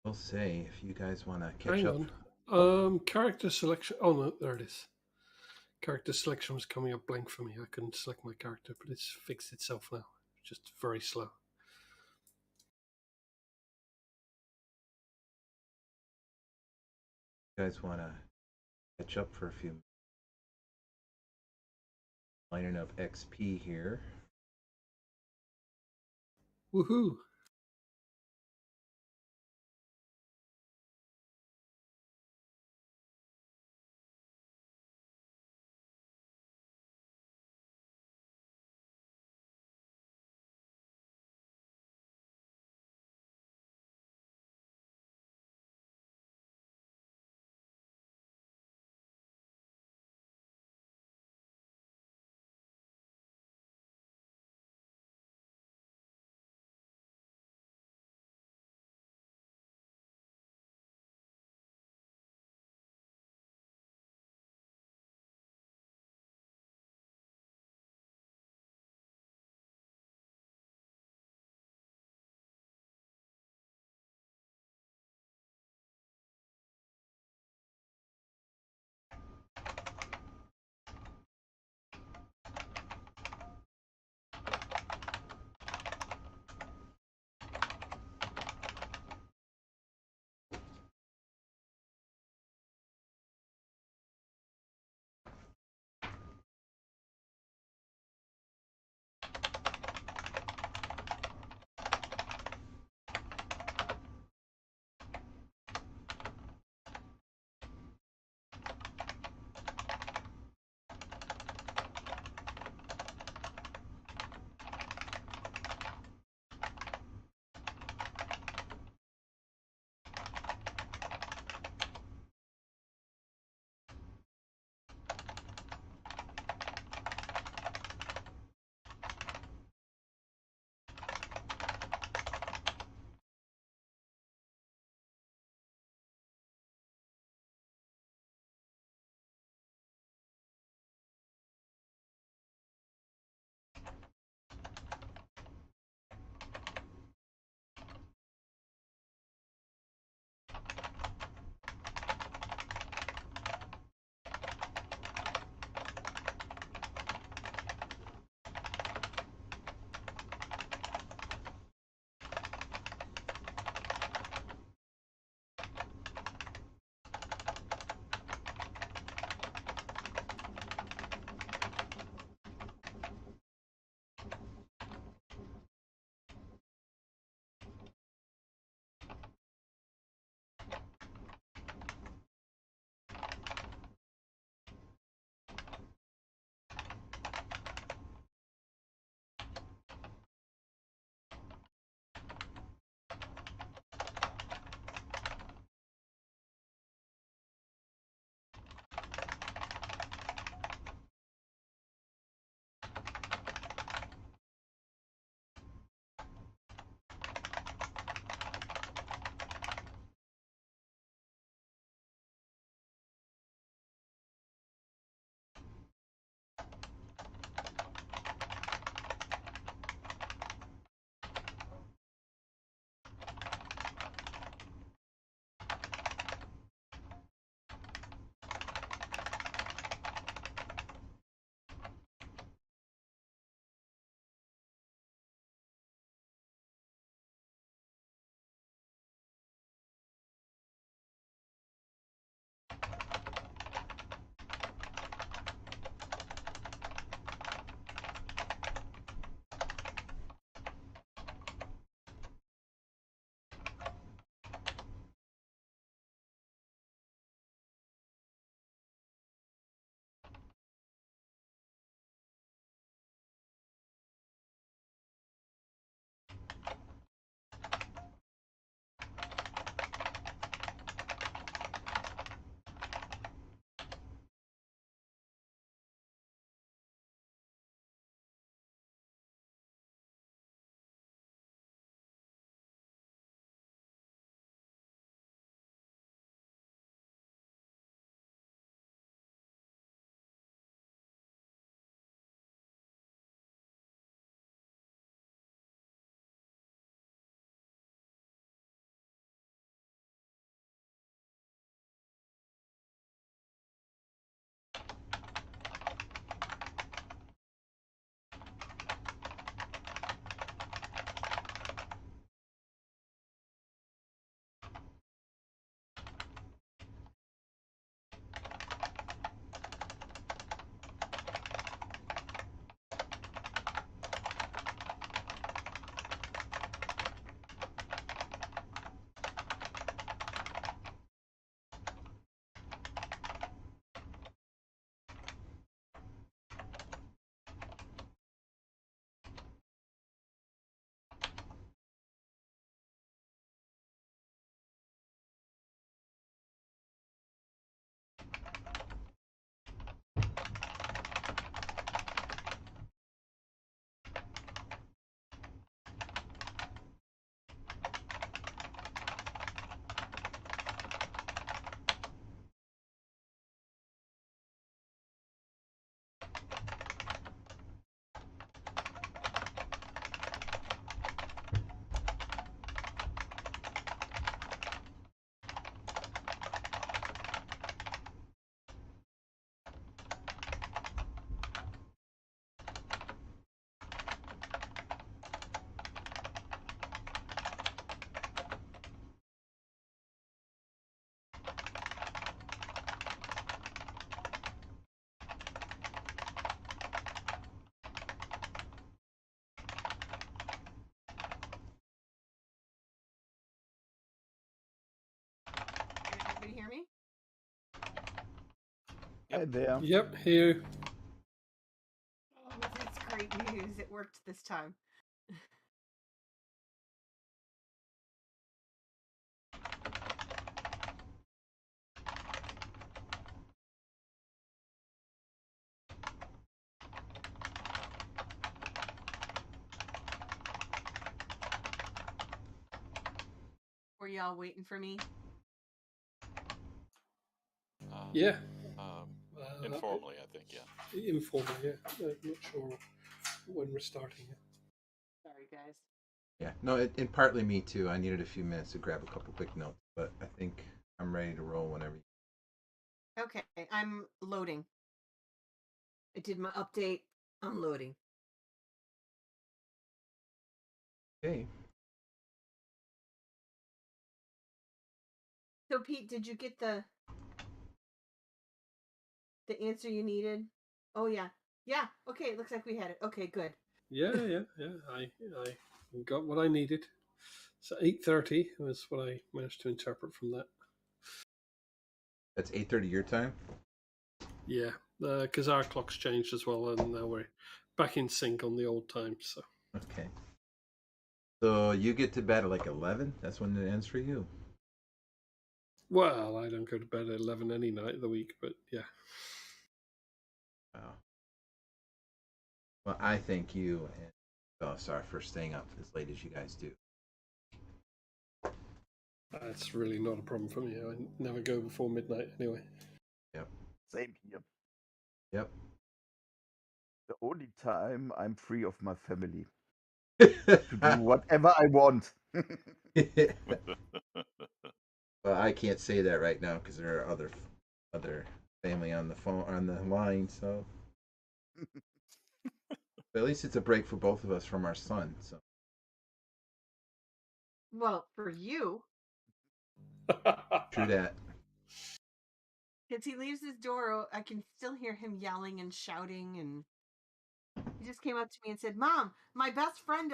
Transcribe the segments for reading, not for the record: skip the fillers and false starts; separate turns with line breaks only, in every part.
will say if you guys want to catch
Hang
up.
on.
Oh,
Character selection. Oh no, there it is. Character selection was coming up blank for me. I couldn't select my character, but it's fixed itself now. Just very slow.
you guys want to catch up for a few lining up XP here.
Woohoo!
Hi there.
Yep, here.
Oh, that's great news. It worked this time. Were y'all waiting for me?
Yeah.
Informally, I think, yeah.
Informal, yeah. I'm not sure when we're starting it.
Sorry, guys.
Yeah, no, and partly me too. I needed a few minutes to grab a couple quick notes, but I think I'm ready to roll whenever.
Okay, I'm loading. I did my update. I'm loading.
Okay.
So, Pete, did you get the answer you needed? Oh yeah, yeah. Okay, it looks like we had it. Okay, good.
Yeah. I got what I needed. So 8:30 was what I managed to interpret from that.
That's 8:30 your time.
Yeah, because our clock's changed as well, and now we're back in sync on the old time. So
Okay. So you get to bed at like 11. That's when it ends for you.
well, I don't go to bed at 11 any night of the week, but yeah.
Wow. Well, I thank you and sorry for staying up as late as you guys do.
That's really not a problem for me. I never go before midnight anyway.
Yep.
Same here.
Yep.
The only time I'm free of my family to do whatever I want.
Well, I can't say that right now because there are other family on the phone on the line. So, but at least it's a break for both of us from our son. So,
Well, for you,
true that.
because he leaves his door, I can still hear him yelling and shouting, and he just came up to me and said, "Mom, my best friend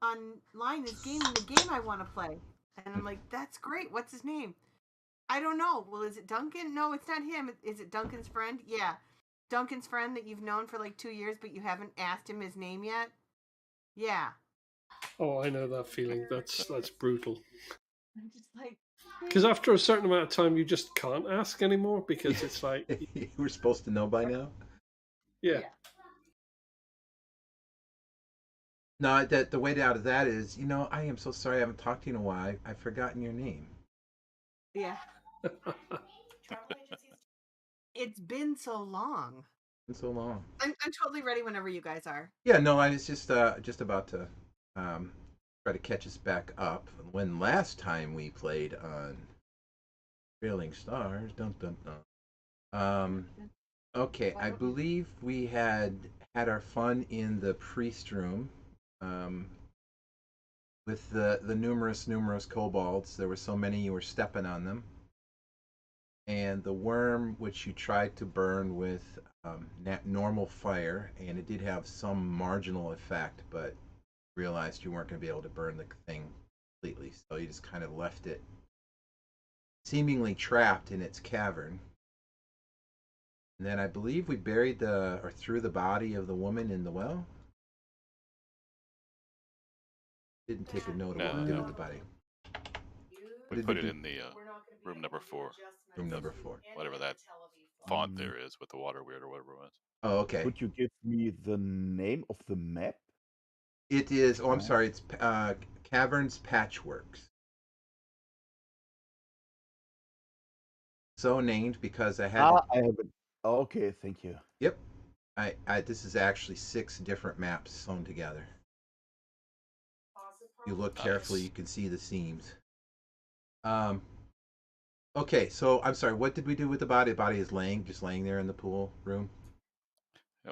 online is gaming the game I want to play," and I'm like, "That's great. What's his name?" I don't know. Well, is it Duncan? No, it's not him. Is it Duncan's friend? Yeah. Duncan's friend that you've known for like 2 years, but you haven't asked him his name yet? Yeah.
Oh, I know that feeling. That's brutal.
I'm just like,
Because after a certain amount of time, you just can't ask anymore because it's like,
We're supposed to know by now.
yeah.
No, that the way out of that is, I am so sorry I haven't talked to you in a while. I've forgotten your name.
yeah. It's been so long.
It's been so long.
I'm totally ready whenever you guys are.
Yeah, no, I was just about to try to catch us back up. When last time we played on Trailing Stars, dun dun dun. Okay, I believe we had our fun in the priest room, with the numerous kobolds. There were so many you were stepping on them, and the worm which you tried to burn with normal fire, and it did have some marginal effect, but realized you weren't going to be able to burn the thing completely, so you just kind of left it seemingly trapped in its cavern. And then I believe we buried or threw the body of the woman in the well. Didn't take a note of what we did with the body.
We put it in the room number 4.
Room number 4.
Whatever that font there is with the water weird or whatever it was.
Oh, okay.
Could you give me the name of the map?
It is. Oh, I'm sorry. It's Caverns Patchworks. So named because I had.
I have it. Okay, thank you.
Yep. This is actually 6 different maps sewn together. If you look carefully, you can see the seams. Okay, so I'm sorry. What did we do with the body? The body is just laying there in the pool room.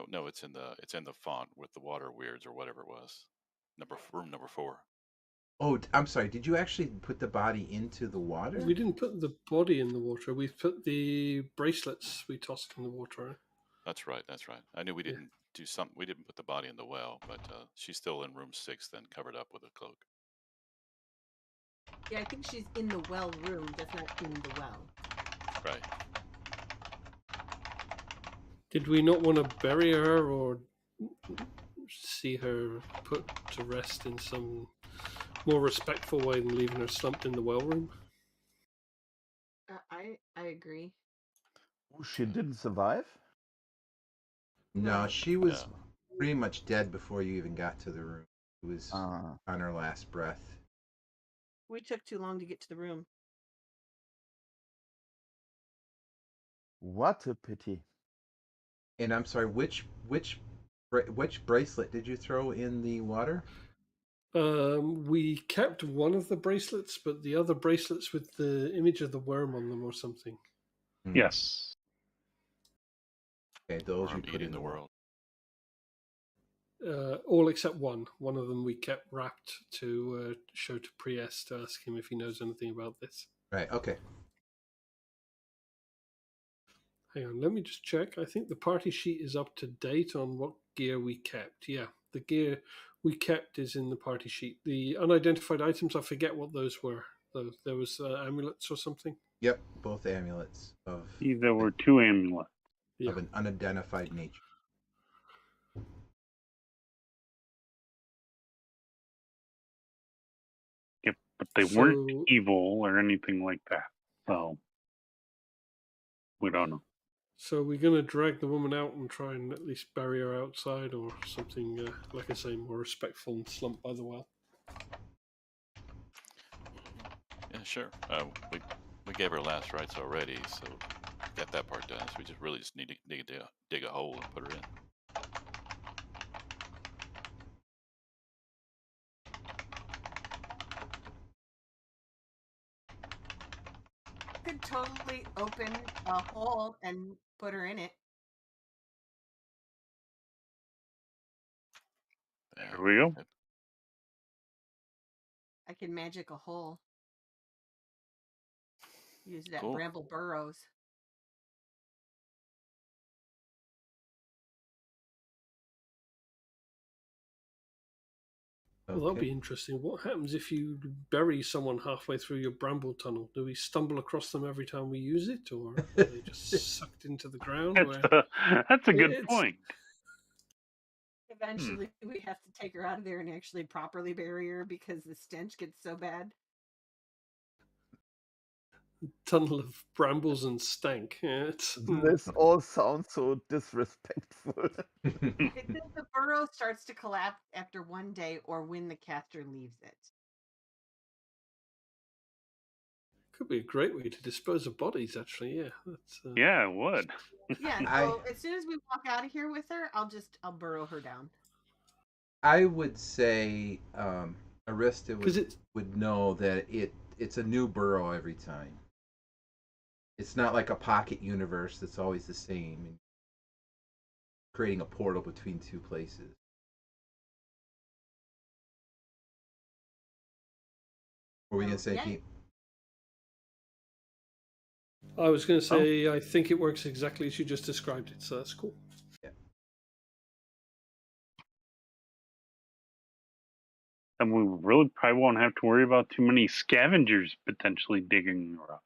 No, it's in the font with the water weirds or whatever it was. Room number 4.
Oh, I'm sorry. Did you actually put the body into the water?
We didn't put the body in the water. We put the bracelets we tossed in the water.
That's right. I knew we didn't do something. We didn't put the body in the well, but she's still in room 6, then covered up with a cloak.
Yeah, I think she's in the well room, just not in the well.
Right.
Did we not want to bury her or see her put to rest in some more respectful way than leaving her slumped in the well room?
I agree.
Oh, she didn't survive?
No,
No.
she was
No.
pretty much dead before you even got to the room. She was
Ah,
on her last breath.
We took too long to get to the room.
what a pity.
And I'm sorry, which bracelet did you throw in the water?
We kept one of the bracelets, but the other bracelets with the image of the worm on them or something.
Yes.
Okay, those you
Worm
put
eating
in
the
the water.
world.
All except one. One of them we kept wrapped to show to Priest to ask him if he knows anything about this.
Right. Okay.
Hang on, let me just check. I think the party sheet is up to date on what gear we kept. Yeah, the gear we kept is in the party sheet. The unidentified items, I forget what those were. There was amulets or something.
Yep. Both amulets of
There were 2 amulets.
Yeah.
an unidentified nature.
Yep, but they weren't evil or anything like that. So we don't know.
So we're going to drag the woman out and try and at least bury her outside or something, like I say, more respectful and slumped by the well.
Yeah, sure. We gave her last rites already, so got that part done. So we just need to dig a hole and put her in.
Could totally open a hole and put her in it.
Yeah,
Here we go.
I can magic a hole. Use that
Cool.
bramble burrows.
Well, that'll be interesting. What happens if you bury someone halfway through your bramble tunnel? Do we stumble across them every time we use it, or are they just sucked into the ground?
That's a good point.
Eventually, we have to take her out of there and actually properly bury her because the stench gets so bad.
Tunnel of brambles and stank. Yeah,
This all sounds so disrespectful.
It says the burrow starts to collapse after one day or when the caster leaves it.
Could be a great way to dispose of bodies, actually. Yeah, that's.
Yeah, it would.
Yeah, so as soon as we walk out of here with her, I'll burrow her down.
I would say Arista
Because
would know that it's a new burrow every time. It's not like a pocket universe that's always the same, and creating a portal between two places. What were we gonna say,
Yeah.
Keith?
I was going to say, I think it works exactly as you just described it, so that's cool.
Yeah.
And we really probably won't have to worry about too many scavengers potentially digging her up.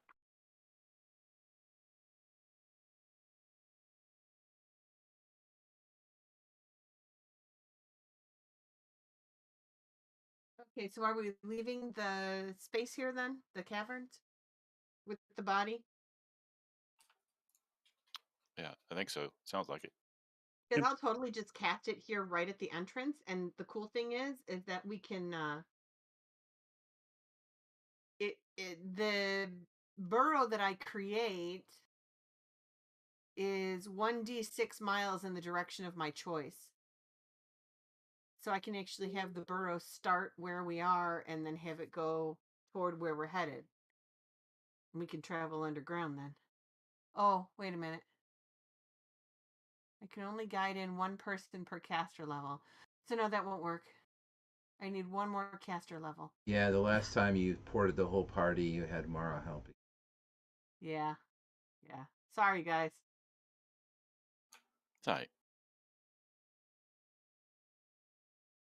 Okay, so are we leaving the space here then? The caverns? With the body?
Yeah, I think so. Sounds like it.
Because I'll totally just cast it here right at the entrance. And the cool thing is that we can the burrow that I create is 1d6 miles in the direction of my choice. So I can actually have the burrow start where we are and then have it go toward where we're headed. And we can travel underground then. Oh, wait a minute. I can only guide in one person per caster level. So no, that won't work. I need one more caster level.
Yeah, the last time you ported the whole party, you had Mara helping.
Yeah. Sorry, guys.
It's all right.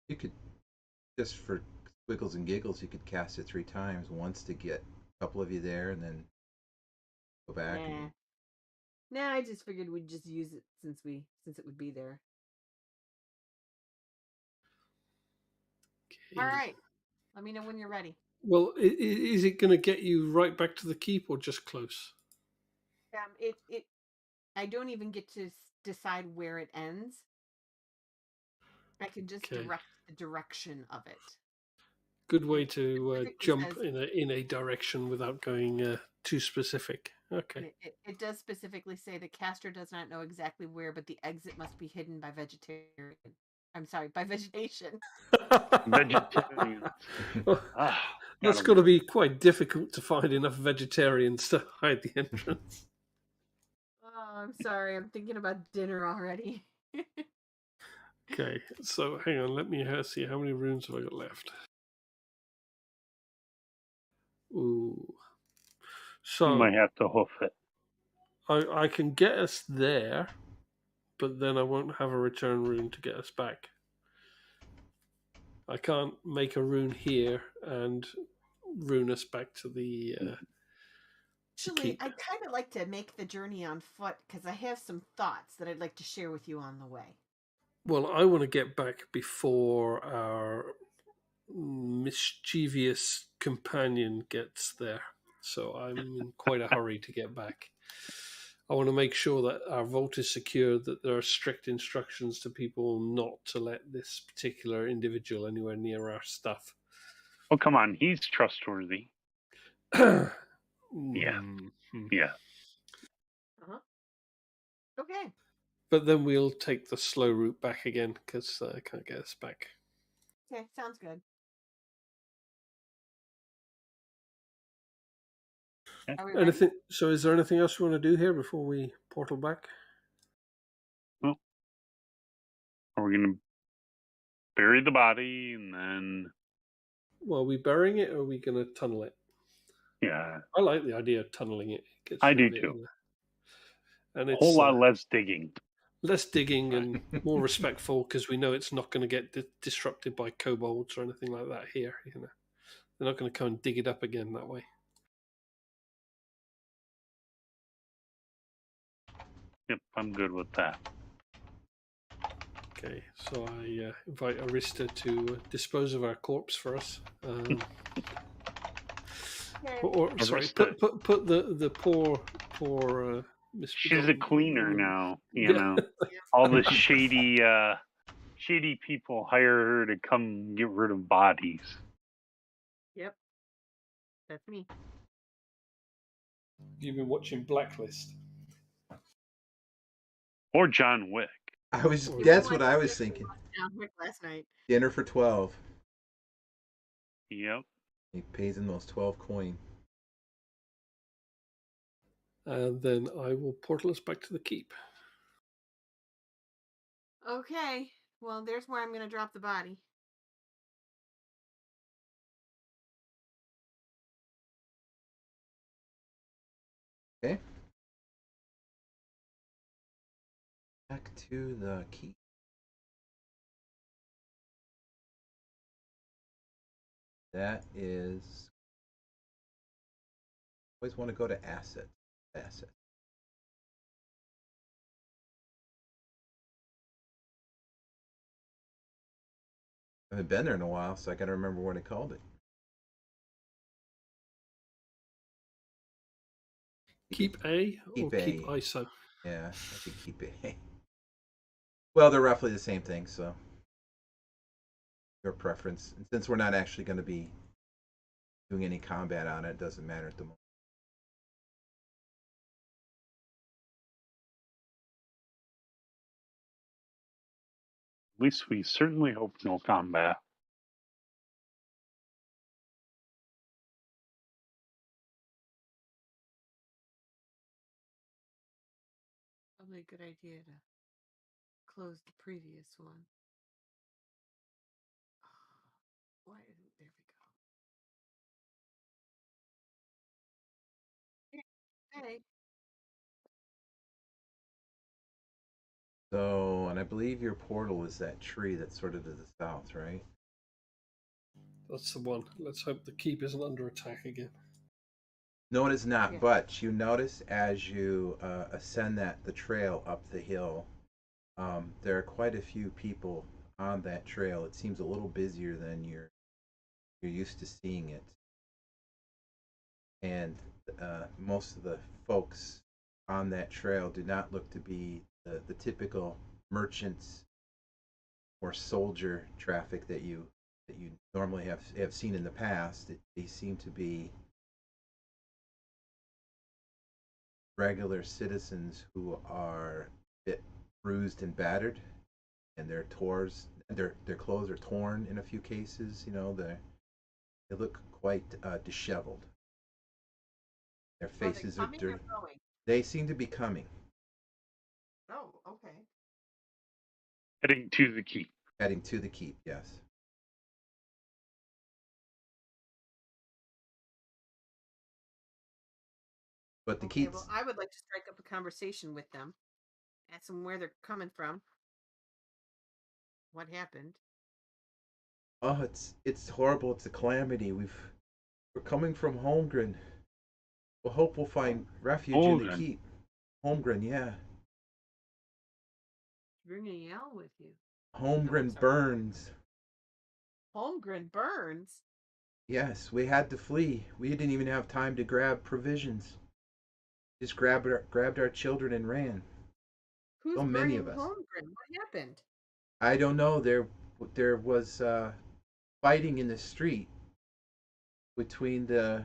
You could, just for squiggles and giggles, you could cast it 3 times. Once to get a couple of you there, and then go back.
Nah. Nah, I just figured we'd just use it since it would be there.
Okay.
All right. Let me know when you're ready.
Well, is it going to get you right back to the keep or just close?
I don't even get to decide where it ends. I can just direct the direction of it.
Good way to jump
says,
in a direction without going too specific. Okay.
It does specifically say the caster does not know exactly where, but the exit must be hidden by vegetarian. I'm sorry, by vegetation.
Vegetarians.
That's got to be quite difficult to find enough vegetarians to hide the entrance.
Oh, I'm sorry. I'm thinking about dinner already.
Okay, so hang on. Let me see how many runes have I got left. Ooh. So
you might have to hoof it.
I can get us there, but then I won't have a return rune to get us back. I can't make a rune here and rune us back to the
Actually,
keep.
I'd kind of like to make the journey on foot because I have some thoughts that I'd like to share with you on the way.
Well, I want to get back before our mischievous companion gets there. So I'm in quite a hurry to get back. I want to make sure that our vault is secure, that there are strict instructions to people not to let this particular individual anywhere near our stuff.
Oh, come on. He's trustworthy.
Yeah.
Yeah.
Uh-huh. Okay.
But then we'll take the slow route back again because I can't get us back.
Okay, sounds good. Are we ready?
Anything? So, is there anything else you want to do here before we portal back?
Well, are we going to bury the body and then?
Well, are we burying it or are we going to tunnel it?
Yeah.
I like the idea of tunneling it.
I do too.
And
a
it's
whole lot less digging.
Less digging and more respectful because we know it's not going to get disrupted by kobolds or anything like that here. You know, they're not going to come and dig it up again that way.
Yep, I'm good with that.
Okay, so I invite Arista to dispose of our corpse for us. Sorry, put the poor
She's a cleaner now, you know. All the shady people hire her to come get rid of bodies.
Yep. That's me.
You've been watching Blacklist.
Or John Wick.
That's what I was thinking.
John Wick last night.
Dinner for 12.
Yep.
He pays in those 12 coin.
And then I will portal us back to the keep.
Okay. Well, there's where I'm going to drop the body.
Okay. Back to the keep. That is. Always want to go to asset. Asset. I haven't been there in a while, so I got to remember what I called it.
Keep A
Keep
or
A.
keep ISO?
Yeah, I think keep A. Well, they're roughly the same thing, so your preference. And since we're not actually going to be doing any combat on it, it doesn't matter at the moment.
At least we certainly hope no combat.
Probably a good idea to close the previous one. Why isn't there we go? Okay.
So, and I believe your portal is that tree that's sort of to the south, right?
That's the one. Let's hope the keep isn't under attack again.
No, it is not.
Yeah.
But you notice as you ascend the trail up the hill, there are quite a few people on that trail. It seems a little busier than you're used to seeing it, and most of the folks on that trail do not look to be the typical merchants or soldier traffic that you normally have seen in the past. They seem to be regular citizens who are a bit bruised and battered, and their clothes are torn in a few cases. They look quite disheveled. Their
Are they
faces are
coming or
dirty.
going?
They seem to be coming,
Oh, okay.
Heading to the keep.
heading to the keep. Yes. But the
Okay,
keeps.
well, I would like to strike up a conversation with them. Ask them where they're coming from. What happened?
Oh, it's horrible. It's a calamity. We're coming from Holmgren. We hope we'll find refuge in the
Holden.
keep. Holmgren, yeah.
Bring a yell with you.
Holmgren
sorry.
burns.
Holmgren burns.
Yes, we had to flee. We didn't even have time to grab provisions. Just grabbed our children and ran.
Who's
So many
burning
of us.
Holmgren? What happened?
I don't know. There was fighting in the street between the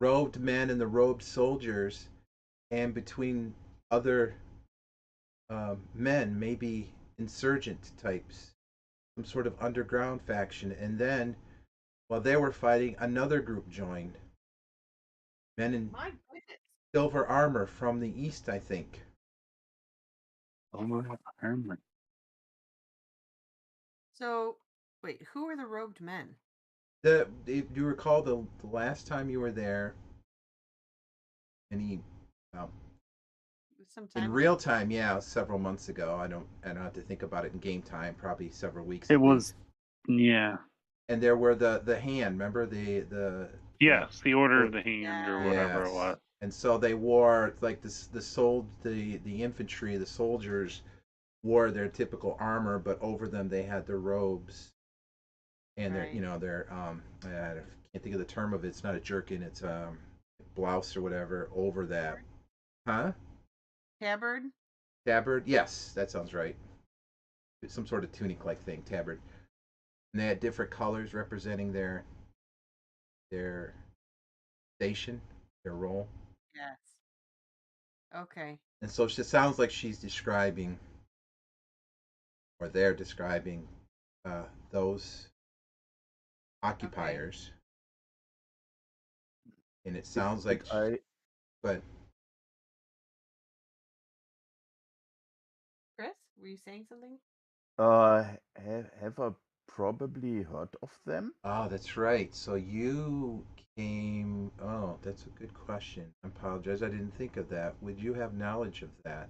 robed men and the robed soldiers, and between other men, maybe insurgent types, some sort of underground faction. And then, while they were fighting, another group joined. Men in
My goodness.
silver armor from the east, I think.
Oh my God.
So, wait, who are the robed men?
If you recall the last time you were there, and well,
Some
in
time
real
ago?
time, yeah, several months ago. I don't have to think about it in game time. Probably several weeks
It
at
was,
least.
yeah.
And there were the hand. Remember the
Yes, the Order
oh,
of the Hand or
Yeah.
whatever it
yes.
was.
And so they wore like the infantry, the soldiers wore their typical armor, but over them they had their robes and
Right.
their I can't think of the term of it. It's not a jerkin. It's blouse or whatever over that. Huh?
Tabard?
Tabard? Yes, that sounds right. It's some sort of tunic like thing, tabard. And they had different colors representing their station, their role.
Yes. Okay.
And so it sounds like she's describing, or they're describing, those occupiers. And it sounds like,
I
but
Chris, were you saying something?
have I probably heard of them?
oh, that's right. So you came. Oh, that's a good question. I apologize. I didn't think of that. Would you have knowledge of that?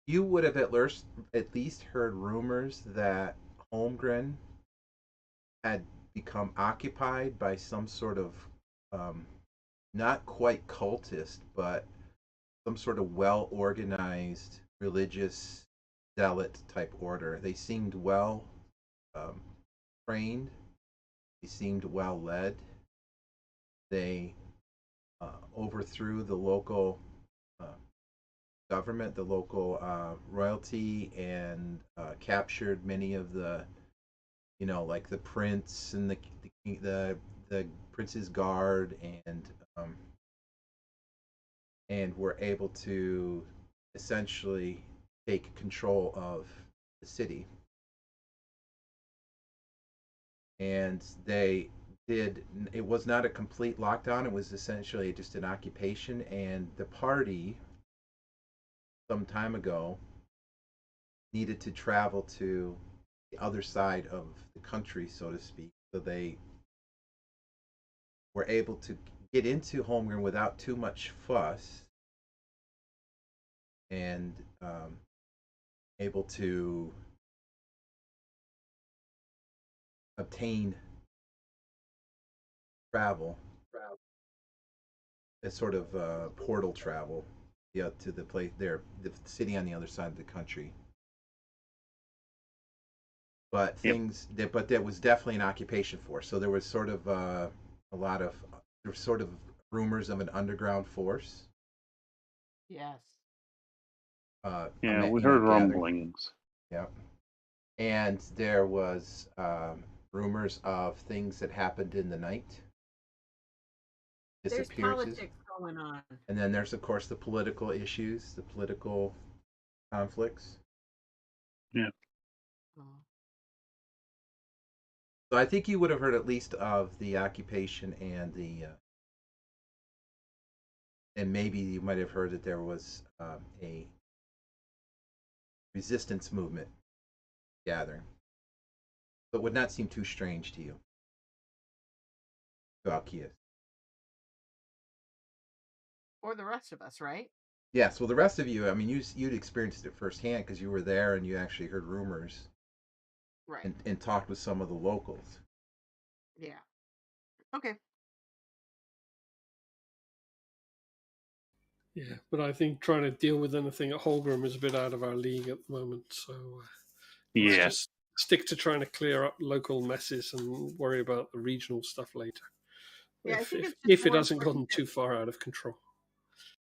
You would have at least heard rumors that Holmgren had become occupied by some sort of um, not quite cultist, but some sort of well organized religious zealot type order. They seemed well um, trained, they seemed well led. They overthrew the local uh, government, the local royalty, and captured many of the, like the prince and the prince's guard, um, and were able to essentially take control of the city. And they did. It was not a complete lockdown. It was essentially just an occupation, and the party some time ago needed to travel to the other side of the country, so to speak. So they were able to get into Holmgren without too much fuss, and able to obtain travel. It's sort of portal travel, yeah, to the place there, the city on the other side of the country. But
Yep.
but there was definitely an occupation force. So there was sort of a lot of there were sort of rumors of an underground force.
Yes.
Yeah, we
You know,
heard
gathering.
rumblings.
Yeah, and there was rumors of things that happened in the night,
There's
disappearances,
politics going on.
and then there's of course the political issues, the political conflicts.
Yeah.
Oh.
So I think you would have heard at least of the occupation and and maybe you might have heard that there was a resistance movement gathering. So it would not seem too strange to you about Kiev.
Or the rest of us, right?
Yes, well, the rest of you, I mean, you'd experienced it firsthand because you were there and you actually heard rumors
Right.
and talked with some of the locals.
Yeah. Okay.
Yeah, but I think trying to deal with anything at Holgram is a bit out of our league at the moment. So let's
Yeah.
just stick to trying to clear up local messes and worry about the regional stuff later.
Yeah, I think it's just
if it
more
hasn't
important
gotten too far out of control.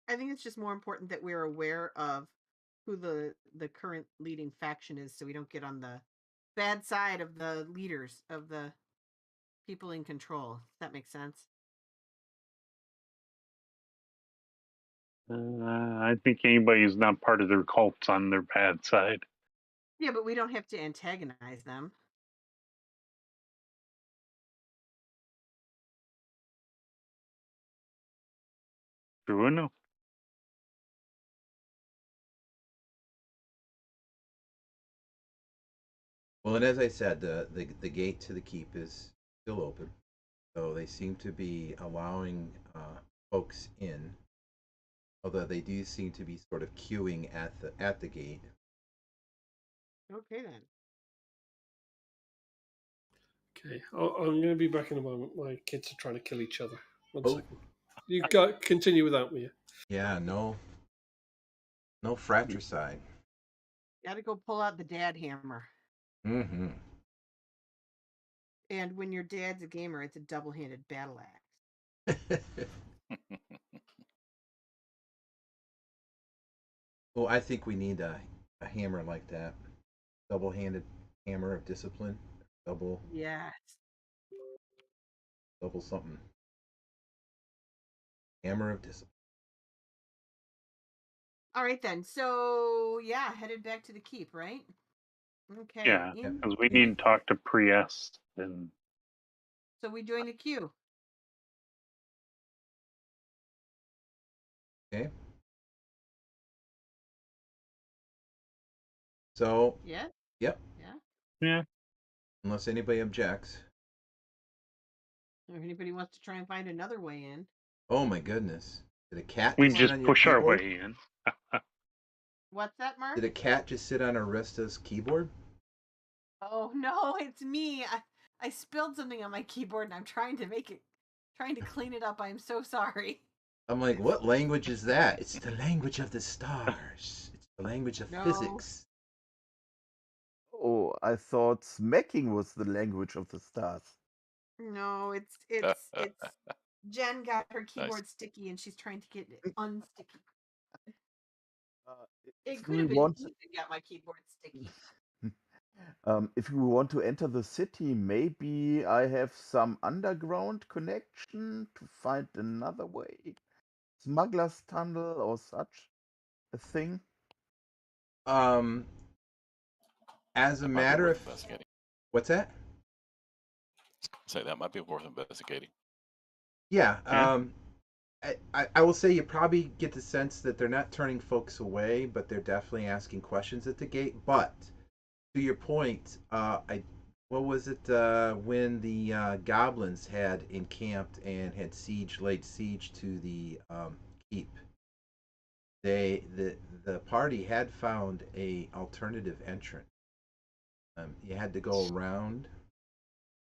I think it's just more important that we're aware of who the current leading faction is, so we don't get on the bad side of the leaders of the people in control. Does that make sense?
I think anybody who's not part of their cult's on their bad side.
Yeah, but we don't have to antagonize them.
True enough.
Well, and as I said, the gate to the keep is still open, so they seem to be allowing folks in. Although they do seem to be sort of queuing at the gate.
Okay then.
Okay, I'm going to be back in a moment. My kids are trying to kill each other. One
Oh.
second. You got continue without me.
Yeah, no fratricide.
Gotta go pull out the dad hammer.
Mm-hmm.
And when your dad's a gamer, it's a double-handed battle axe.
Well, I think we need a hammer like that. Double-handed hammer of discipline.
Yes.
Double something. Hammer of discipline.
All right then. So yeah, headed back to the keep, right? Okay.
Yeah,
Yeah.
because we need to talk to Priest and
So we join the queue.
Okay. So,
Yeah.
yep.
Yeah.
yeah.
Unless anybody objects.
Or if anybody wants to try and find another way in.
Oh my goodness! Did a cat
We
just sit
just
on your
push our
keyboard?
way in.
What's that, Mark?
Did a cat just sit on Arista's keyboard?
Oh no, it's me. I spilled something on my keyboard and I'm trying to clean it up. I'm so sorry.
I'm like, what language is that? It's the language of the stars. It's the language of
No.
physics.
Oh, I thought smacking was the language of the stars.
No, it's Jen got her keyboard sticky and she's trying to get it unsticky. It
If
could
we
have been
want,
me that got my keyboard sticky.
if we want to enter the city, maybe I have some underground connection to find another way. Smuggler's tunnel or such a thing.
As a
That might be
matter
worth
of
investigating.
what's that?
Say that might be worth investigating.
Yeah.
Yeah.
I will say you probably get the sense that they're not turning folks away, but they're definitely asking questions at the gate. But to your point, what was it when the goblins had encamped and had laid siege to the keep? The party had found a alternative entrance. You had to go around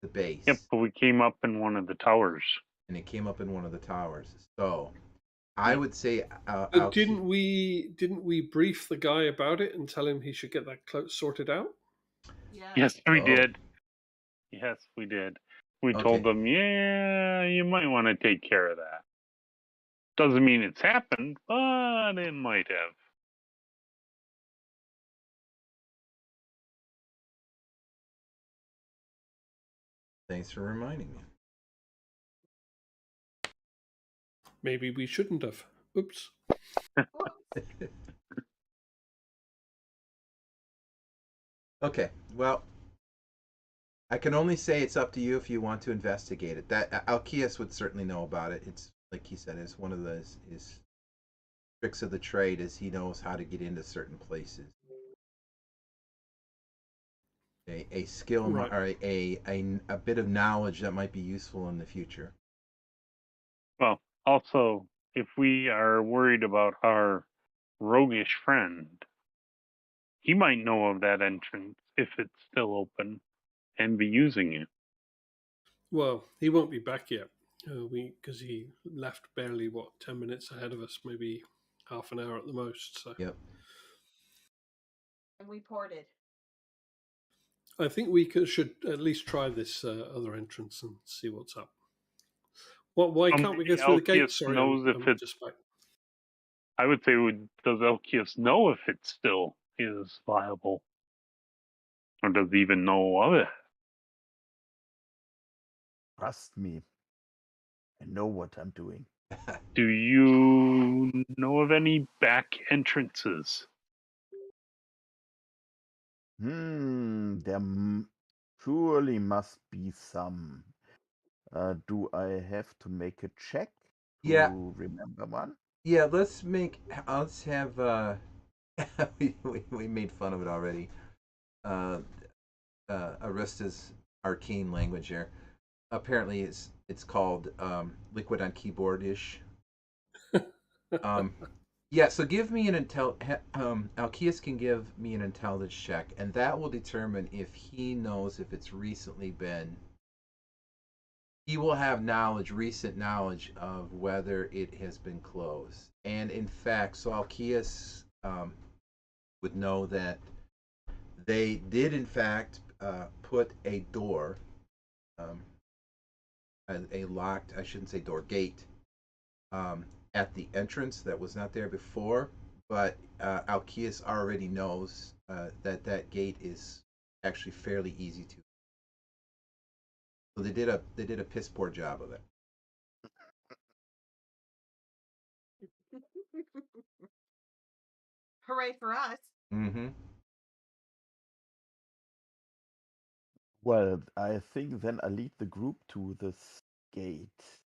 the base.
Yep, but we came up in one of the towers.
And it came up in one of the towers. So I would say
But didn't we brief the guy about it and tell him he should get that sorted out?
Yeah.
Yes, we
Oh.
did. Yes, we did. We told them, yeah, you might want to take care of that. Doesn't mean it's happened, but it might have.
Thanks for reminding me.
Maybe we shouldn't have. Oops.
Okay, well, I can only say it's up to you if you want to investigate it. That Alkias would certainly know about it. It's like he said, it's one of his tricks of the trade is he knows how to get into certain places. A skill
Right.
or a bit of knowledge that might be useful in the future.
Well, also, if we are worried about our roguish friend, he might know of that entrance if it's still open and be using it.
Well, he won't be back yet. Because he left barely 10 minutes ahead of us, maybe half an hour at the most. So
Yep.
And we ported.
I think we should at least try this other entrance and see what's up. Why can't we go through the gate? Sorry,
knows if it's.
just back.
I would say, does Elkias know if it still is viable, or does he even know of it?
Trust me. I know what I'm doing.
Do you know of any back entrances?
There surely must be some. Do I have to make a check
Yeah.
to remember one?
Yeah, let's have we made fun of it already. Arista's arcane language here. Apparently it's called liquid on keyboard ish. Yeah, so give me an Alkias can give me an intelligence check, and that will determine if he knows if it's recently been. He will have recent knowledge of whether it has been closed, and in fact, so Alkias would know that they did in fact put a door, a locked, I shouldn't say door, gate, at the entrance that was not there before, but Alkias already knows that gate is actually fairly easy to. So they did a piss poor job of it.
Hooray for us.
Mm-hmm.
Well, I think then I lead the group to this gate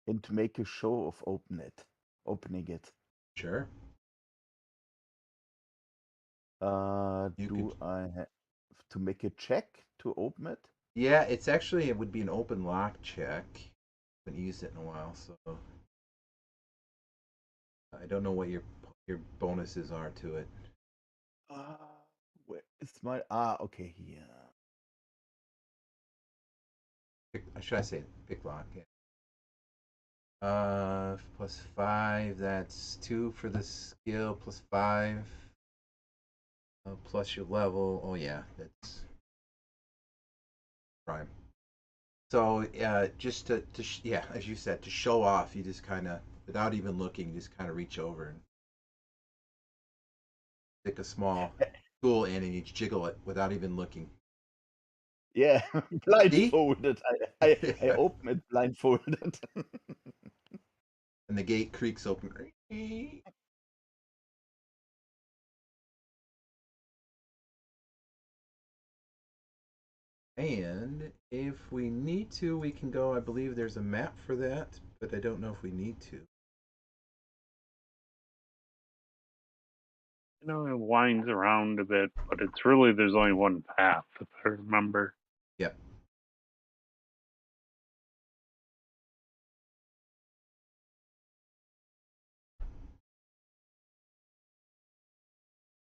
and to make a show of opening it.
Sure.
Do I have to make a check to open it?
Yeah, it would be an open lock check. Haven't used it in a while, so I don't know what your bonuses are to it.
Where is my okay, here.
Should I say pick lock? Yeah. +5. That's 2 for the skill. +5. Plus your level. Oh yeah, that's prime. So just to yeah, as you said, to show off, you just kind of, without even looking, you just kind of reach over and stick a small tool in, and you jiggle it without even looking.
Yeah, blindfolded. I open it blindfolded.
And the gate creaks open. And if we need to, we can go. I believe there's a map for that, but I don't know if we need to.
You know, it winds around a bit, but there's only one path, if I remember.
Yep.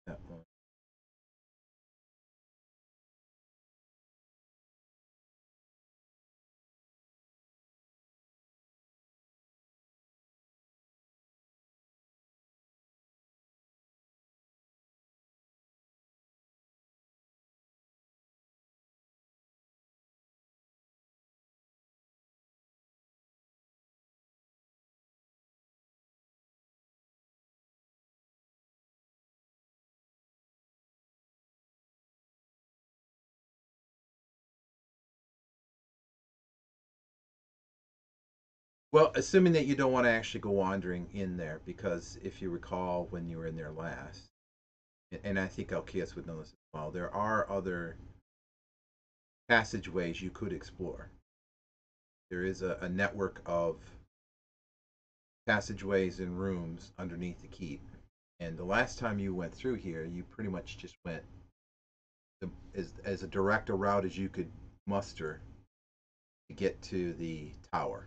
That one. Well, assuming that you don't want to actually go wandering in there, because if you recall when you were in there last, and I think Alkeus would know this as well, there are other passageways you could explore. There is a network of passageways and rooms underneath the keep. And the last time you went through here, you pretty much just went as a direct a route as you could muster to get to the tower.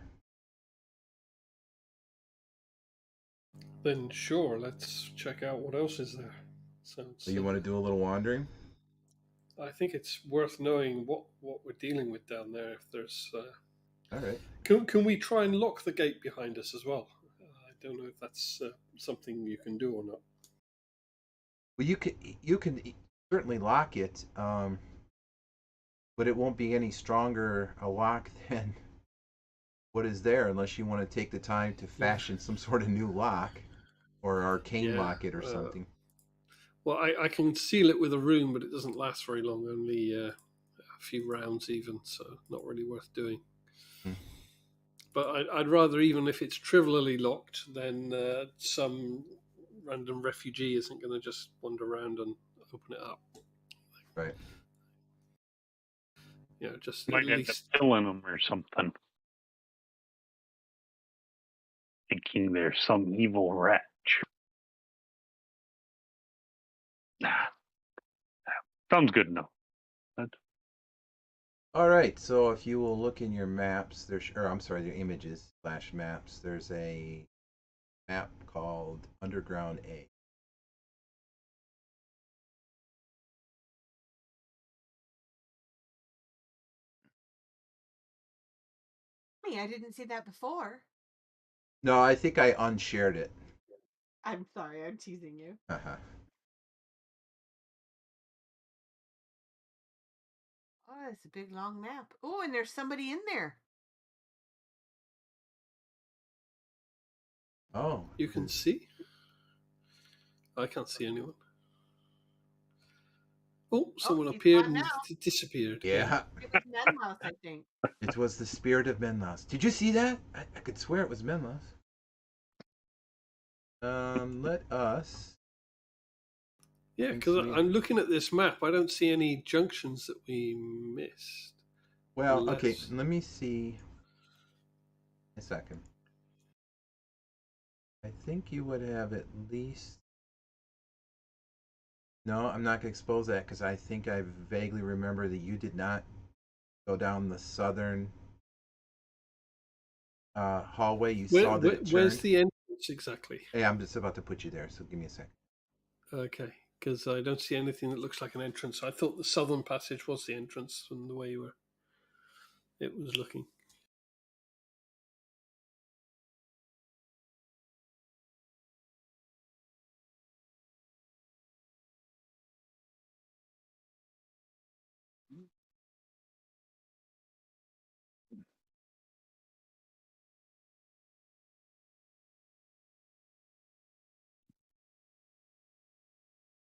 Then sure, let's check out what else is there.
So
Sounds.
you want to do a little wandering?
I think it's worth knowing what we're dealing with down there. If there's,
All right.
can we try and lock the gate behind us as well? I don't know if that's something you can do or not.
Well, you can certainly lock it, but it won't be any stronger a lock than what is there, unless you want to take the time to fashion some sort of new lock or arcane lock it or something.
Well, I can seal it with a rune, but it doesn't last very long. Only a few rounds, even, so not really worth doing.
Hmm.
But I'd rather, even if it's trivially locked, then some random refugee isn't going to just wander around and open it up.
Right.
You know, just
Might
at
end
least.
up killing them or something. Thinking there's some evil wretch. Sounds good enough.
All right. So if you will look in your maps, I'm sorry, your images / maps. There's a map called Underground A.
Hey, I didn't see that before.
No, I think I unshared it.
I'm sorry, I'm teasing you.
Uh-huh.
Oh, it's a big long map. Oh, and there's somebody in there.
Oh.
You can see? I can't see anyone. Oh, someone
he's
appeared
gone
and
now.
disappeared.
Yeah.
It was Menlos, I think.
It was the spirit of Menlos. Did you see that? I could swear it was Menlos. Let us.
Yeah, because I'm looking at this map. I don't see any junctions that we missed.
Well, okay. Let me see. A second. I think you would have at least. No, I'm not going to expose that because I think I vaguely remember that you did not go down the southern hallway. You saw that it turned.
Where's the entrance exactly?
Hey, I'm just about to put you there, so give me a second.
Okay, because I don't see anything that looks like an entrance. I thought the southern passage was the entrance from the way it was looking.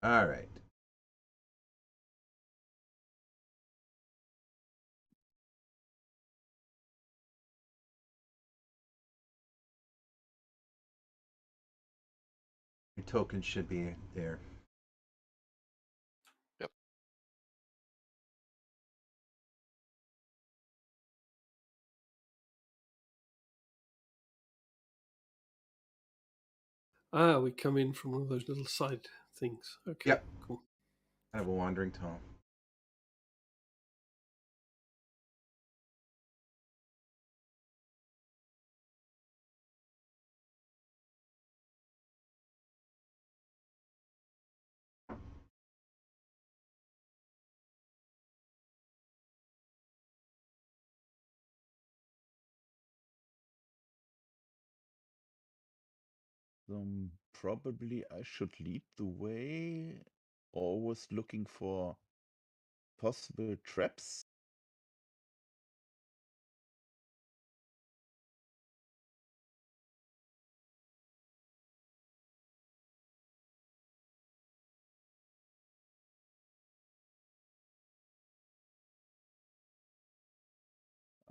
All right. Your token should be there.
Yep.
Ah, we come in from one of those little side things. Okay,
Yep.
cool.
Kind of a wandering tunnel.
Probably I should lead the way, always looking for possible traps.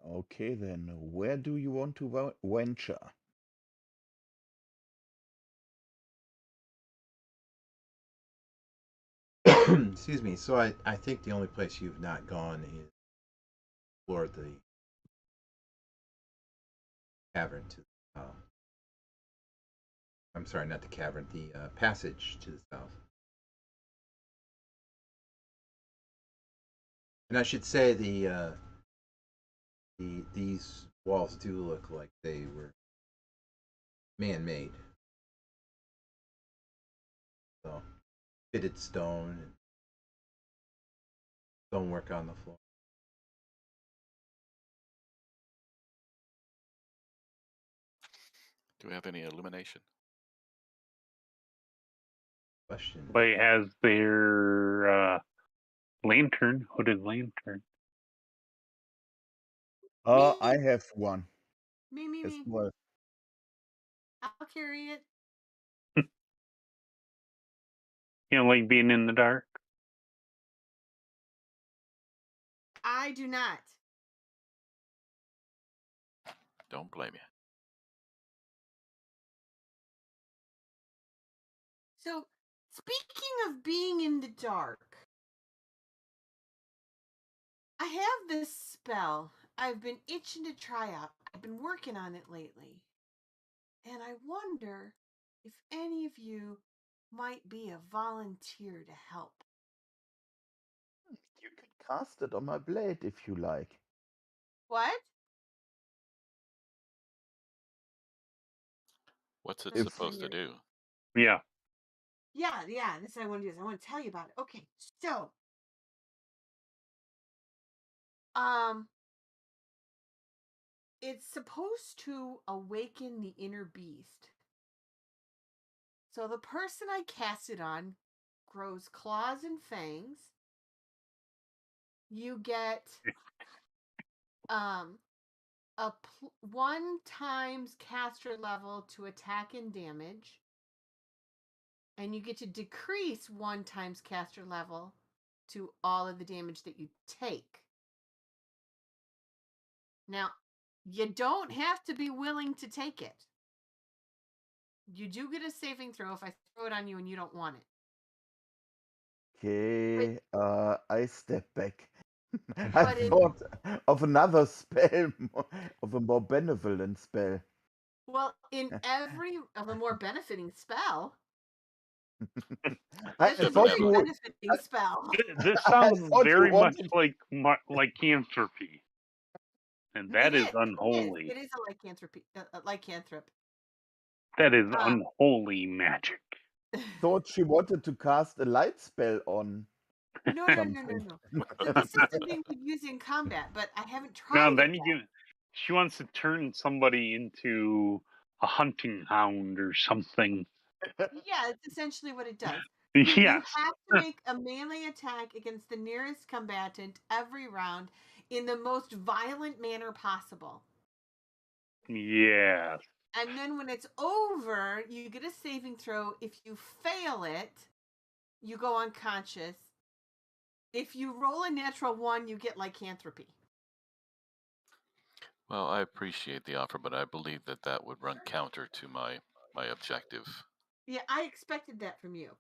Okay, then where do you want to venture?
Excuse me. So I think the only place you've not gone is toward the cavern to the south. I'm sorry, not the cavern, the passage to the south. And I should say these walls do look like they were man-made. So fitted stone and stonework on the floor.
Do we have any illumination?
Question.
But has their lantern, hooded lantern.
I have one.
Me.
As well.
I'll carry it.
You know, like being in the dark.
I do not.
Don't blame you.
So, speaking of being in the dark, I have this spell I've been itching to try out. I've been working on it lately. And I wonder if any of you might be a volunteer to help.
You can cast it on my blade if you like.
What?
What's it
Let's
supposed to
see.
do?
Yeah.
Yeah, this is what I want to do. I want to tell you about it. Okay, so it's supposed to awaken the inner beast. So the person I cast it on grows claws and fangs. You get a 1 times caster level to attack and damage. And you get to decrease 1 times caster level to all of the damage that you take. Now, you don't have to be willing to take it. You do get a saving throw if I throw it on you and you don't want it.
Okay, I step back. I
But it,
thought of another spell, of a more benevolent spell.
well, in every of a more benefiting spell,
I
this is a
thought
very
you would.
benefiting spell.
This
I
sounds
thought you
very much
wanted.
like lycanthropy, and that is unholy.
It is a lycanthropy. Lycanthrope.
That is
Um,
unholy magic.
Thought she wanted to cast a light spell on
No.
something.
This is something we use in combat, but I haven't
Now
tried
then
it
you she wants to turn somebody into a hunting hound or something.
yet. Yeah, it's essentially what it does.
Yes.
You have to make a melee attack against the nearest combatant every round in the most violent manner possible.
Yes.
And then when it's over, you get a saving throw. If you fail it, you go unconscious. If you roll a natural 1, you get lycanthropy.
Well, I appreciate the offer, but I believe that would run counter to my objective.
Yeah, I expected that from you.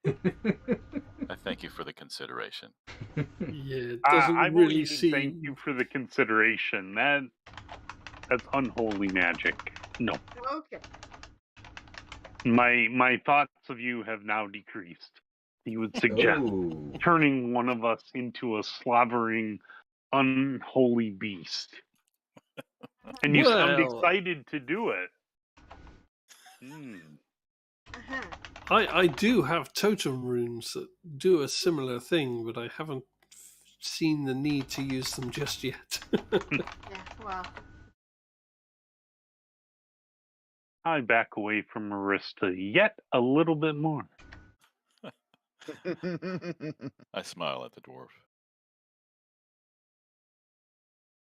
I thank you for the consideration.
Yeah, it
I
doesn't
won't
really
even thank
seem.
you for the consideration. That's unholy magic. No.
Okay.
My thoughts of you have now decreased. You would suggest turning one of us into a slobbering, unholy beast. And you sound
Well,
excited to do it.
I do have totem runes that do a similar thing, but I haven't seen the need to use them just yet.
Yeah, well.
I back away from Marista yet a little bit more.
I smile at the dwarf.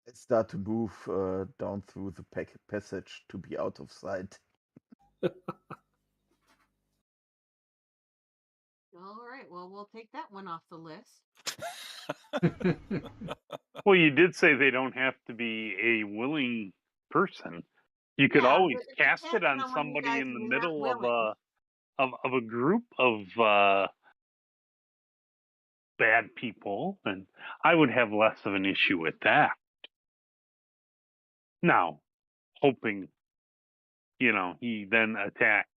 I start to move down through the passage to be out of sight.
All right, well, we'll take that one off the list.
Well, you did say they don't have to be a willing person. You could
Yeah,
always
but if you
cast
cast
it
it
on
on one of you
somebody
guys
in
and
the
you're not
middle
willing,
of a group of bad people, and I would have less of an issue with that. Now, hoping, he then attacks.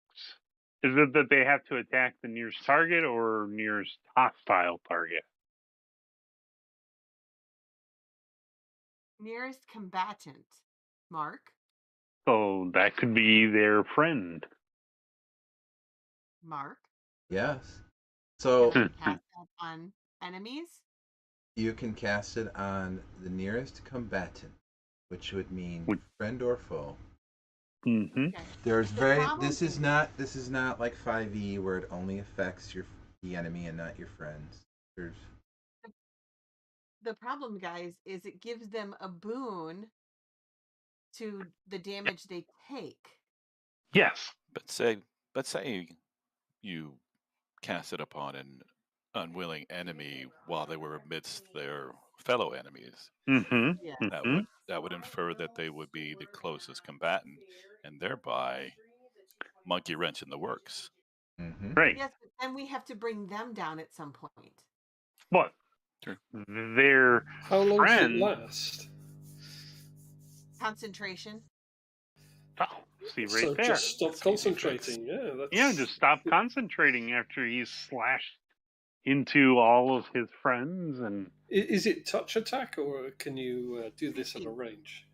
Is it that they have to attack the nearest target or nearest hostile target?
nearest combatant, Mark.
So that could be their friend.
Mark.
Yes.
Can
So
I cast that on enemies?
you can cast it on the nearest combatant, which would mean
Would-
friend or foe.
Mm-hmm.
Okay.
There's
The
very
problem
this is not like 5e where it only affects the enemy and not your friends. There's
The problem, guys, is it gives them a boon to the damage they take.
Yes.
But say you cast it upon an unwilling enemy while they were amidst their fellow enemies.
Mm-hmm.
Yeah.
That would infer that they would be the closest combatant, and thereby monkey wrench in the works.
Right.
Yes, but then we have to bring them down at some point.
But
Sure.
their
How long does it
friend.
last?
Concentration.
Oh, see right
So
there.
just stop
That's an easy fix.
concentrating. Yeah, that's
Yeah, just stop concentrating after he's slashed into all of his friends and.
Is it touch attack or can you do this at a
30 feet.
range?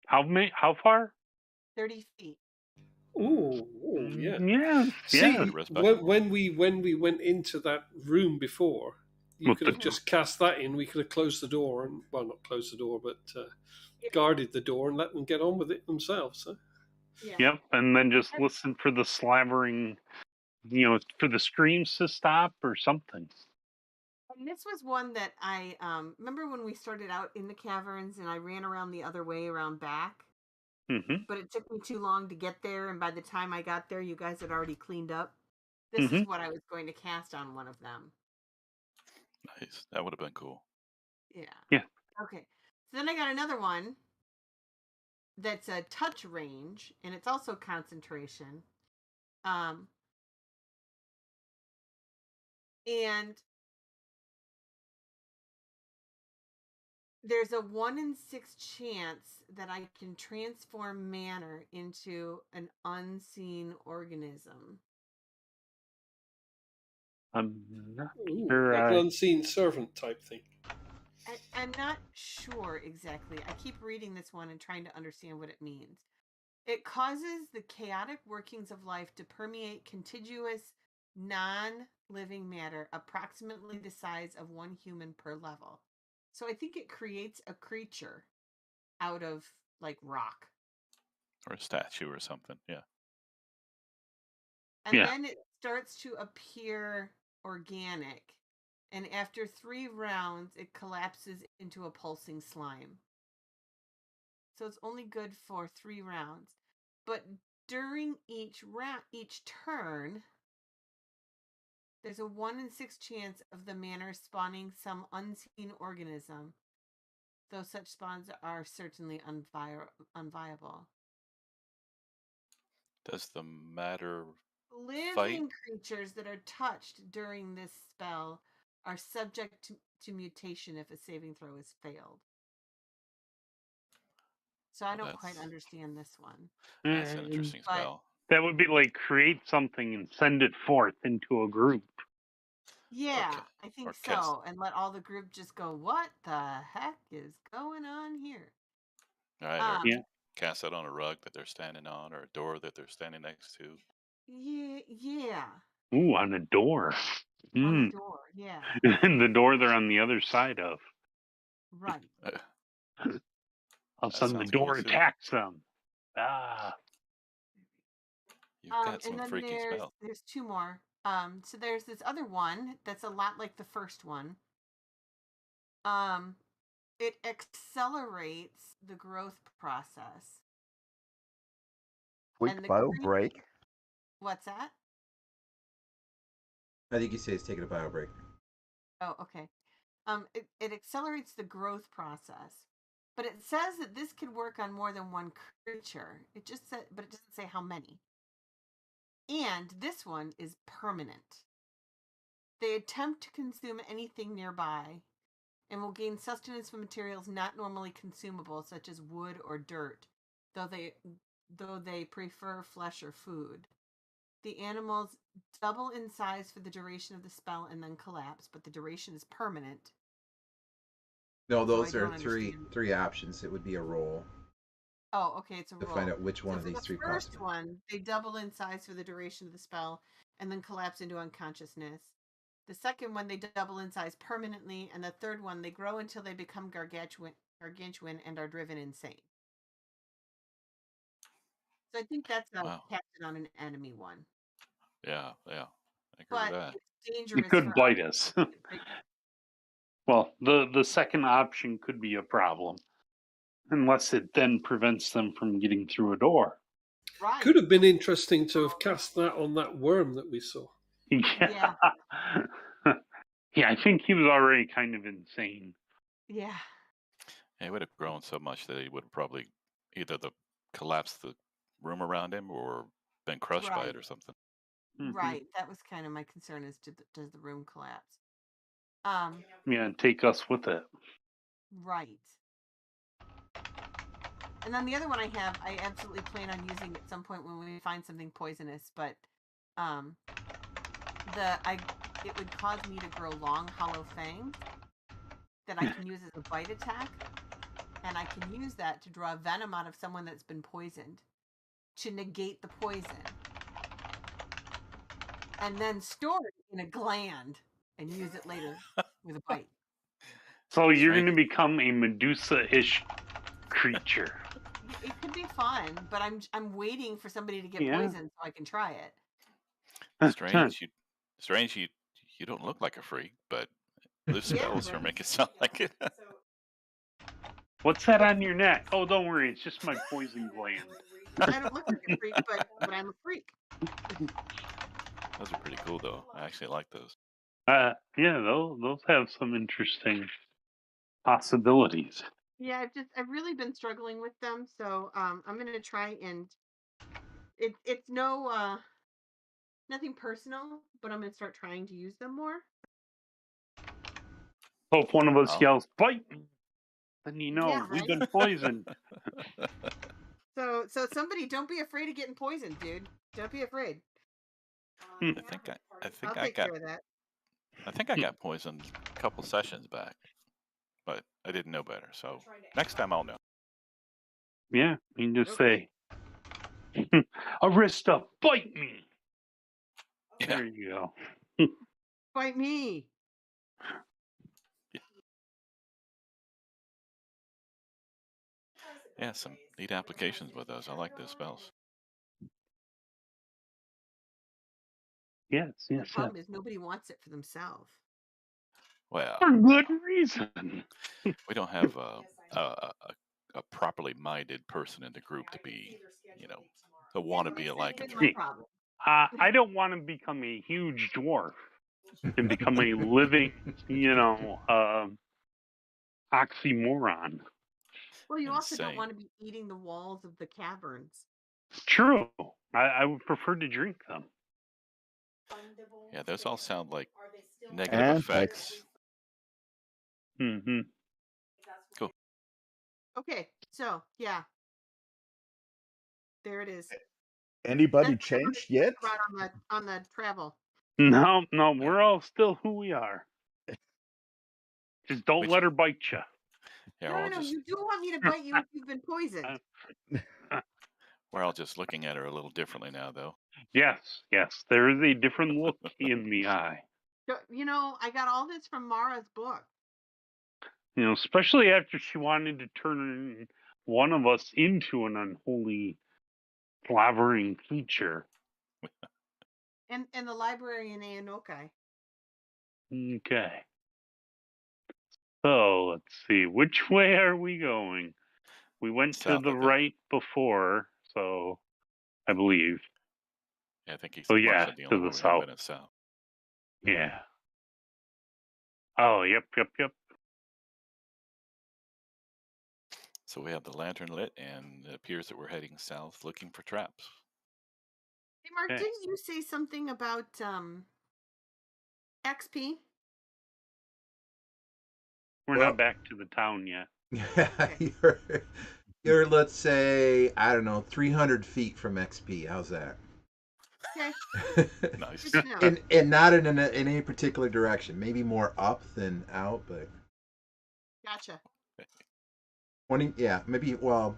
How far?
30 feet.
Oh, yeah.
Yes,
See,
yes.
Respectable.
when we went into that room before, you
With
could
the-
have just cast that in. We could have closed the door and, well, not closed the door, but guarded the door and let them get on with it themselves. Huh?
Yeah.
Yep, and then just listen for the slavering, for the screams to stop or something.
And this was one that I remember when we started out in the caverns and I ran around the other way around back.
Mm-hmm.
But it took me too long to get there, and by the time I got there, you guys had already cleaned up. This
Mm-hmm.
is what I was going to cast on one of them.
Nice. That would have been cool.
Yeah.
Yeah.
Okay. So then I got another one that's a touch range, and it's also concentration. And there's a 1 in 6 chance that I can transform matter into an unseen organism.
I'm not
Ooh,
sure.
like an unseen servant type thing.
I'm not sure exactly. I keep reading this one and trying to understand what it means. It causes the chaotic workings of life to permeate contiguous, non-living matter approximately the size of one human per level. So I think it creates a creature out of like rock.
Or a statue or something. Yeah.
And
Yeah.
then it starts to appear organic. And after 3 rounds, it collapses into a pulsing slime. So it's only good for 3 rounds. But during each turn, there's a 1 in 6 chance of the manor spawning some unseen organism, though such spawns are certainly unviable.
Does the matter
Living creatures that are touched during this spell are subject to mutation if a saving throw is failed. So I don't quite understand this one.
That's an interesting
But
spell.
That would be like create something and send it forth into a group.
yeah,
Okay.
I think
Or cast-
so. And let all the group just go, what the heck is going on here?
All right. Or
Yeah.
cast that on a rug that they're standing on, or a door that they're standing next to.
Yeah.
Ooh, on a door.
On the door, yeah.
And the door they're on the other side of.
Right.
All of a sudden, the
sounds cool,
door
too.
attacks them. Ah.
You've got some
And then
freaky spells.
there's 2 more. So there's this other one that's a lot like the first one. It accelerates the growth process.
Quick
And the
bio
creature-
break.
What's that?
I think you say it's taking a bio break.
Oh, okay. It accelerates the growth process, but it says that this could work on more than one creature. It just said, but it doesn't say how many. And this one is permanent. They attempt to consume anything nearby and will gain sustenance from materials not normally consumable, such as wood or dirt, though they prefer flesh or food. The animals double in size for the duration of the spell and then collapse, but the duration is permanent.
No,
So I
those are
don't understand.
three options. It would be a roll
Oh, okay, it's a
to
roll.
find out which one
So
of
for
these
the
three
first
possible.
one, they double in size for the duration of the spell and then collapse into unconsciousness. The second one, they double in size permanently, and the third one, they grow until they become gargantuan and are driven insane. So I think that's a
Wow.
captain on an enemy one.
Yeah, I agree with
But
that.
it's
It
dangerous
could
for
bite
us.
us. Well, the second option could be a problem, unless it then prevents them from getting through a door.
Right.
Could have been interesting to have cast that on that worm that we saw.
Yeah.
Yeah, I think he was already kind of insane.
Yeah.
Yeah, he would have grown so much that he would have probably either collapsed the room around him or been crushed by
Right.
it or something.
Mhm.
Right. That was kind of my concern: is does the room collapse?
Yeah, and take us with it.
Right. And then the other one I have, I absolutely plan on using at some point when we find something poisonous, but it would cause me to grow long, hollow fangs that I can use as a bite attack, and I can use that to draw venom out of someone that's been poisoned to negate the poison, and then store it in a gland and use it later with a bite.
So you're
Strange.
going to become a Medusa-ish creature.
It could be fun, but I'm waiting for somebody to get
Yeah.
poisoned so I can try it.
Strange. You don't look like a freak, but the
Yeah,
spells are
right.
making it sound like it.
What's that on your neck? Oh, don't worry, it's just my poison gland.
I don't look like a freak, but I'm a freak.
Those are pretty cool, though. I actually like those.
Yeah, those have some interesting possibilities.
Yeah, I've really been struggling with them, so I'm gonna try and it's nothing personal, but I'm gonna start trying to use them more.
Hope one of us
Oh.
yells, "Bite me!" Then you know
Yeah,
we've
right?
been poisoned.
So somebody, don't be afraid of getting poisoned, dude. Don't be afraid.
Hmm.
I'll take care of that.
I think I got poisoned a couple sessions back, but I didn't know better. So next time I'll know.
Yeah, you can just
Okay.
say, "Arista, bite me!"
Yeah.
There you go.
Bite me.
Yeah, some neat applications with those. I like those spells.
Yes,
The
yes, yes.
problem is nobody wants it for themselves.
Well,
For good reason.
we don't have a properly minded person in the group to be, to want to be a
It's been
lycanthrope.
my problem.
I don't want to become a huge dwarf and become a living, oxymoron.
Well, you also don't
Insane.
want to be eating the walls of the caverns.
True. I would prefer to drink them.
Yeah, those all sound like negative
And
effects.
Mm-hmm.
Cool.
Okay, so yeah, there it is.
anybody
That's what I wanted
changed
to
yet?
talk about on the travel.
No, we're all still who we are. Just don't
Which-
let her bite you.
Yeah,
No, you do want me to bite you if you've been poisoned.
we're all just looking at her a little differently now, though.
Yes, there is a different look in the eye.
So, I got all this from Mara's book.
Especially after she wanted to turn one of us into an unholy, slavering creature.
And the library in Aonokai.
Okay. So let's see. Which way are we going? We went
South
to the
of it.
right before, so I believe.
Yeah, I think he's
Oh, yeah,
the
to
only
the
one we haven't
south.
been in south.
Yeah. Oh, yep.
So we have the lantern lit, and it appears that we're heading south looking for traps.
Hey, Mark,
Okay.
didn't you say something about XP?
We're
Well-
not back to the town yet.
Okay.
you're let's say, I don't know, 300 feet from XP. How's that?
Okay.
Nice.
Good to know.
and not in any particular direction. Maybe more up than out, but
Gotcha.
20. Yeah, maybe. Well,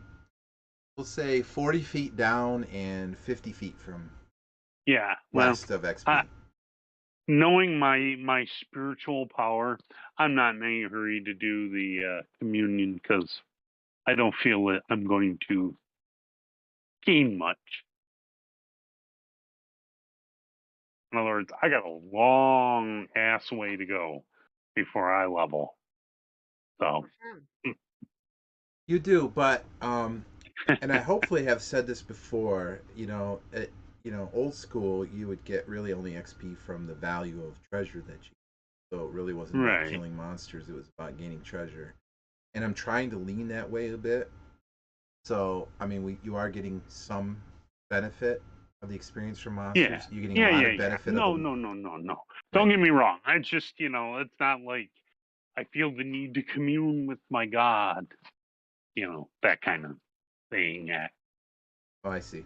we'll say 40 feet down and 50 feet from
Yeah. Well,
west of XP.
knowing my spiritual power, I'm not in any hurry to do the communion because I don't feel that I'm going to gain much. In other words, I got a long ass way to go before I level. So,
Hmm.
You do, but and I hopefully have said this before. Old school, you would get really only XP from the value of treasure that you. So it really wasn't about
right.
killing monsters; it was about gaining treasure. And I'm trying to lean that way a bit. So I mean, you are getting some benefit of the experience from
Yeah.
monsters. You're getting a lot of benefit
No.
of the.
No.
Right.
Don't get me wrong. I just, it's not like I feel the need to commune with my God. That kind of thing.
Oh, I see.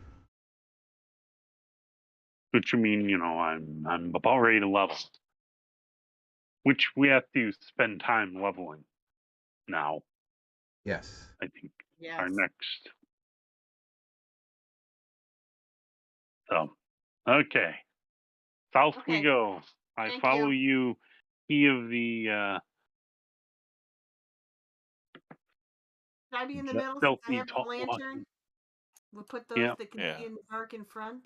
Which I mean, I'm about ready to level. Which we have to spend time leveling now.
Yes.
I think
Yes.
our next. So, okay, south we
Okay.
go. I
Thank
follow
you.
you. He of the
Should I be in the
Ju-
middle since I
stealthy
have the
tall
lantern? We'll put those
Yeah.
that can
Yeah.
see in the dark in front.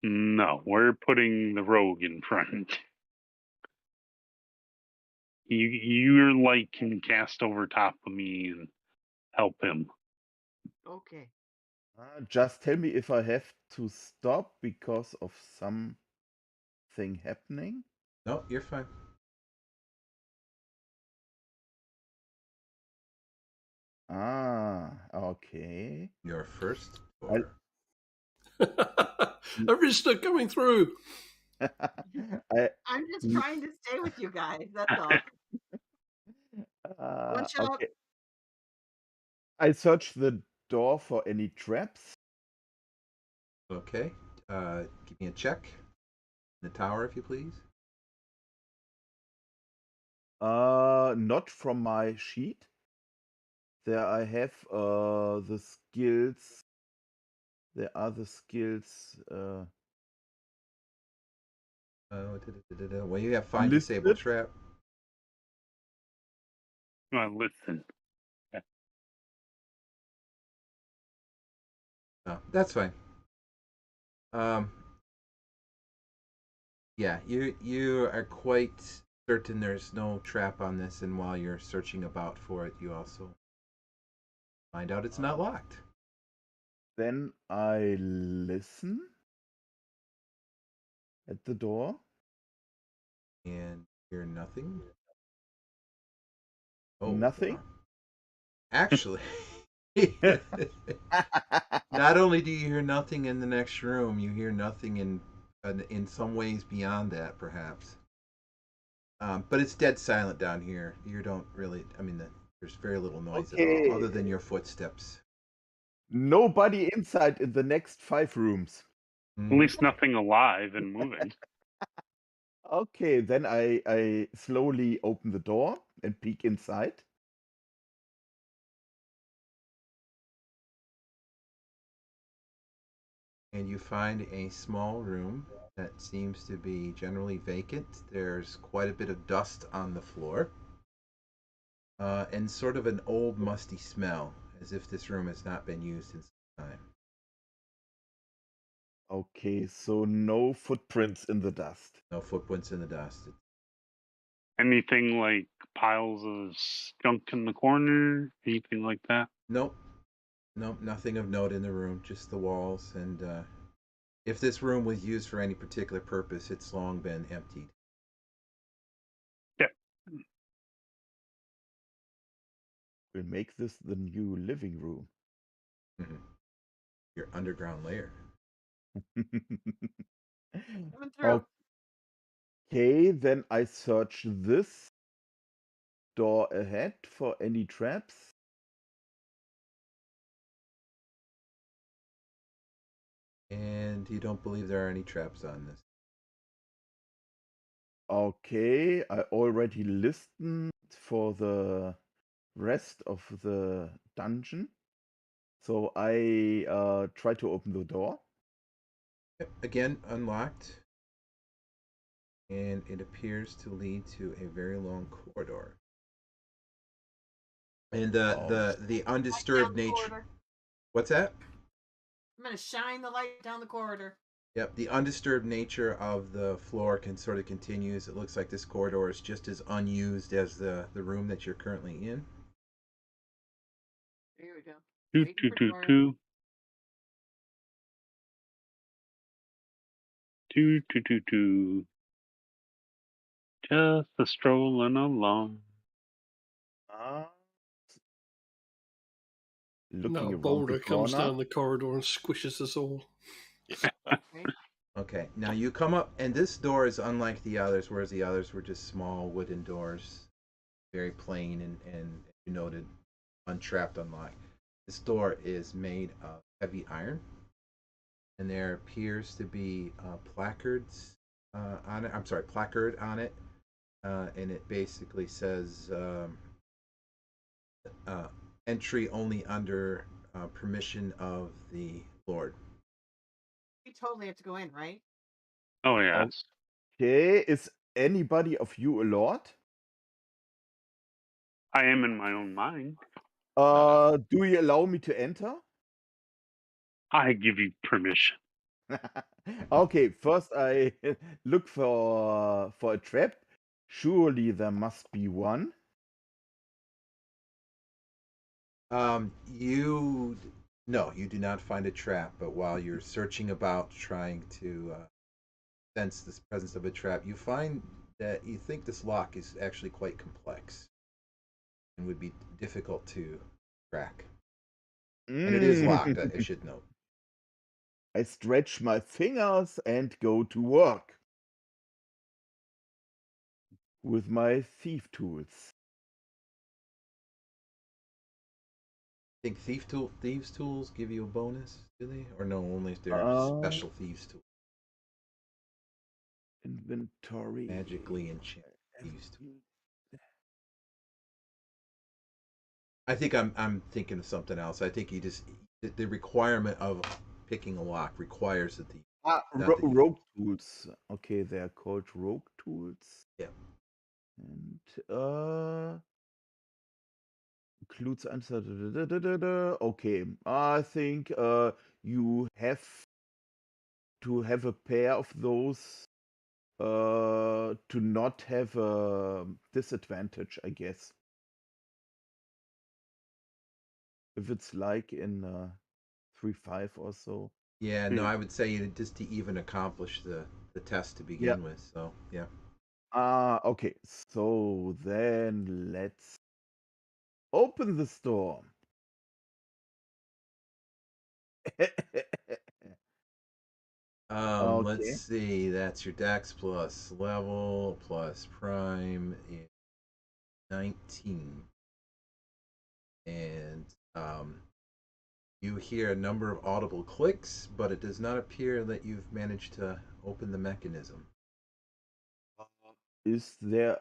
No, we're putting the rogue in front. Your light can cast over top of me and help him.
Okay.
Just tell me if I have to stop because of something happening.
No, you're fine.
Okay.
Your first.
I-
Arista coming through.
I'm just trying to stay with you guys. That's all. One shot.
Okay. I search the door for any traps.
Okay. Give me a check. In the tower, if you please.
Not from my sheet. There I have the skills. There are the skills.
Well, you have find
Listed?
disable trap.
Listen.
No, that's fine. Yeah, you are quite certain there's no trap on this, and while you're searching about for it, you also find out it's not locked.
Then I listen at the door.
And hear nothing. Oh,
Nothing.
Actually, not only do you hear nothing in the next room, you hear nothing in some ways beyond that, perhaps. But it's dead silent down here. You don't really. I mean, there's very little noise at all, other than your footsteps.
Nobody inside in the next 5 rooms.
At least nothing alive and moving.
Okay, then I slowly open the door and peek inside.
And you find a small room that seems to be generally vacant. There's quite a bit of dust on the floor, and sort of an old, musty smell, as if this room has not been used in some time.
Okay, so no footprints in the dust.
No footprints in the dust.
Anything like piles of junk in the corner? Anything like that?
Nope. Nope, nothing of note in the room, just the walls. And if this room was used for any particular purpose, it's long been emptied.
We'll make this the new living room.
Your underground lair.
Coming through.
Okay, then I search this door ahead for any traps.
And you don't believe there are any traps on this.
Okay, I already listened for the rest of the dungeon. So I try to open the door.
Again, unlocked. And it appears to lead to a very long corridor. And the undisturbed nature.
Corridor.
What's that?
I'm gonna shine the light down the corridor.
Yep, the undisturbed nature of the floor sort of continues. It looks like this corridor is just as unused as the room that you're currently in.
There we go.
Two,
Waiting
two,
for
two,
Dora.
two. Two, two, two, two. Just a strolling along.
Looking
Now a
around
boulder
the
comes
corner.
down the corridor and squishes us all.
Okay.
Okay, now you come up, and this door is unlike the others, whereas the others were just small wooden doors, very plain and you noted, untrapped, unlocked. This door is made of heavy iron, and there appears to be placards on it. I'm sorry, placard on it, and it basically says entry only under permission of the Lord.
We totally have to go in, right?
Oh, yes.
Okay, is anybody of you a lord?
I am in my own mind.
Do you allow me to enter?
I give you permission.
Okay, first I look for a trap. Surely there must be one.
You no, you do not find a trap. But while you're searching about, trying to sense the presence of a trap, you find that you think this lock is actually quite complex and would be difficult to crack. And it is locked, I should note.
I stretch my fingers and go to work with my thief tools.
Think thieves tools give you a bonus, do they? Or no, only if they're special thieves tools.
Inventory.
Magically enchanted thieves tools. I think I'm thinking of something else. I think the requirement of picking a lock requires that
rogue tools. Okay, they are called rogue tools.
Yeah.
And includes answer. Okay, I think you have to have a pair of those to not have a disadvantage, I guess. If it's like in 3.5 or so.
Yeah, no, I would say just to even accomplish the test to begin with. So yeah.
Okay. So then let's open the store. Okay.
Let's see. That's your Dex plus level plus prime is 19, and you hear a number of audible clicks, but it does not appear that you've managed to open the mechanism.
Is there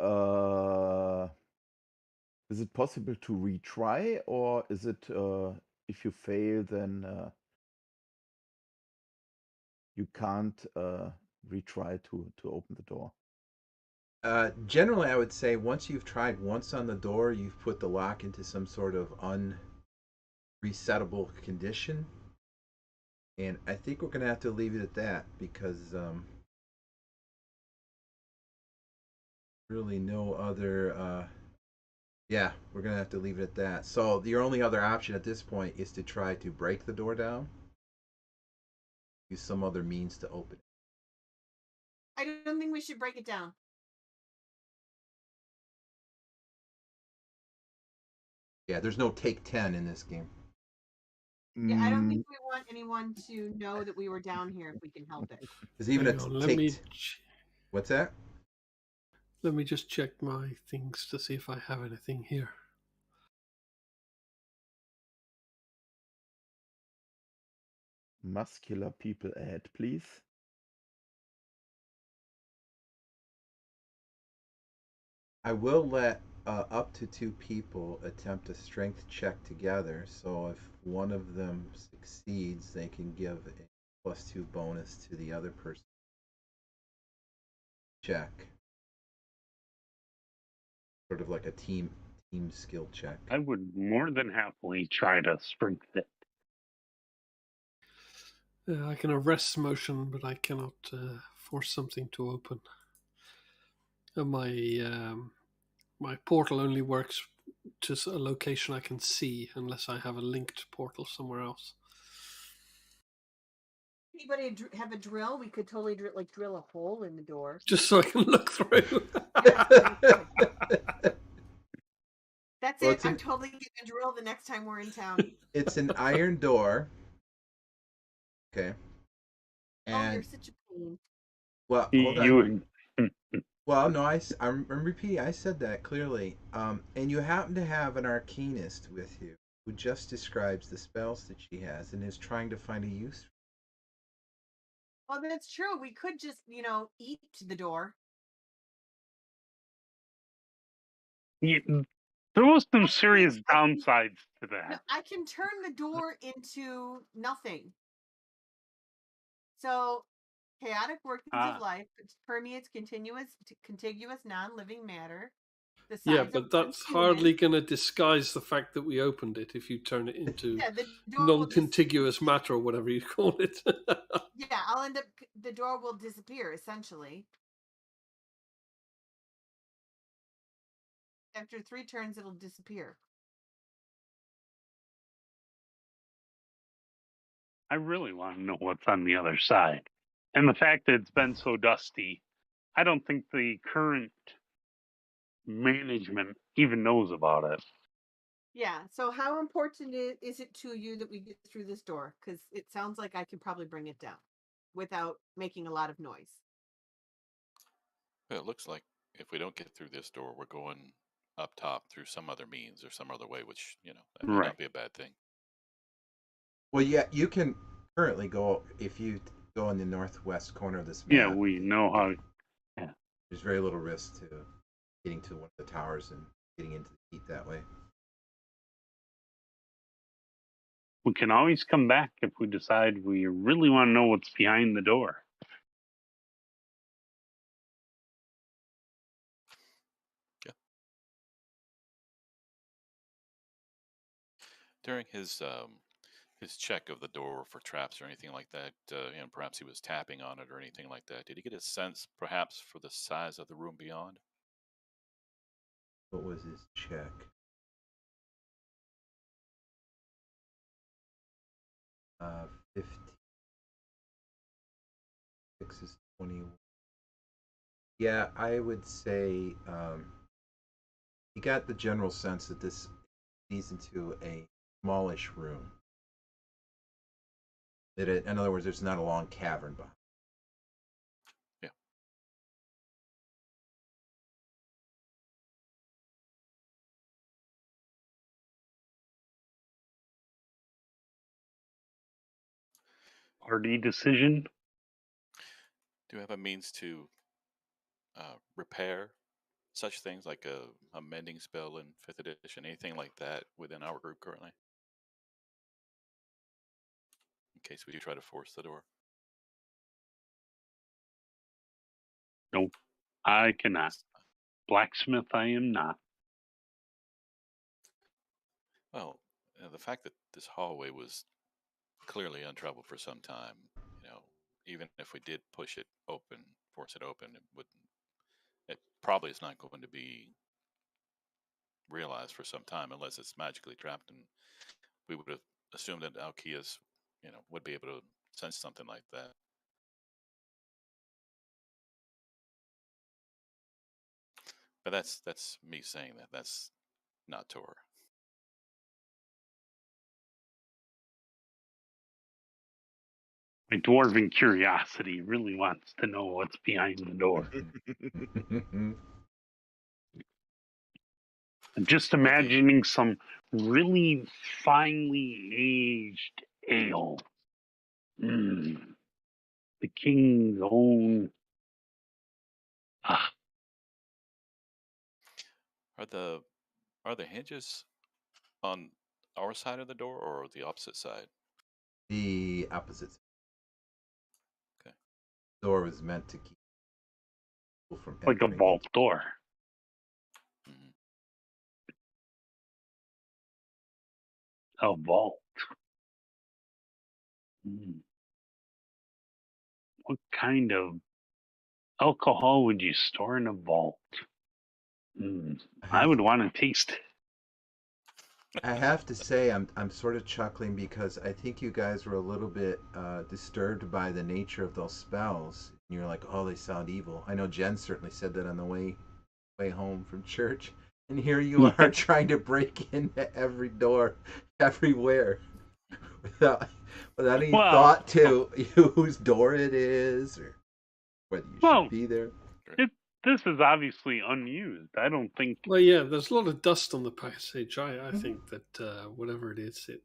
is it possible to retry, or is it if you fail then you can't retry to open the door?
Generally, I would say once you've tried once on the door, you've put the lock into some sort of unresettable condition. And I think we're going to have to leave it at that because really no other. Yeah, we're going to have to leave it at that. So your only other option at this point is to try to break the door down. Use some other means to open it.
I don't think we should break it down.
Yeah, there's no take 10 in this game.
Yeah, I don't
Mm,
think we want anyone to know that we were down here if we can help it.
Because even
Hang
a
on,
take. What's that?
let me just check my things to see if I have anything here.
muscular people ahead, please.
I will let up to 2 people attempt a strength check together. So if one of them succeeds, they can give a +2 bonus to the other person. Check. Sort of like a team skill check.
I would more than happily try to strength it.
I can arrest motion, but I cannot force something to open. And my portal only works to a location I can see, unless I have a linked portal somewhere else.
Anybody have a drill? We could totally drill a hole in the door.
Just so I can look through.
That's
Well,
it. I'm totally getting a drill the next time we're in town.
It's an iron door. Okay.
Oh, you're
And
such a pain.
well, hold on.
You
Well, no, I'm repeating. I said that clearly. And you happen to have an arcanist with you who just describes the spells that she has and is trying to find a use.
Well, that's true. We could just, eat the door.
there was some serious downsides to
No,
that.
I can turn the door into nothing. So, chaotic workings of life permeates contiguous non-living matter. The size
Yeah,
of
but that's hardly going to disguise the fact that we opened it if you turn it into
the door will
non-contiguous matter or whatever you call it.
Yeah, the door will disappear essentially. After 3 turns, it'll disappear.
I really want to know what's on the other side. And the fact that it's been so dusty, I don't think the current management even knows about it.
Yeah. So how important is it to you that we get through this door? Because it sounds like I could probably bring it down without making a lot of noise.
Well, it looks like if we don't get through this door, we're going up top through some other means or some other way, which, that may
Right.
not be a bad thing.
Well, yeah, you can currently go if you go in the northwest corner of this map.
Yeah, we know how. Yeah.
There's very little risk to getting to one of the towers and getting into the heat that way.
We can always come back if we decide we really want to know what's behind the door.
During his check of the door for traps or anything like that, perhaps he was tapping on it or anything like that. Did he get a sense, perhaps, for the size of the room beyond?
What was his check? 15. 6 is 21. Yeah, I would say you got the general sense that this leads into a smallish room. In other words, there's not a long cavern behind.
Yeah.
RD decision.
Do you have a means to repair such things like a mending spell in 5th edition, anything like that within our group currently? In case we do try to force the door.
Nope, I cannot. Blacksmith, I am not.
Well, the fact that this hallway was clearly untraveled for some time, even if we did push it open, force it open, it probably is not going to be realized for some time unless it's magically trapped, and we would have assumed that Alkias, would be able to sense something like that. But that's me saying that. That's not Tor.
My dwarven curiosity really wants to know what's behind the door. I'm just imagining some really finely aged ale. The king's own.
Are the hinges on our side of the door or the opposite side?
The opposite.
Okay.
The door was meant to keep people from
Like a
entering.
vault door.
Mhm.
A vault. What kind of alcohol would you store in a vault? I would want to taste it.
I have to say, I'm sort of chuckling because I think you guys were a little bit disturbed by the nature of those spells. You're like, oh, they sound evil. I know Jen certainly said that on the way home from church, and here you are trying to break into every door, everywhere, without any thought to whose door it is or whether you should be there.
This is obviously unused. I don't think.
Well, yeah, there's a lot of dust on the passage. I think that whatever it is, it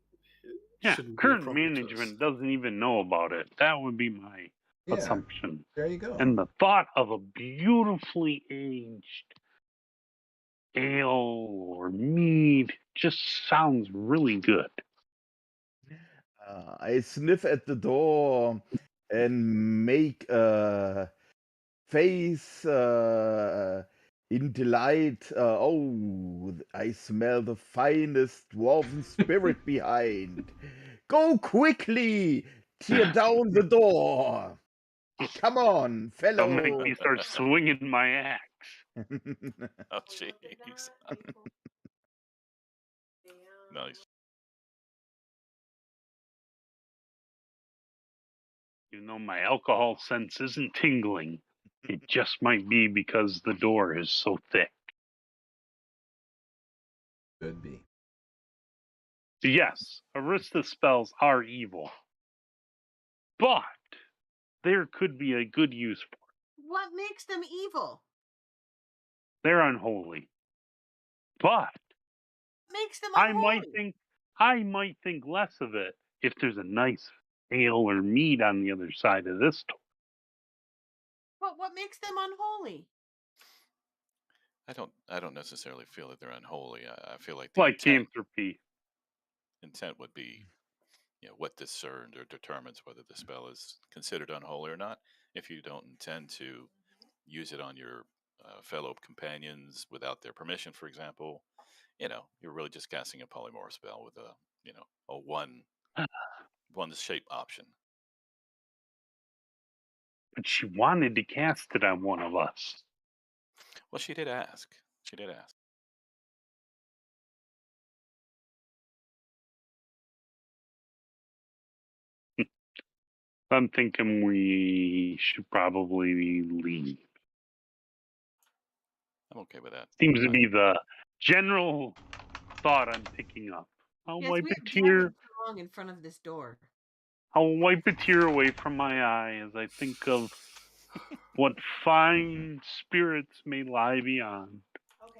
shouldn't be a
Current
problem
management doesn't even know about it. That would be my assumption.
There you go.
And the thought of a beautifully aged ale or mead just sounds really good.
I sniff at the door and make a face in delight. I smell the finest dwarven spirit behind. Go quickly! Tear down the door! Come on, fellow!
I'll make me start swinging my axe.
Oh, jeez. Nice.
You know, my alcohol sense isn't tingling. It just might be because the door is so thick.
Could be.
Yes, Arista spells are evil. But there could be a good use for it.
What makes them evil?
They're unholy. But
makes them unholy?
I might think less of it if there's a nice ale or mead on the other side of this door.
But what makes them unholy?
I don't necessarily feel that they're unholy. I feel like
Lycanthropy.
Intent would be, what discerns or determines whether the spell is considered unholy or not. If you don't intend to use it on your fellow companions without their permission, for example, you're really just casting a polymorph spell with a one shape option.
But she wanted to cast it on one of us.
Well, she did ask.
I'm thinking we should probably leave.
I'm okay with that.
Seems to be the general thought I'm picking up. I'll wipe a tear.
Too long in front of this door.
I'll wipe a tear away from my eye as I think of what fine spirits may lie beyond.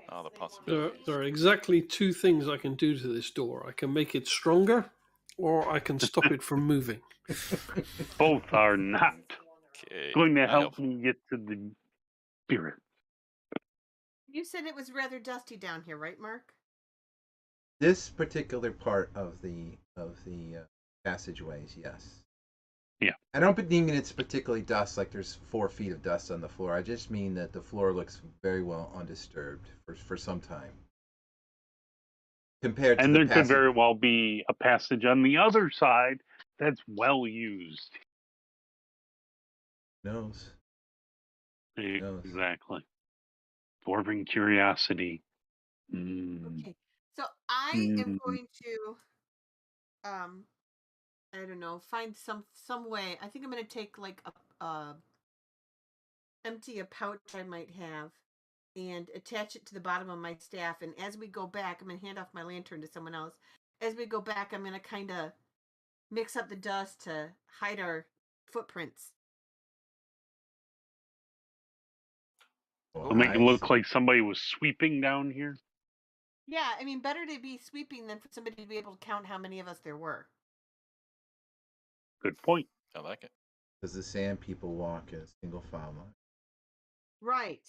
Oh, the possibilities.
There are exactly two things I can do to this door. I can make it stronger, or I can stop it from moving.
Both are not going to help me get to the spirit.
You said it was rather dusty down here, right, Mark?
This particular part of the passageways, yes.
Yeah.
I don't mean it's particularly dust, like there's 4 feet of dust on the floor. I just mean that the floor looks very well undisturbed for some time. Compared to
and there could very well be a passage on the other side that's well used.
Knows.
Exactly. Dwarven curiosity.
Okay. So I am going to I don't know, find some way. I think I'm going to take like empty a pouch I might have and attach it to the bottom of my staff, and as we go back, I'm going to hand off my lantern to someone else. As we go back, I'm going to kind of mix up the dust to hide our footprints.
Well,
I'll make it
I
look
see.
like somebody was sweeping down here.
Yeah, I mean, better to be sweeping than for somebody to be able to count how many of us there were.
Good point.
I like it.
Because the sand people walk in a single file line.
Right.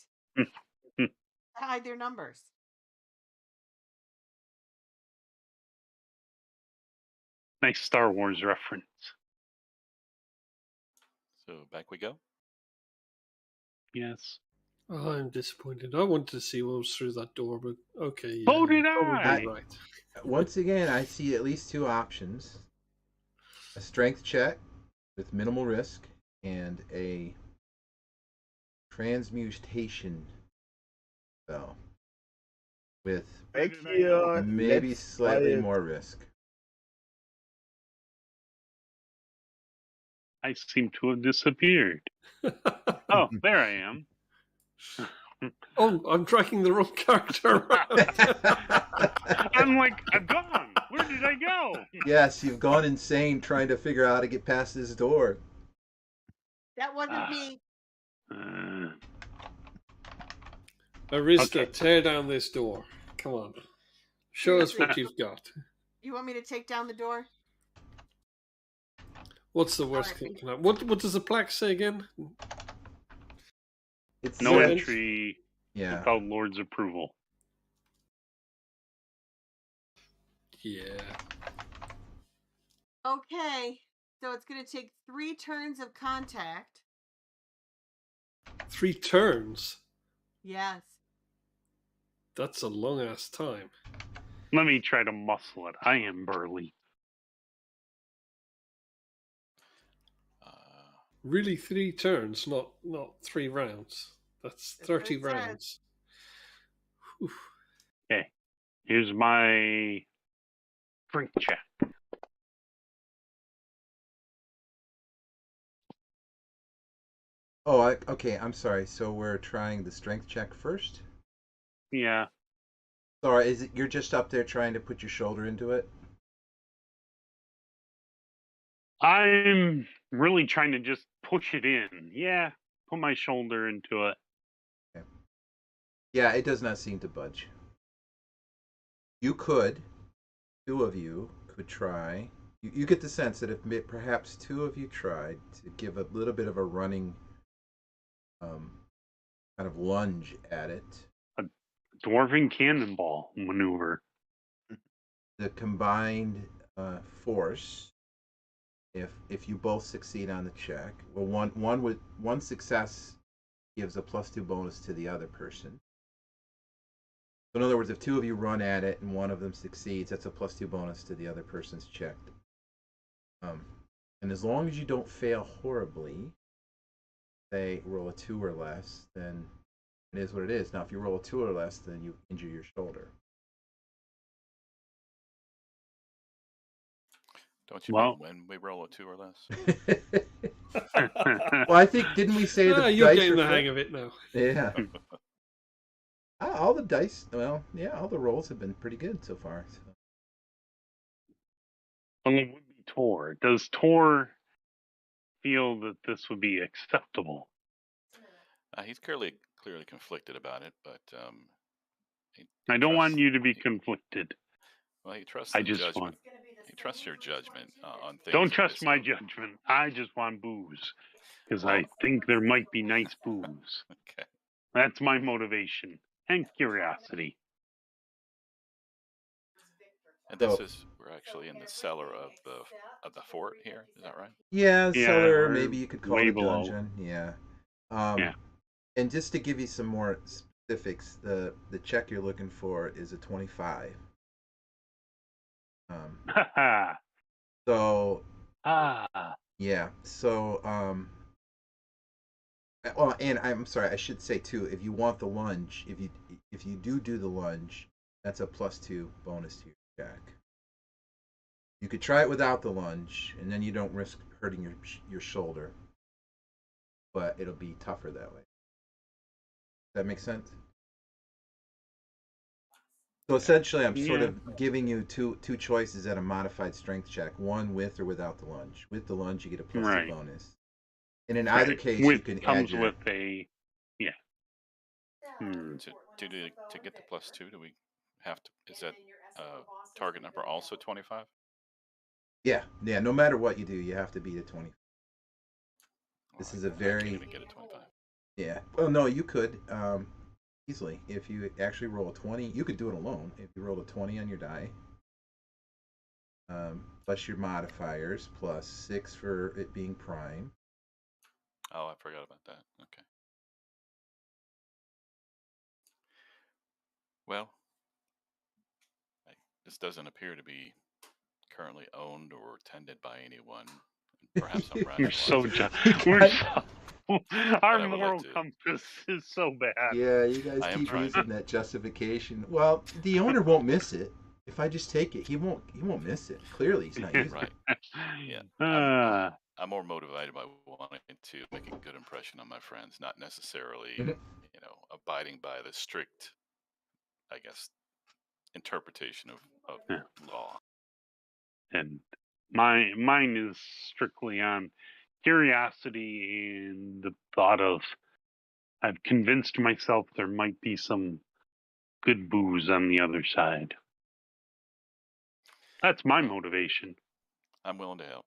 Hide their numbers.
Nice Star Wars reference.
So back we go.
Yes.
Oh, I'm disappointed. I wanted to see what was through that door, but okay, yeah,
So did
you're probably
I.
right.
Once again, I see at least two options: a strength check with minimal risk and a transmutation spell with
Back here.
maybe
Let's
slightly
try it.
more risk.
I seem to have disappeared. Oh, there I am.
Oh, I'm tracking the wrong character around.
I'm like, I'm gone. Where did I go?
Yes, you've gone insane trying to figure out how to get past this door.
That wasn't me.
Arista,
Okay.
tear down this door. Come on. Show us what you've got.
You want me to take down the door?
What's the worst
Alright.
that can happen? What does the plaque say again?
It's
No
Yeah.
entry
Yeah.
without Lord's approval.
Yeah.
Okay. So it's going to take 3 turns of contact.
3 turns.
Yes.
That's a long ass time.
Let me try to muscle it. I am burly.
Really 3 turns, not 3 rounds. That's
That's what
30
it says.
rounds. Whew.
Okay. Here's my drink check.
Oh, okay. I'm sorry. So we're trying the strength check first.
Yeah.
Sorry, is it you're just up there trying to put your shoulder into it?
I'm really trying to just push it in. Yeah. Put my shoulder into it.
Okay. Yeah, it does not seem to budge. You could, 2 of you could try. You get the sense that if perhaps 2 of you tried to give a little bit of a running kind of lunge at it,
Dwarven cannonball maneuver.
the combined force, if you both succeed on the check, well, one success gives a +2 bonus to the other person. So in other words, if 2 of you run at it and one of them succeeds, that's a +2 bonus to the other person's check. And as long as you don't fail horribly, say roll a 2 or less, then it is what it is. Now, if you roll a 2 or less, then you injure your shoulder.
Don't you
Well-
mean when we roll a 2 or less?
Well, I think didn't we say the
You're
dice
getting
are
the
fair?
hang of it now.
Yeah. All the dice, well, yeah, all the rolls have been pretty good so far. So.
Well, it would be Tor. Does Tor feel that this would be acceptable?
He's clearly conflicted about it, but
I don't want you to be conflicted.
Well, he trusts
I
the
just
judgment.
want.
He trusts your judgment on things.
Don't
of
trust
this
my
ilk.
judgment. I just want booze. Because
Well-
I think there might be nice booze.
Okay.
That's my motivation and curiosity.
And this
So-
is we're actually in the cellar of the fort here. Is that right?
Yeah,
Yeah,
cellar,
or
maybe you could call
way
it a
below.
dungeon. Yeah.
Yeah.
And just to give you some more specifics, the check you're looking for is a 25. So yeah, so well, and I'm sorry, I should say too, if you want the lunge, if you do the lunge, that's a +2 bonus to your check. You could try it without the lunge, and then you don't risk hurting your shoulder, but it'll be tougher that way. Does that make sense? So essentially, I'm sort
Yeah.
of giving you two choices at a modified strength check: one with or without the lunge. With the lunge, you get a +2
Right.
bonus. And in either
Right.
case,
With
you can add
comes
your.
with a
To get the +2, do we have to? Is that target number also 25?
Yeah. No matter what you do, you have to beat a 20. This is a
I can't
very.
even get a 25.
Yeah. Well, no, you could easily if you actually roll a 20. You could do it alone if you roll a 20 on your die. Plus your modifiers, plus 6 for it being prime.
Oh, I forgot about that. Okay. Well, this doesn't appear to be currently owned or tended by anyone. Perhaps I'm
we're so
rationalizing.
we're so our
I would like
moral
to-
compass is so bad.
Yeah, you guys
I am
keep
trying.
using that justification. Well, the owner won't miss it. If I just take it, he won't miss it. Clearly, he's not using
Right.
it.
Yeah.
Uh,
I'm more motivated by wanting to make a good impression on my friends, not necessarily,
Mhm.
abiding by the strict, I guess, interpretation of
Yeah.
law.
and mine is strictly on curiosity and the thought of I've convinced myself there might be some good booze on the other side. That's my
Well,
motivation.
I'm willing to help.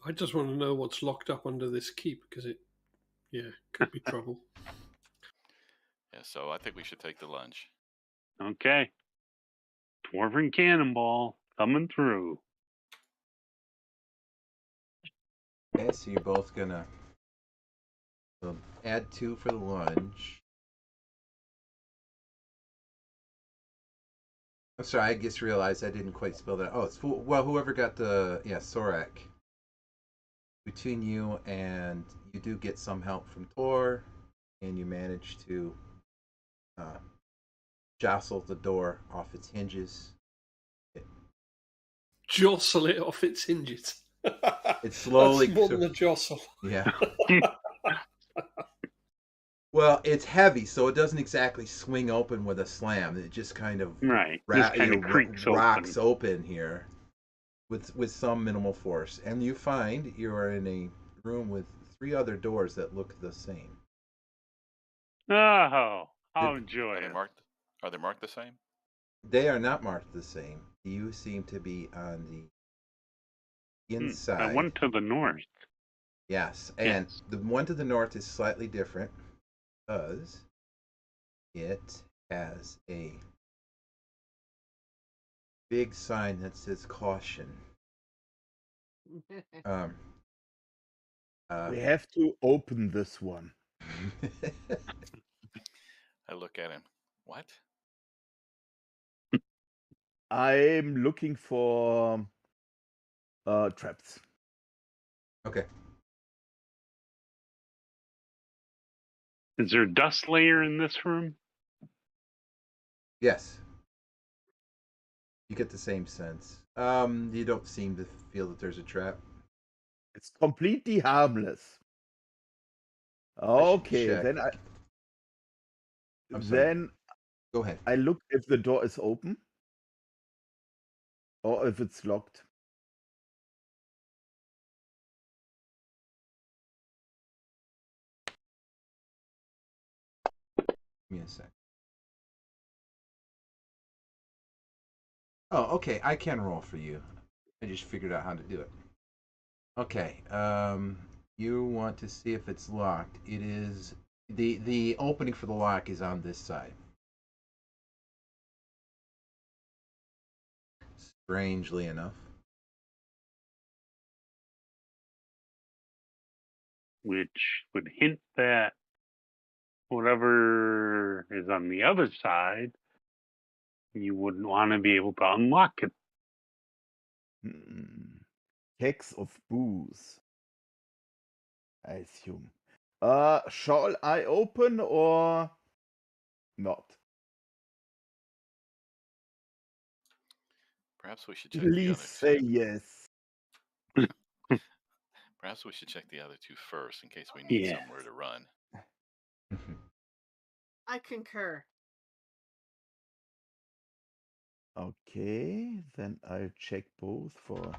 I just want to know what's locked up under this keep because it could be trouble.
Yeah, so I think we should take the lunch.
Okay. Dwarven Cannonball coming through.
Okay, so you're both gonna add 2 for the lunch. I'm sorry, I just realized I didn't quite spell that. Oh, it's well, whoever got the Sorak. Between you and you do get some help from Tor, and you manage to jostle the door off its hinges.
Jostle it off its hinges.
It slowly.
That's more than a jostle.
Yeah. Well, it's heavy, so it doesn't exactly swing open with a slam. It just kind of
Right. Just kind of creaks
rocks open here with some minimal force. And you find you are in a room with 3 other doors that look the same.
Oh, how
Are
enjoy
they
it.
marked? Are they marked the same?
They are not marked the same. You seem to be on the inside.
I went to the north.
Yes, and the one to the north is slightly different because it has a big sign that says caution.
We have to open this one.
I look at him. What?
I'm looking for traps.
Okay.
Is there a dust layer in this room?
Yes. You get the same sense. You don't seem to feel that there's a trap.
It's completely harmless. Okay, then
I'm sorry.
then
Go ahead.
I look if the door is open or if it's locked.
Give me a sec. Oh, okay. I can roll for you. I just figured out how to do it. Okay. You want to see if it's locked. It is the opening for the lock is on this side. Strangely enough.
Which would hint that whatever is on the other side, you wouldn't want to be able to unlock it.
Kegs of booze, I assume. Shall I open or not?
Perhaps we should check the
Please
other
say
two.
yes.
Perhaps we should check the other two first in case we need
Yeah.
somewhere to run.
I concur.
Okay, then I'll check both for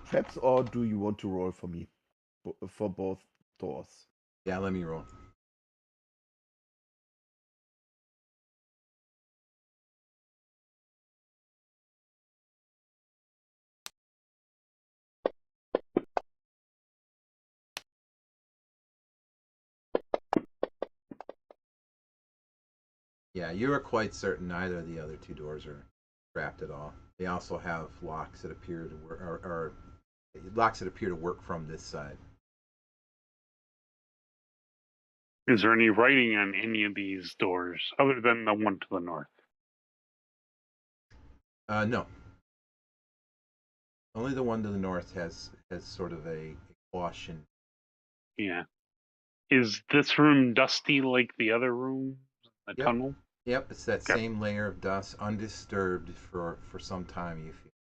traps, or do you want to roll for me for both doors.
Yeah, let me roll. Yeah, you are quite certain neither of the other two doors are trapped at all. They also have locks that appear to work, or locks that appear to work from this side.
Is there any writing on any of these doors other than the one to the north?
No. Only the one to the north has sort of a caution.
Yeah. Is this room dusty like the other room? The
Yep.
tunnel?
Yep, it's that
Okay.
same layer of dust, undisturbed for some time. You feel.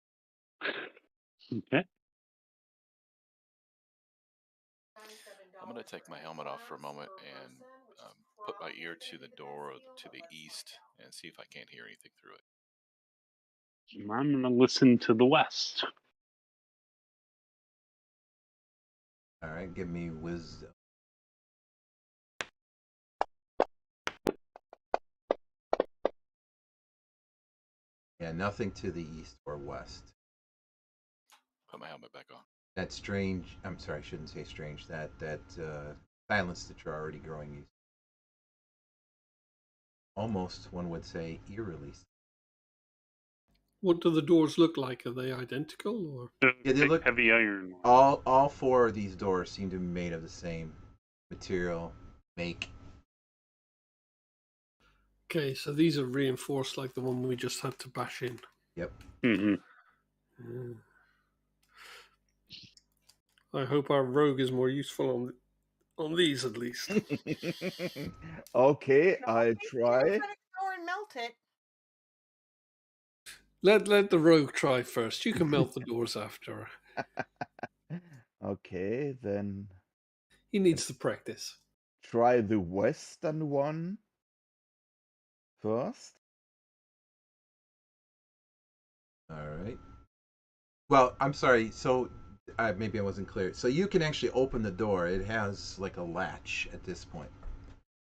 Okay.
I'm going to take my helmet off for a moment and put my ear to the door to the east and see if I can't hear anything through it.
I'm going to listen to the west.
All right, give me wisdom. Yeah, nothing to the east or west.
Put my helmet back on.
That strange. I'm sorry, I shouldn't say strange. That silence that you're already growing used. Almost, one would say, eerily.
What do the doors look like? Are they identical or?
Yeah, they
Big
look.
heavy iron one.
All four of these doors seem to be made of the same material, make.
Okay, so these are reinforced like the one we just had to bash in.
Yep.
Mm-hmm.
I hope our rogue is more useful on these at least.
Okay,
No,
I'll
open
try.
the door and melt it.
Let the rogue try first. You can melt the doors after.
Okay, then
He needs to practice.
try the western one first.
All right. Well, I'm sorry. So maybe I wasn't clear. So you can actually open the door. It has like a latch at this point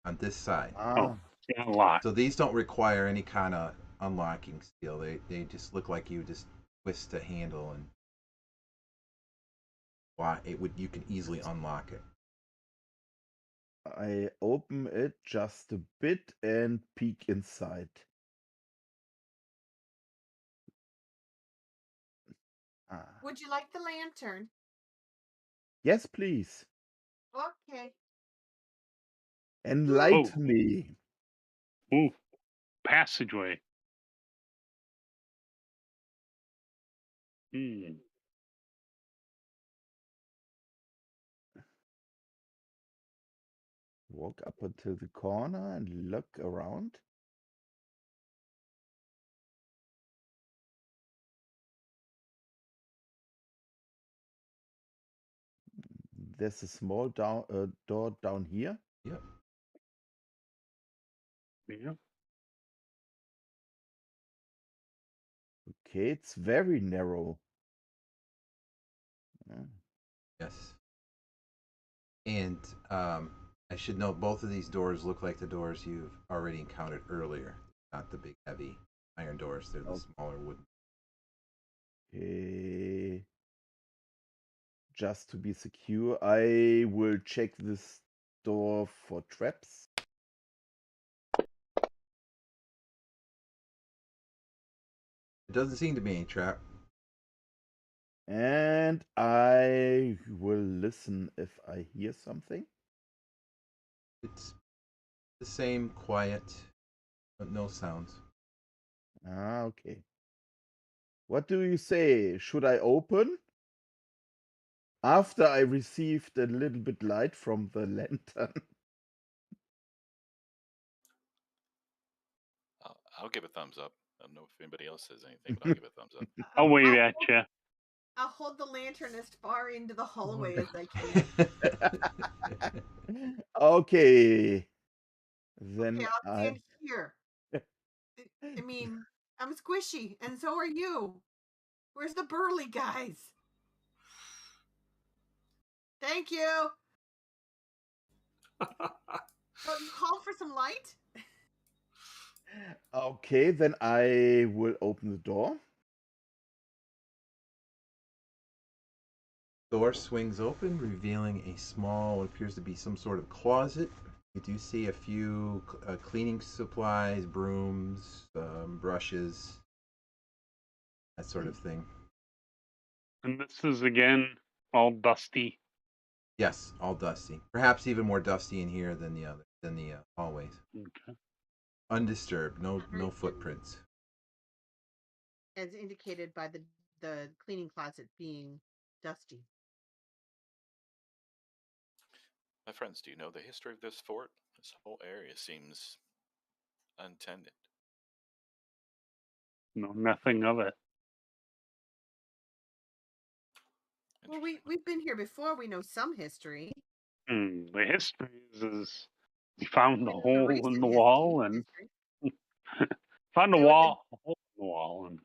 on this side.
Oh, yeah, a lot.
So these don't require any kind of unlocking skill. They just look like you just twist a handle and you can easily unlock it.
I open it just a bit and peek inside.
Would you like the lantern?
Yes, please.
Okay.
Enlighten me.
Ooh, passageway.
Walk up until the corner and look around. There's a small door down here.
Yep.
Yeah.
Okay, it's very narrow.
Yes. And I should note both of these doors look like the doors you've already encountered earlier. Not the big heavy iron doors. They're the smaller wooden.
Okay. Just to be secure, I will check this door for traps.
It doesn't seem to be any trap.
And I will listen if I hear something.
It's the same quiet, but no sounds.
Okay. What do you say? Should I open? After I received a little bit light from the lantern.
I'll give a thumbs up. I don't know if anybody else says anything, but I'll give a thumbs up.
I'll wave at you.
I'll hold the lantern as far into the hallway as I can.
Okay. Then
Okay, I'll stand here. I mean, I'm squishy, and so are you. Where's the burly guys? Thank you. Call for some light.
Okay, then I will open the door.
Door swings open, revealing a small, what appears to be some sort of closet. You do see a few cleaning supplies, brooms, brushes, that sort of thing.
And this is again all dusty.
Yes, all dusty. Perhaps even more dusty in here than the hallways.
Okay.
Undisturbed, no footprints.
As indicated by the cleaning closet being dusty.
My friends, do you know the history of this fort? This whole area seems untended.
No, nothing of it.
Well, we've been here before. We know some history.
The history is we found the
We know
hole
recent
in the wall and found a
There was
hole in the wall and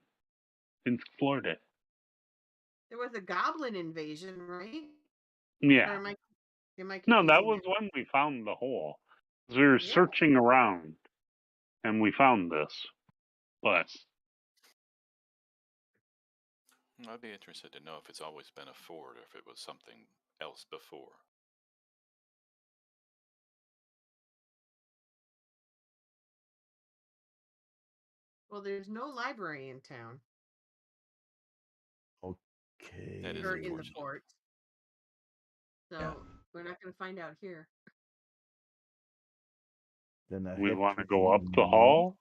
explored it.
There was a goblin invasion, right?
Yeah.
Or am I
No, that
confusing
was when we found the hole. We were
Yeah.
searching around and we found this. But
I'd be interested to know if it's always been a fort or if it was something else before.
Well, there's no library in town
Okay.
That is
or in the
unfortunate.
port. So
Yeah.
we're not going to find out here.
Then I
we
head
want to
to
go up the
north.
hall.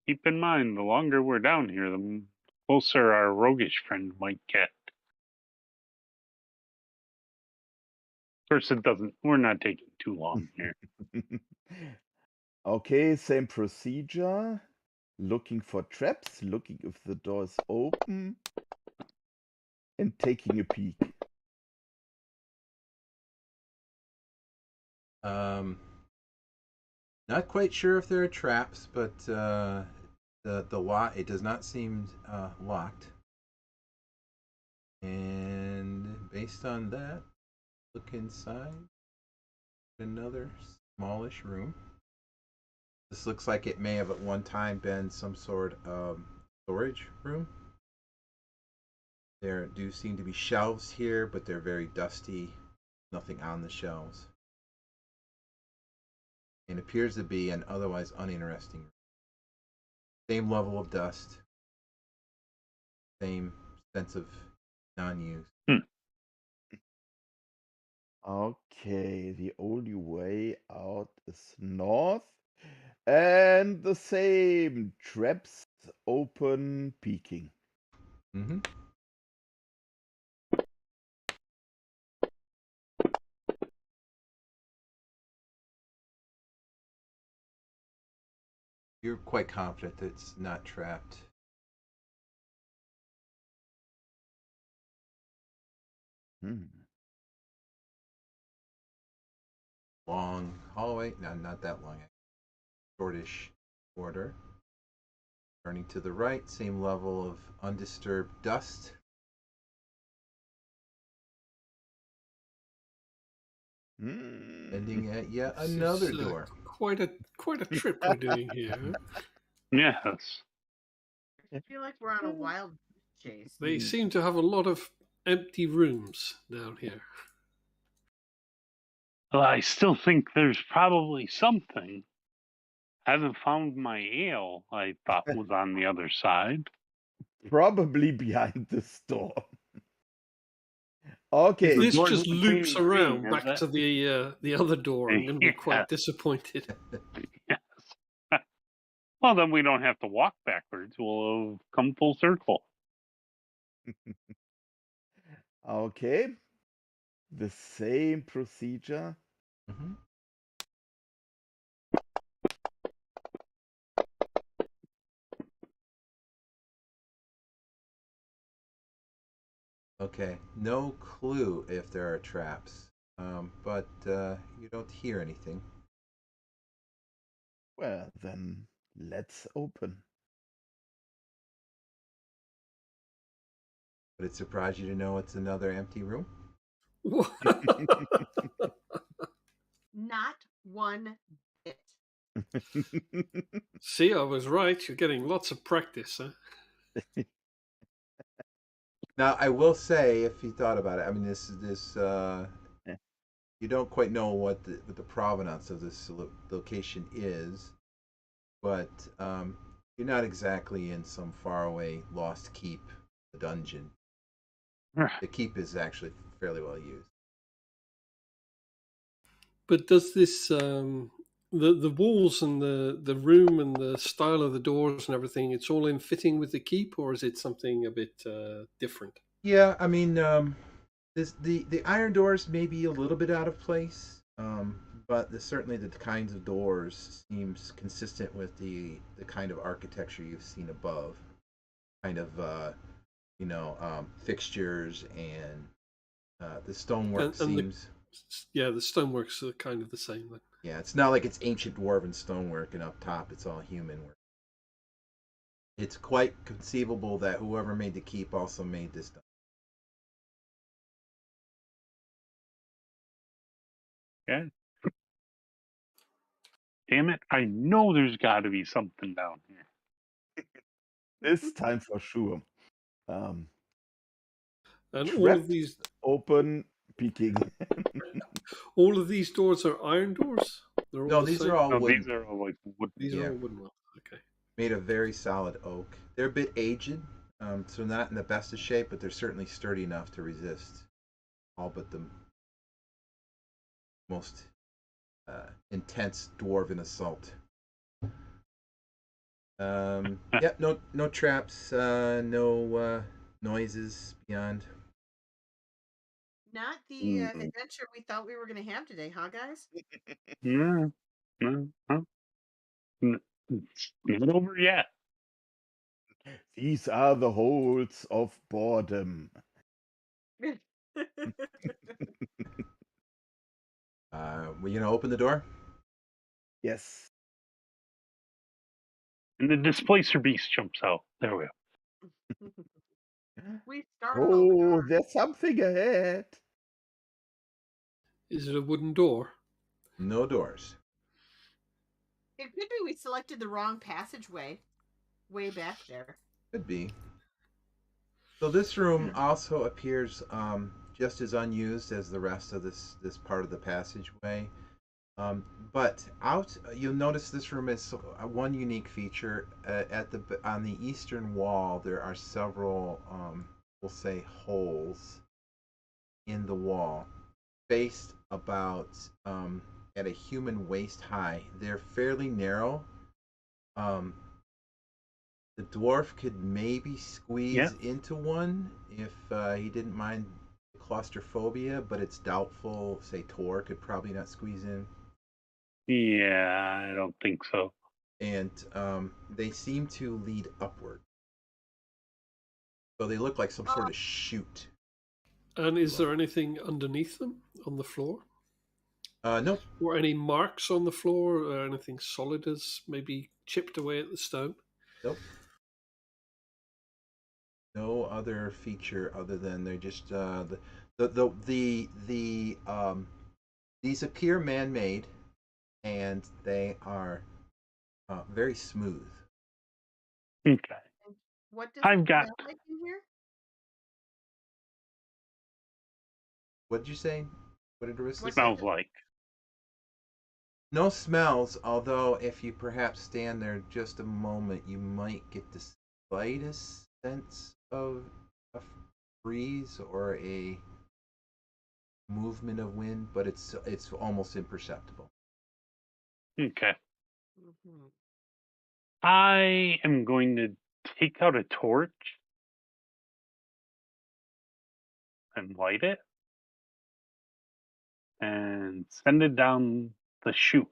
Keep in mind, the longer we're down here, the closer our roguish friend might get. Of course, it doesn't. We're not taking too long here.
Okay, same procedure. Looking for traps, looking if the door is open, and taking a peek.
Not quite sure if there are traps, but the lock, it does not seem locked. And based on that, look inside. Another smallish room. This looks like it may have at one time been some sort of storage room. There do seem to be shelves here, but they're very dusty. Nothing on the shelves. And appears to be an otherwise uninteresting room. Same level of dust. Same sense of non-use.
Okay, the only way out is north. And the same traps open peeking.
Mm-hmm. You're quite confident that it's not trapped. Long hallway. No, not that long. Shortish corridor. Turning to the right, same level of undisturbed dust. Ending at yet
This
another
is,
door.
Quite a trip we're doing here.
Yes.
I feel like we're on a wild chase.
They seem to have a lot of empty rooms down here.
Well, I still think there's probably something. Haven't found my ale, I thought was on the other side.
Probably behind this door.
If
Okay.
this
door's
just
in
loops
between
around
green,
back
is
to the other door, I'm going to be
Yeah.
quite disappointed.
Yes. Well, then we don't have to walk backwards. We'll have come full circle.
Okay. The same procedure.
Mm-hmm. Okay, no clue if there are traps, but you don't hear anything.
Well, then let's open.
Would it surprise you to know it's another empty room?
Not one bit.
See, I was right. You're getting lots of practice, huh?
Now, I will say, if you thought about it, I mean, this you don't quite know what the provenance of this location is, but you're not exactly in some faraway lost keep, a dungeon. The keep is actually fairly well used.
But does this the walls and the room and the style of the doors and everything, it's all in fitting with the keep, or is it something a bit different?
Yeah, I mean, the iron doors may be a little bit out of place, but certainly the kinds of doors seems consistent with the kind of architecture you've seen above, kind of fixtures and the stonework
And
seems.
the stoneworks are kind of the same then.
Yeah, it's not like it's ancient dwarven stonework and up top it's all human work. It's quite conceivable that whoever made the keep also made this.
Yeah. Damn it! I know there's got to be something down here.
This time for sure.
And all
Trap
of these
open, peeking.
all of these doors are iron doors. They're all
No,
the
these
same?
are all
No,
wooden,
these are all like wood.
These
yeah.
are all wooden ones. Okay.
Made of very solid oak. They're a bit aged, so not in the best of shape, but they're certainly sturdy enough to resist all but the most intense dwarven assault. Yeah, no traps, no noises beyond.
Not the
Mm.
adventure we thought we were going to have today, huh, guys?
No, no. It's not over yet.
These are the holes of boredom.
Were you gonna open the door?
Yes.
And the displacer beast jumps out. There we go.
We startled
Oh,
her.
there's something ahead.
Is it a wooden door?
No doors.
It could be we selected the wrong passageway way back there.
Could be. So this room also appears just as unused as the rest of this part of the passageway. But you'll notice this room is one unique feature. On the eastern wall, there are several, we'll say, holes in the wall, spaced about at a human waist high. They're fairly narrow. Um, the dwarf could maybe squeeze into one if he didn't mind claustrophobia, but it's doubtful. Say Tor could probably not squeeze in.
Yeah, I don't think so.
And they seem to lead upward. So they look like some sort of chute.
And is there anything underneath them on the floor?
Nope.
Or any marks on the floor? Or anything solid as maybe chipped away at the stone?
Nope. No other feature other than they're just these appear man-made, and they are very smooth.
Okay.
What does
I've
it
got-
smell like in here?
What did you say? What did Arista say?
Smells like.
No smells, although if you perhaps stand there just a moment, you might get the slightest sense of a breeze or a movement of wind, but it's almost imperceptible.
Okay.
Mm-hmm.
I am going to take out a torch and light it and send it down the chute.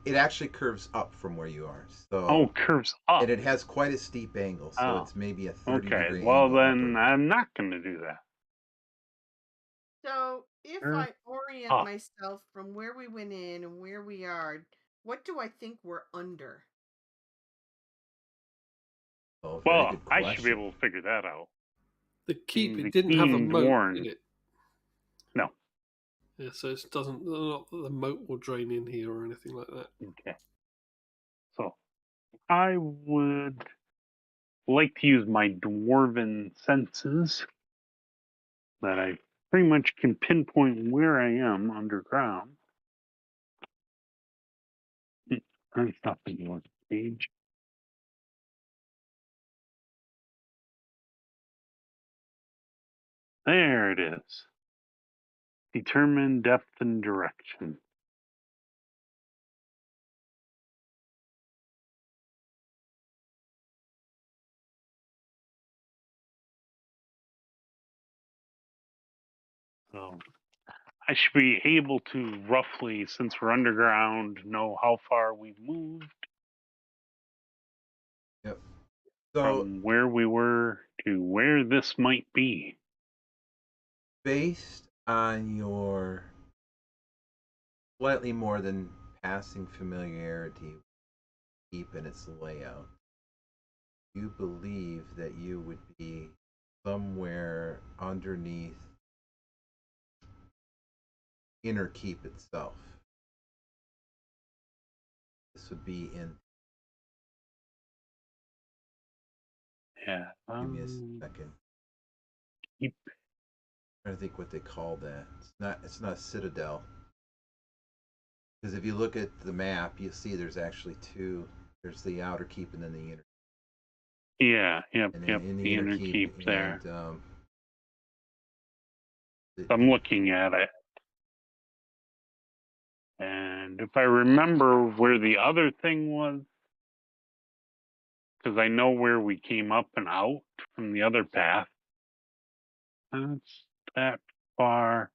It actually curves up from where you are. So
Oh, curves up.
and it has quite a steep angle, so
Oh.
it's maybe a 30-degree
Well,
angle
then
upward.
I'm not going to do that.
So if
Sure.
I orient
Ah.
myself from where we went in and where we are, what do I think we're under?
Oh, very
Well,
good
I
question.
should be able to figure that out.
The keep,
The
it didn't have a
King's
moat,
Warren.
did it?
No.
Yeah, so it doesn't. Not that the moat will drain in here or anything like that.
Okay. So I would like to use my dwarven senses that I pretty much can pinpoint where I am underground. That's not the north page. There it is. Determine depth and direction. So I should be able to roughly, since we're underground, know how far we've moved
Yep. So
from where we were to where this might be.
based on your slightly more than passing familiarity with Keep and its layout, you believe that you would be somewhere underneath Inner Keep itself. This would be in.
Yeah.
Give me a second.
Keep.
I'm trying to think what they call that. It's not Citadel. Because if you look at the map, you see there's actually two. There's the outer keep and then the inner.
Yeah, yep,
And
yep.
in
The inner keep there. I'm looking at it. And if I remember where the other thing was, because I know where we came up and out from the other path, that's that far.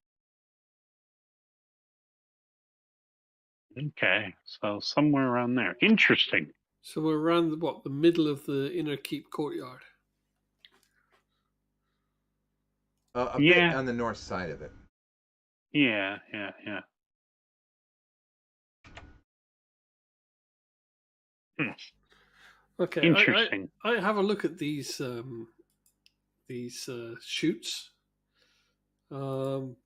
Okay, so somewhere around there. Interesting.
So we're around the middle of the Inner Keep courtyard.
A
Yeah.
bit on the north side of it.
Yeah.
Okay,
Interesting.
I have a look at these chutes, and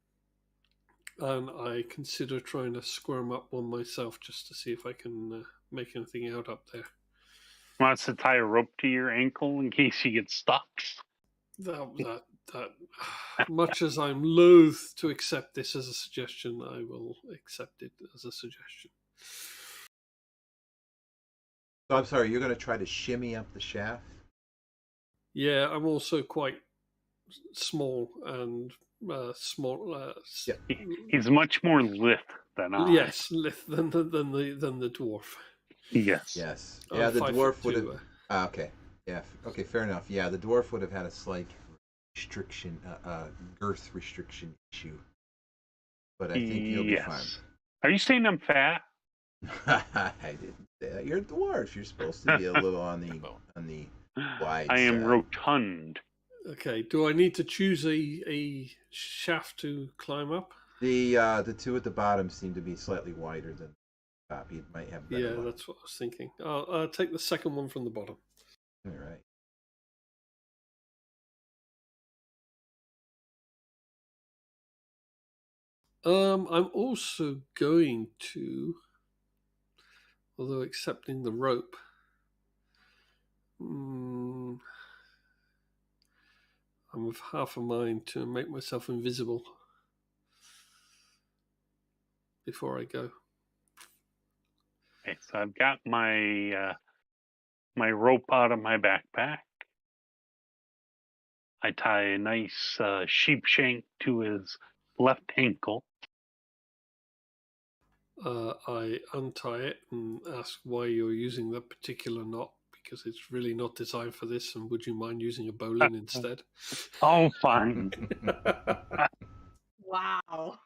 I consider trying to squirm up one myself just to see if I can make anything out up there.
Wants to tie a rope to your ankle in case you get stuck.
That much as I'm loath to accept this as a suggestion, I will accept it as a suggestion.
So I'm sorry, you're going to try to shimmy up the shaft?
Yeah, I'm also quite small and small.
Yeah.
He's much more lithe than I.
Yes, than the dwarf.
Yes.
Yes.
I'm
Yeah, the
5'2".
dwarf would have. Okay. Yeah. Okay. Fair enough. Yeah, the dwarf would have had a slight restriction, girth restriction issue. But I think you'll be fine.
Are you saying I'm fat?
I didn't say that. You're a dwarf. You're supposed to be a little on the wide
I am
side.
rotund.
Okay. Do I need to choose a shaft to climb up?
The two at the bottom seem to be slightly wider than the top. You might have better luck.
That's what I was thinking. I'll take the second one from the bottom.
All right.
I'm also going to, although accepting the rope, I'm of half a mind to make myself invisible before I go.
Okay, so I've got my my rope out of my backpack. I tie a nice sheep shank to his left ankle.
I untie it and ask why you're using that particular knot, because it's really not designed for this, and would you mind using a bowline instead?
Oh, fine.
Wow.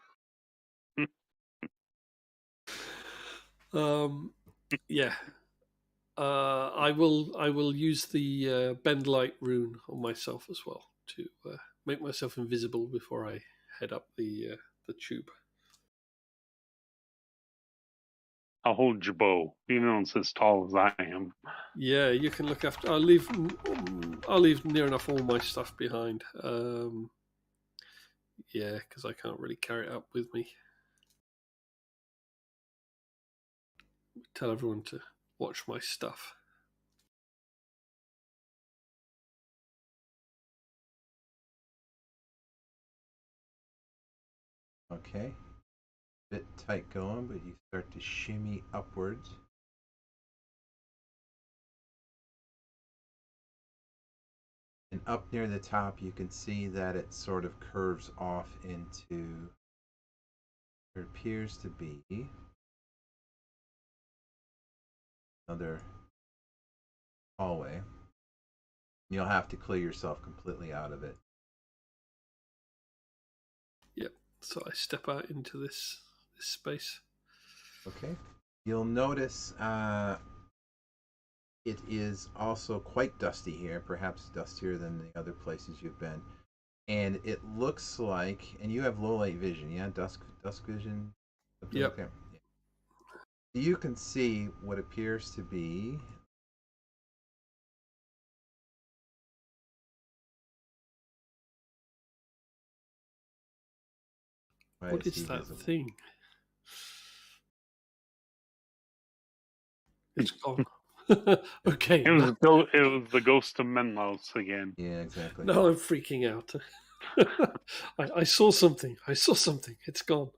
Yeah. I will use the bend light rune on myself as well to make myself invisible before I head up the tube.
I'll hold your bow, even though it's as tall as I am.
Yeah, you can look after. I'll leave near enough all my stuff behind. Yeah, because I can't really carry it up with me. Tell everyone to watch my stuff.
Okay. Bit tight going, but you start to shimmy upwards. And up near the top, you can see that it sort of curves off into what appears to be another hallway. You'll have to clear yourself completely out of it.
Yep. So I step out into this space.
Okay. You'll notice it is also quite dusty here, perhaps dustier than the other places you've been. And it looks like, and you have low light vision, yeah, dusk vision.
Yep.
Okay. You can see what appears to be
What is that
visible.
thing? It's gone. Okay.
It was the ghost of Menlaus again.
Yeah, exactly.
Now I'm freaking out. I saw something. I saw something. It's gone.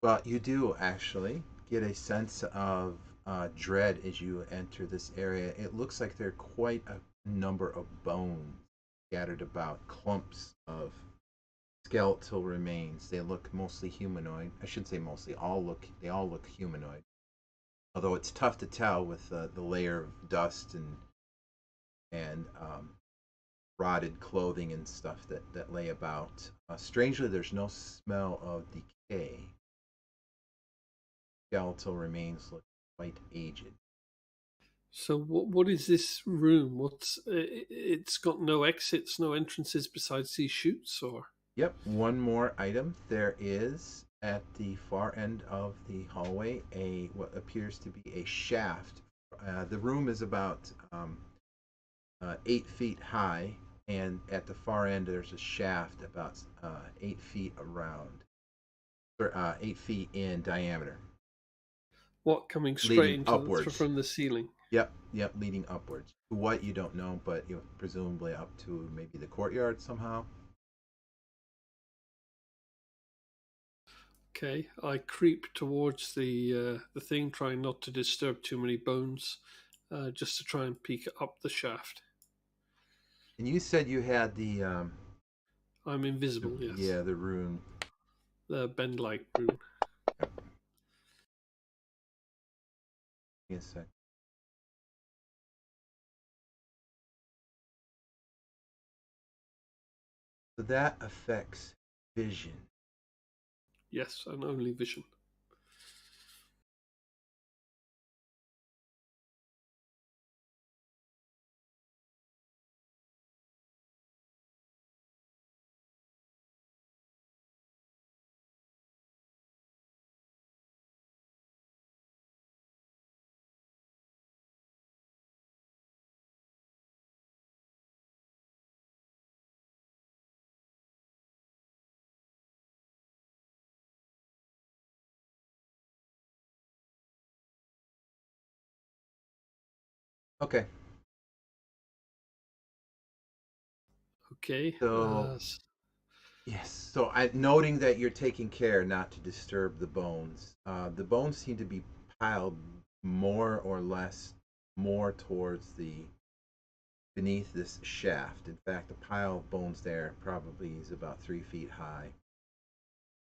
Well, you do actually get a sense of dread as you enter this area. It looks like there are quite a number of bones scattered about, clumps of skeletal remains. They look mostly humanoid. I should say mostly. They all look humanoid. Although it's tough to tell with the layer of dust and rotted clothing and stuff that lay about. Strangely, there's no smell of decay. Skeletal remains look quite aged.
So what is this room? It's got no exits, no entrances besides these chutes, or?
Yep, one more item. There is at the far end of the hallway what appears to be a shaft. The room is about 8 feet high, and at the far end there's a shaft about 8 feet around, or 8 feet in diameter.
What, coming straight
Leading
into
upwards.
from the ceiling?
Yep, leading upwards. What you don't know, but presumably up to maybe the courtyard somehow.
Okay, I creep towards the thing, trying not to disturb too many bones, just to try and peek up the shaft.
And you said you had
I'm invisible, yes.
Yeah, the rune.
The bend light rune.
Yep. Give me a sec. So that affects vision.
Yes, and only vision.
Okay.
Okay.
So yes. So noting that you're taking care not to disturb the bones. The bones seem to be piled more or less more towards the beneath this shaft. In fact, the pile of bones there probably is about 3 feet high.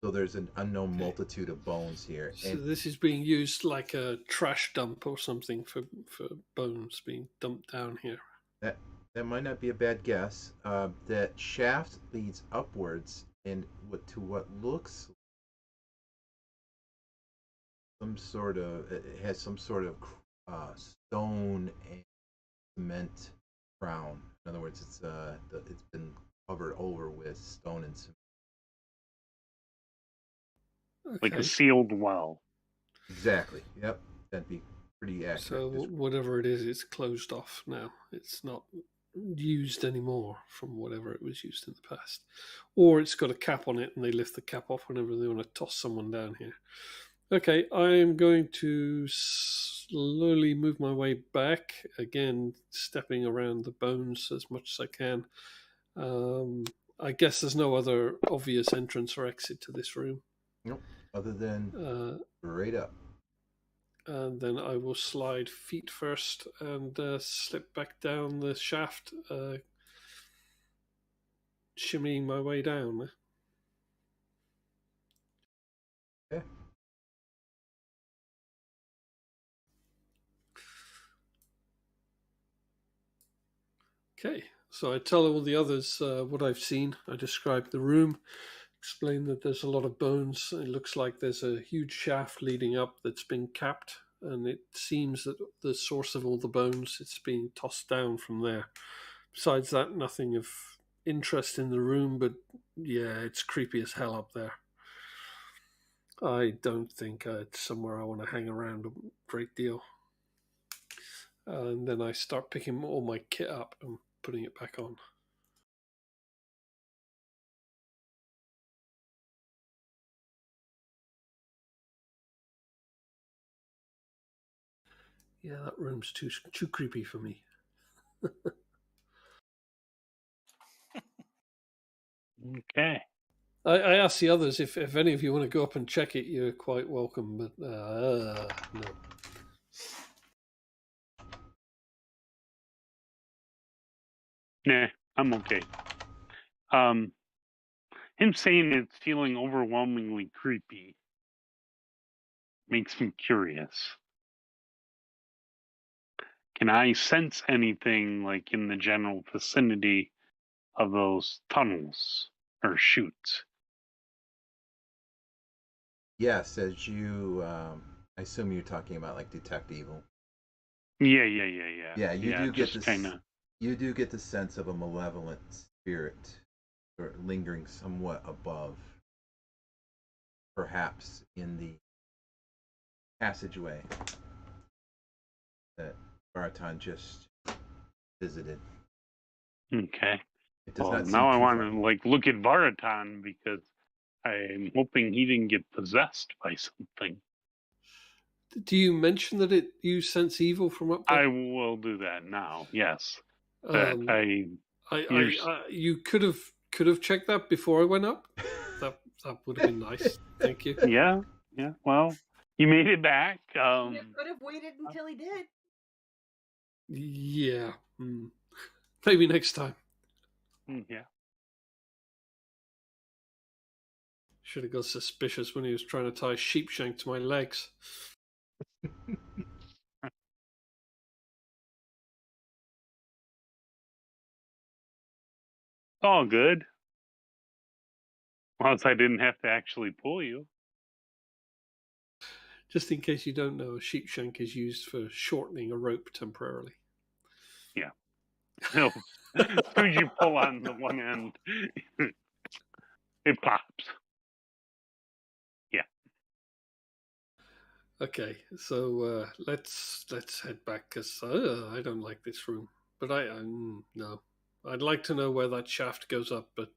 So there's an unknown multitude of bones here.
So
And
this is being used like a trash dump or something for bones being dumped down here.
that might not be a bad guess. That shaft leads upwards and to what looks it has some sort of stone and cement crown. In other words, it's been covered over with stone and cement.
Okay.
Like a sealed well.
Exactly. Yep. That'd be pretty accurate.
So whatever it is, it's closed off now. It's not used anymore from whatever it was used in the past. Or it's got a cap on it and they lift the cap off whenever they want to toss someone down here. Okay, I'm going to slowly move my way back, again, stepping around the bones as much as I can. I guess there's no other obvious entrance or exit to this room.
Nope. Other than straight up.
And then I will slide feet first and slip back down the shaft, shimmying my way down.
Okay.
Okay, so I tell all the others what I've seen. I describe the room, explain that there's a lot of bones. It looks like there's a huge shaft leading up that's been capped, and it seems that the source of all the bones, it's being tossed down from there. Besides that, nothing of interest in the room, but yeah, it's creepy as hell up there. I don't think it's somewhere I want to hang around a great deal. And then I start picking all my kit up and putting it back on. Yeah, that room's too creepy for me.
Okay.
I asked the others if any of you want to go up and check it, you're quite welcome, but no.
Nah, I'm okay. Him saying it's feeling overwhelmingly creepy makes me curious. Can I sense anything like in the general vicinity of those tunnels or chutes?
Yes, as you, I assume you're talking about like detect evil.
Yeah.
Yeah, you do get this.
Kinda...
You do get the sense of a malevolent spirit, or lingering somewhat above, perhaps in the passageway that Baraton just visited.
Okay.
It does
Well,
not seem
now I
too
want
far.
to like look at Varaton because I'm hoping he didn't get possessed by something.
Do you mention that you sense evil from up there?
I will do that now. Yes, but
you could have checked that before I went up. That would have been nice. Thank you.
Yeah. Well, he made it back.
You could have waited until he did.
Yeah. Maybe next time.
Yeah.
Should have got suspicious when he was trying to tie sheepshank to my legs.
All good. Once I didn't have to actually pull you.
Just in case you don't know, a sheepshank is used for shortening a rope temporarily.
Yeah. No. As soon as you pull on the one end, it pops. Yeah.
Okay, so let's head back because I don't like this room. But no, I'd like to know where that shaft goes up. But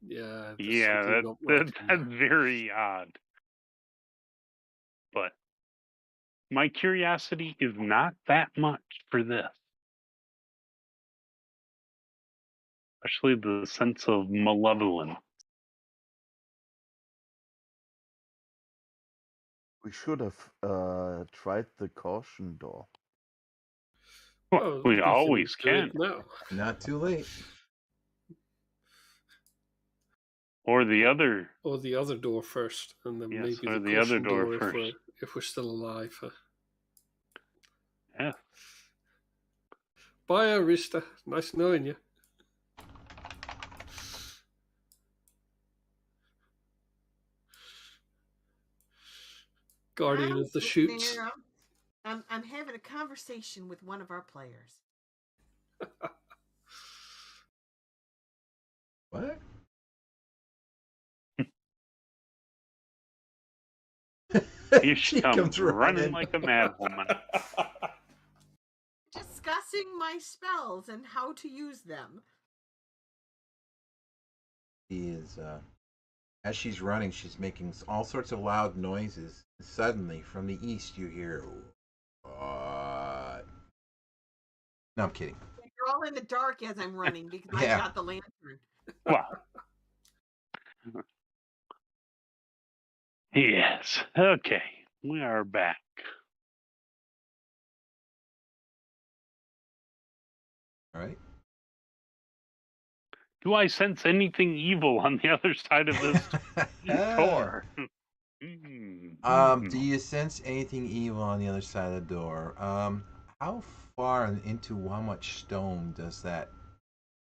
yeah,
Yeah, that's very odd. But my curiosity is not that much for this. Especially the sense of malevolence.
We should have tried the caution door.
Well, we always can.
No,
not too late.
Or the other.
Or the other door first, and then
yes,
maybe
the other door
first if we're still alive.
Yeah.
Bye, Arista. Nice knowing you. Guardian of the Chutes.
I'm having a conversation with one of our players.
What?
Here she comes running like a mad woman.
Discussing my spells and how to use them.
She is, as she's running, she's making all sorts of loud noises. Suddenly, from the east, you hear, "What?" No, I'm kidding.
You're all in the dark as I'm running because
Yeah.
I got the lantern.
Well, yes. Okay, we are back.
All right.
Do I sense anything evil on the other side of this door?
Do you sense anything evil on the other side of the door? How far into how much stone does that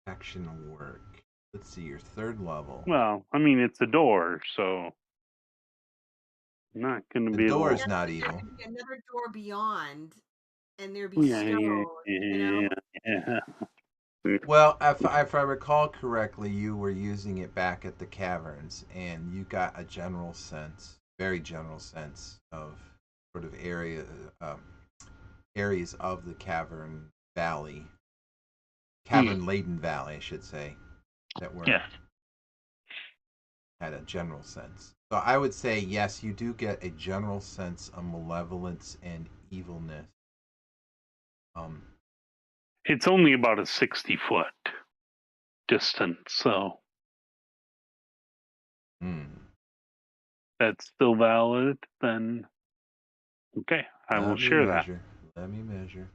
action work? Let's see, your third level.
Well, I mean, it's a door, so not going to
The
be
door
able.
is not
There
evil.
could be another door beyond, and there'd be
Yeah,
stone.
yeah.
Well, if I recall correctly, you were using it back at the caverns, and you got a general sense, very general sense of sort of areas of the cavern-laden valley, I should say, that were
Yeah.
had a general sense. So I would say yes, you do get a general sense of malevolence and evilness.
It's only about a 60-foot distance, so that's still valid. Then, okay, I will share that.
Let me measure.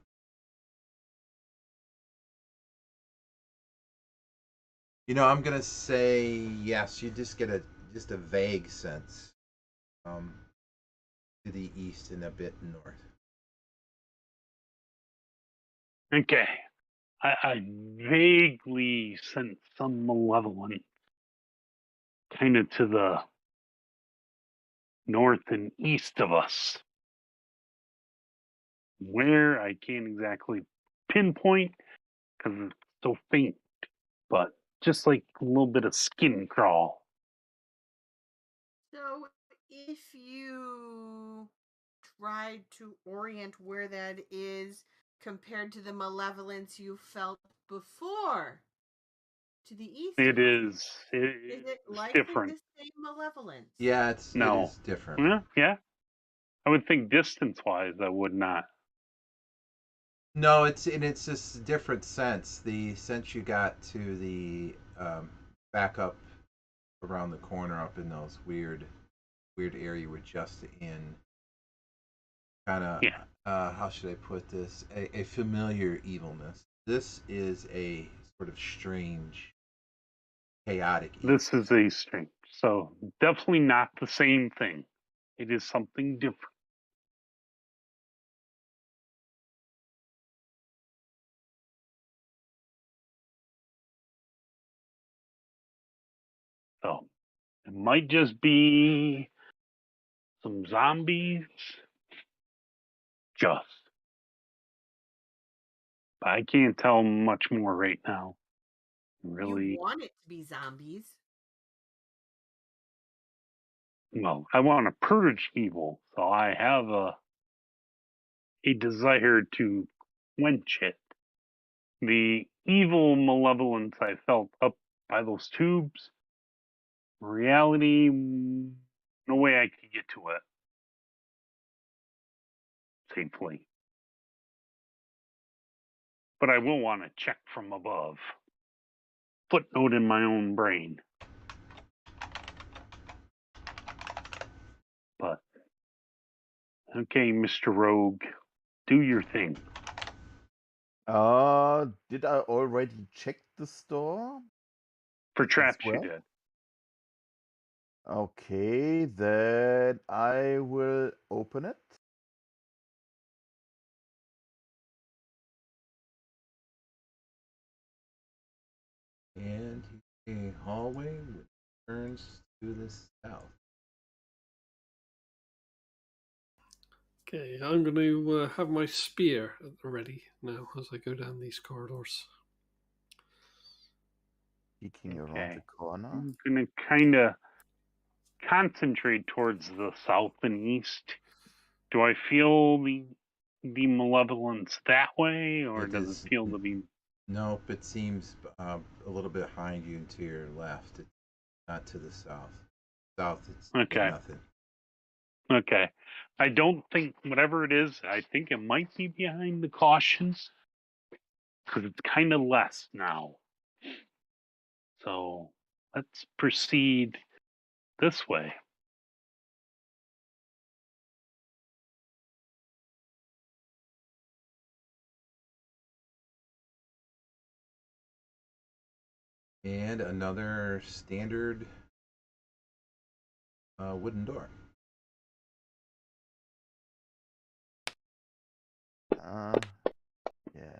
I'm gonna say yes. You just get a vague sense, to the east and a bit north.
Okay, I vaguely sense some malevolence, kind of to the north and east of us. Where I can't exactly pinpoint because it's so faint, but just like a little bit of skin crawl.
So if you tried to orient where that is compared to the malevolence you felt before, to the east
It
of you,
is.
is it
It's
likely
different.
the same malevolence?
Yeah, it
No.
is different.
Yeah. I would think distance-wise, I would not.
No, it's just a different sense. The sense you got to the back up around the corner, up in those weird area you were just in. Kind of,
Yeah.
how should I put this? A familiar evilness. This is a sort of strange, chaotic evil.
This is a string. So definitely not the same thing. It is something different. So it might just be some zombies. Just. But I can't tell much more right now. Really.
You want it to be zombies.
Well, I want to purge evil, so I have a desire to quench it. The evil malevolence I felt up by those tubes, reality, no way I could get to it safely. But I will want to check from above. Footnote in my own brain. But, okay, Mr. Rogue, do your thing.
Did I already check the store?
For traps,
well?
you did.
Okay, then I will open it.
And a hallway which turns to the south.
Okay, I'm going to have my spear at the ready now as I go down these corridors.
Peeking around the corner.
I'm going to kind of concentrate towards the south and east Do I feel the malevolence that way, or
It
does
is-
it feel to be?
Nope, it seems a little bit behind you and to your left. It's not to the south. South, it's
Okay.
nothing.
Okay. I don't think whatever it is. I think it might be behind the cautions because it's kind of less now. So let's proceed this way.
And another standard wooden door.
Yeah.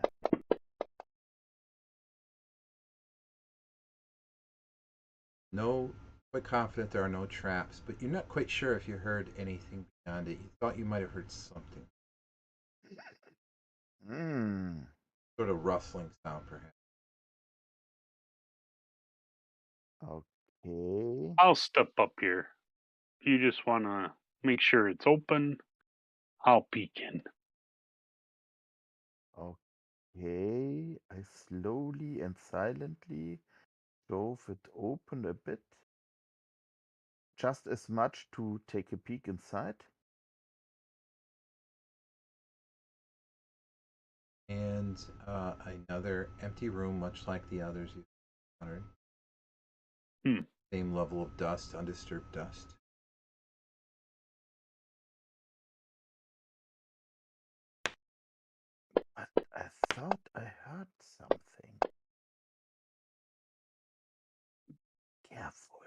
No, quite confident there are no traps, but you're not quite sure if you heard anything beyond it. You thought you might have heard something.
Hmm.
Sort of rustling sound, perhaps.
Okay.
I'll step up here. If you just want to make sure it's open, I'll peek in.
Okay. I slowly and silently shove it open a bit. Just as much to take a peek inside.
And another empty room, much like the others you've encountered. Same level of dust, undisturbed dust.
But I thought I heard something. Careful.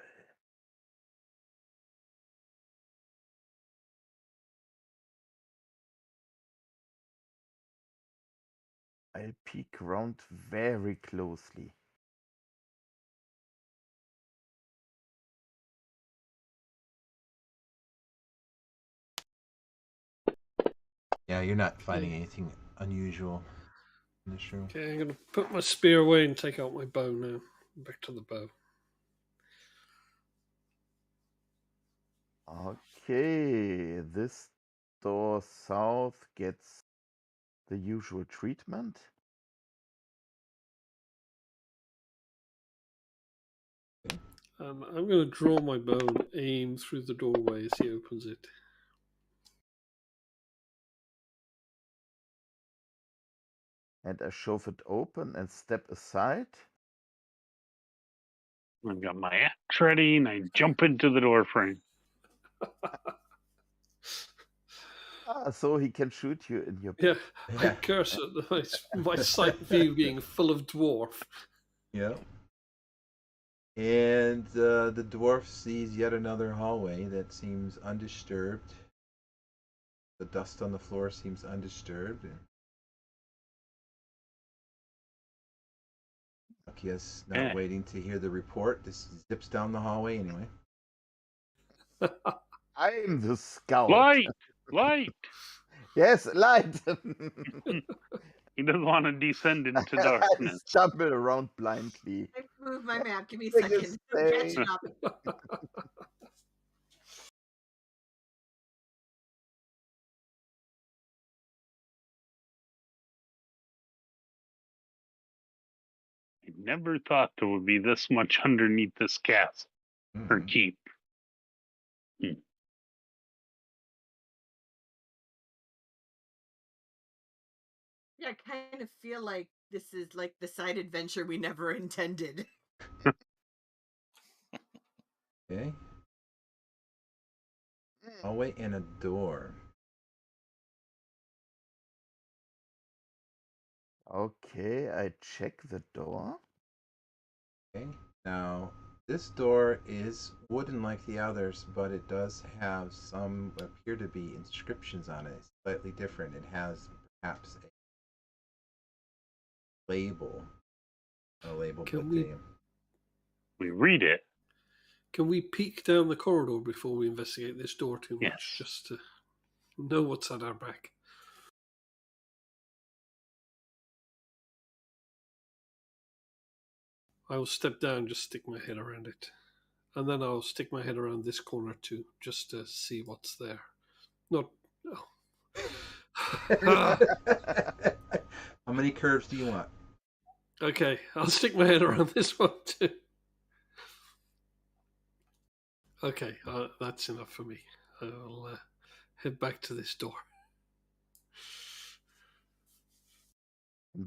I'll peek around very closely.
Yeah, you're not finding anything unusual in this room.
Okay, I'm going to put my spear away and take out my bow now. Back to the bow.
Okay, this door south gets the usual treatment.
I'm going to draw my bow and aim through the doorway as he opens it.
And I shove it open and step aside.
I've got my axe ready and I jump into the door frame.
So he can shoot you in your
Yeah, I
Yeah.
curse at my sight view being full of dwarf.
Yeah. And the dwarf sees yet another hallway that seems undisturbed. The dust on the floor seems undisturbed. Yes, not
Yeah.
waiting to hear the report. This zips down the hallway anyway.
I'm the scout.
Light! Light!
Yes, light.
He doesn't want to descend into
I
darkness.
stumble around blindly.
I moved my map. Give me a
Biggest
second. I'm
thing.
catching up.
I never thought there would be this much underneath this castle or
Mhm.
keep.
Yeah, I kind of feel like this is like the side adventure we never intended.
Okay. Hallway and a door.
Okay, I check the door.
Okay. Now, this door is wooden like the others, but it does have some appear to be inscriptions on it. It's slightly different. It has perhaps a label. A label,
Can
but
We read it.
Can we peek down the corridor before we investigate this door too much,
Yes.
just to know what's at our back? I will step down, just stick my head around it. And then I'll stick my head around this corner too, just to see what's there. Not Ah,
How many curves do you want?
okay, I'll stick my head around this one too. Okay, that's enough for me. I'll head back to this door.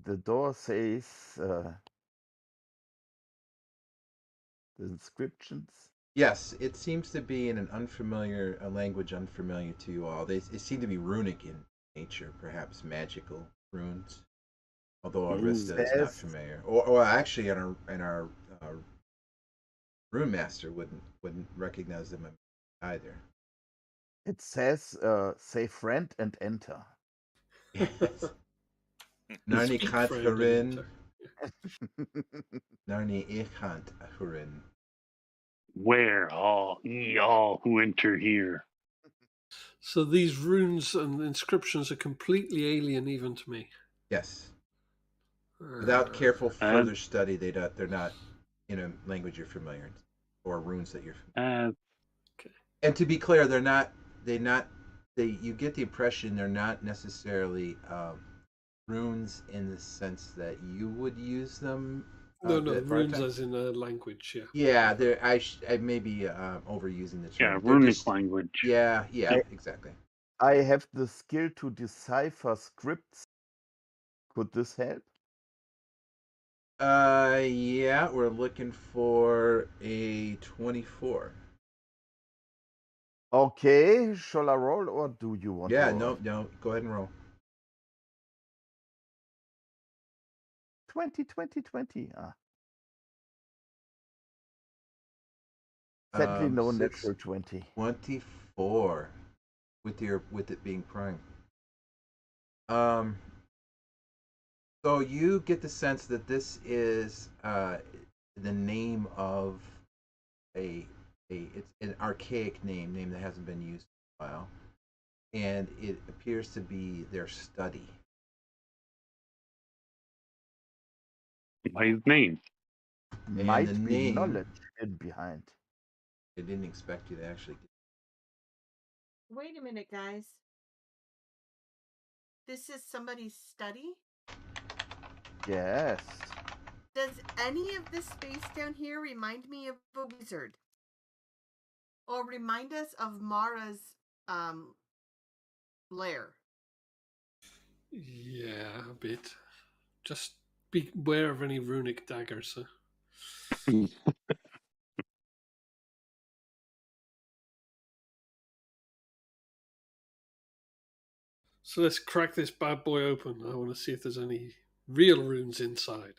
The door says the inscriptions.
Yes, it seems to be in a language unfamiliar to you all. It seem to be runic in nature, perhaps magical runes. Although Arista is not
Says
familiar, or actually, in our rune master wouldn't recognize them either.
it says say friend and enter.
Yes. Narni
Speak
kant
friend and
hurin,
enter.
Narni ichant hurin.
Where ye all who enter here?
So these runes and inscriptions are completely alien even to me.
Yes. Without careful
Uh,
further study, they're not in a language you're familiar with, or runes that you're familiar.
uh,
And to be clear, they're not. They not. They. You get the impression they're not necessarily runes in the sense that you would use them.
No,
At
runes
Bartek.
as in a language, yeah.
Yeah, they're. I may be overusing the
yeah,
term. They're
runic
just.
language.
Yeah. Yeah.
I,
Exactly.
I have the skill to decipher scripts. Could this help?
Yeah. We're looking for a 24.
Okay, shall I roll or do you want to
Yeah.
roll?
No. No. Go ahead and roll.
20, 20, 20. Sadly, no natural 20.
24 with it being prime. Um, so you get the sense that this is the name of a it's an archaic name that hasn't been used in a while, and it appears to be their study.
By his name.
And the
Might be
name,
knowledge hidden behind.
they didn't expect you to actually.
Wait a minute, guys. This is somebody's study?
Yes.
Does any of this space down here remind me of a wizard? Or remind us of Mara's lair?
Yeah, a bit. Just beware of any runic daggers. So let's crack this bad boy open. I want to see if there's any real runes inside.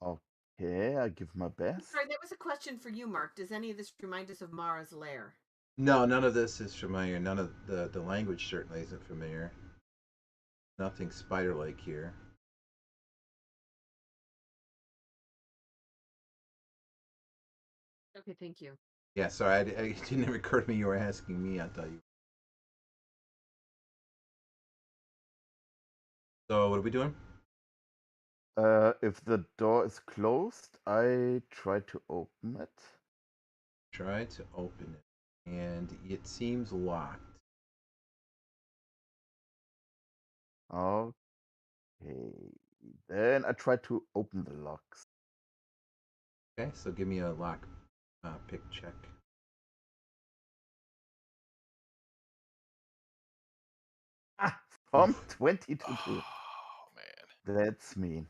Okay, I give my best.
Sorry, that was a question for you, Mark. Does any of this remind us of Mara's lair?
No, none of this is familiar. None of the language certainly isn't familiar. Nothing spider-like here.
Okay, thank you.
Yeah, sorry, it didn't even occur to me you were asking me. I thought you. So what are we doing?
If the door is closed, I try to open it.
Try to open it, and it seems locked.
Okay. Then I try to open the locks.
Okay, so give me a lock pick check.
From
Oof.
20 to 2.
Oh man.
That's mean.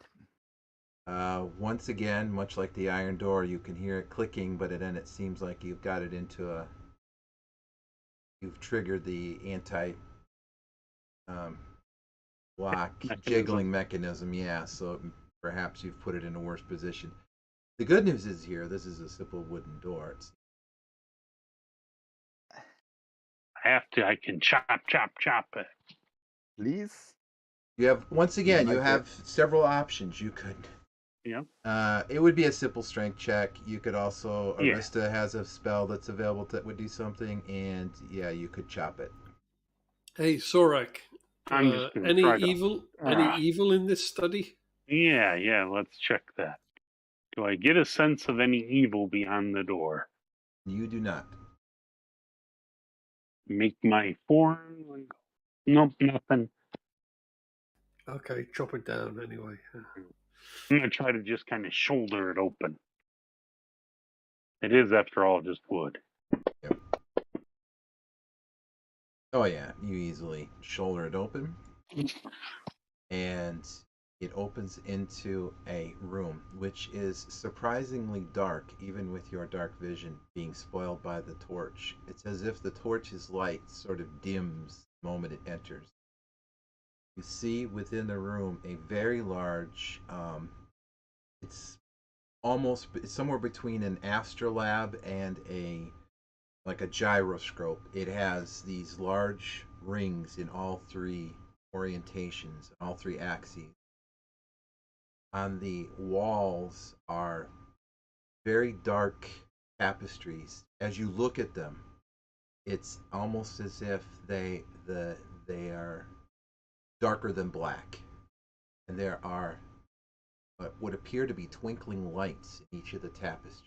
Once again, much like the iron door, you can hear it clicking, but then it seems like you've got it into a. You've triggered the anti um, lock jiggling mechanism. Yeah, so perhaps you've put it in a worse position. The good news is here, this is a simple wooden door.
I can chop it.
Please?
You have once again,
My
you have several options. You could.
Yeah.
It would be a simple strength check. You could also
Yeah.
Arista has a spell that's available that would do something, and yeah, you could chop it.
Hey, Sorak.
I'm just gonna
any
try to.
evil? Any evil in this study?
Yeah, let's check that. Do I get a sense of any evil beyond the door?
You do not.
make my form. And go, nope, nothing.
Okay, chop it down anyway.
I'm gonna try to just kind of shoulder it open. It is, after all, just wood.
Yep. Oh yeah, you easily shoulder it open, and it opens into a room which is surprisingly dark, even with your dark vision being spoiled by the torch. It's as if the torch's light sort of dims the moment it enters. You see within the room a very large, it's it's somewhere between an astrolabe and a like a gyroscope. It has these large rings in all three orientations, all three axes. On the walls are very dark tapestries. As you look at them, it's almost as if they are darker than black, and there are what would appear to be twinkling lights in each of the tapestries.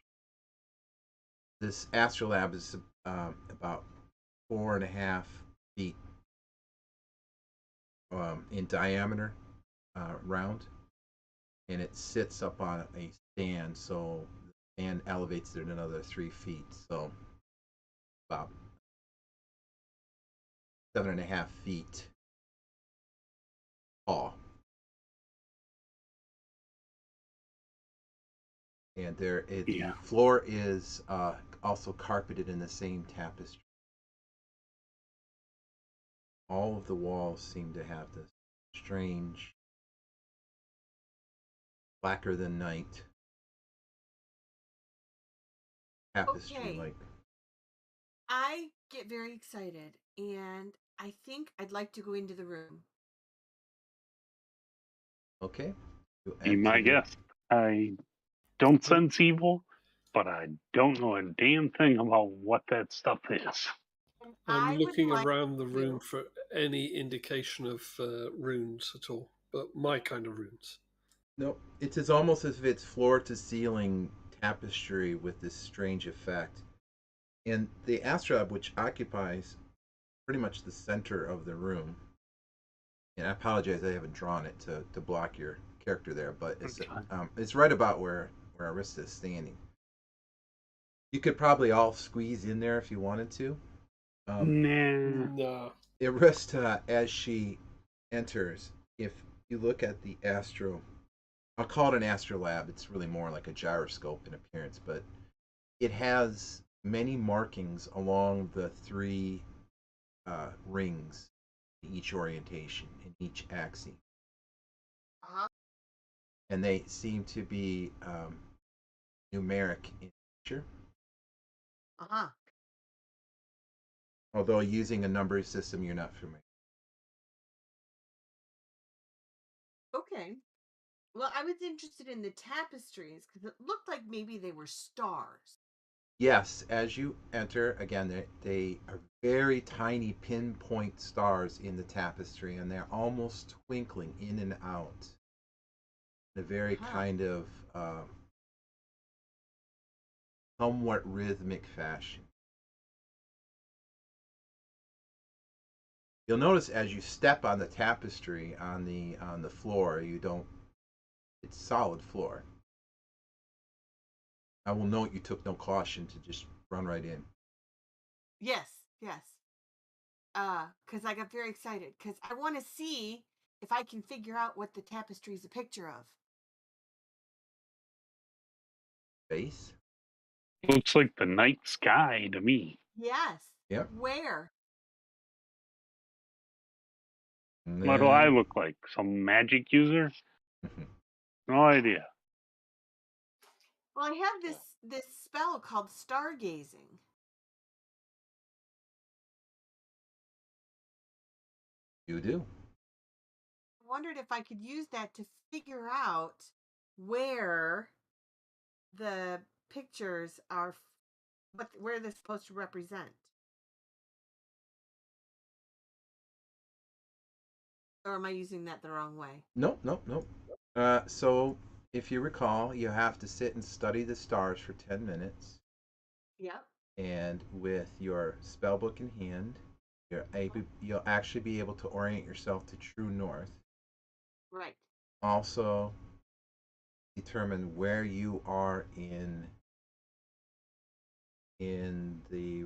This astrolabe is about 4.5 feet in diameter, round, and it sits up on a stand. So the stand elevates it another 3 feet. So about 7.5 feet tall. And the floor is also carpeted in the same tapestry. All of the walls seem to have this strange, blacker than night tapestry.
Okay.
Like,
I get very excited, and I think I'd like to go into the room.
okay,
Be my guest. I don't sense evil, but I don't know a damn thing about what that stuff is.
And
I'm
I
looking
would like
around the
to-
room for any indication of runes at all, but my kind of runes.
No, it's almost as if it's floor to ceiling tapestry with this strange effect. And the astrolabe, which occupies pretty much the center of the room, and I apologize, I haven't drawn it to block your character there, but it's right about where Arista is standing. You could probably all squeeze in there if you wanted to.
Nah.
Arista, as she enters, if you look at the astro, I'll call it an astrolabe. It's really more like a gyroscope in appearance, but it has many markings along the three rings in each orientation, in each axis.
Uh-huh.
And they seem to be numeric in nature,
Uh-huh.
although using a number system you're not familiar.
Okay. Well, I was interested in the tapestries because it looked like maybe they were stars.
Yes, as you enter, again, they are very tiny pinpoint stars in the tapestry, and they're almost twinkling in and out in a very kind of somewhat rhythmic fashion. You'll notice as you step on the tapestry on the floor, you don't. It's solid floor. I will note you took no caution to just run right in.
Yes, yes. Because I got very excited because I want to see if I can figure out what the tapestry is a picture of.
Face.
Looks like the night sky to me.
Yes.
Yep.
Where?
What do I look like? Some magic user? No idea.
Well, I have this spell called stargazing.
You do.
I wondered if I could use that to figure out where the pictures are, where they're supposed to represent. Or am I using that the wrong way?
Nope, nope, nope. So if you recall, you have to sit and study the stars for 10 minutes.
Yep.
And with your spell book in hand, You'll actually be able to orient yourself to true north.
Right.
Also, determine where you are in the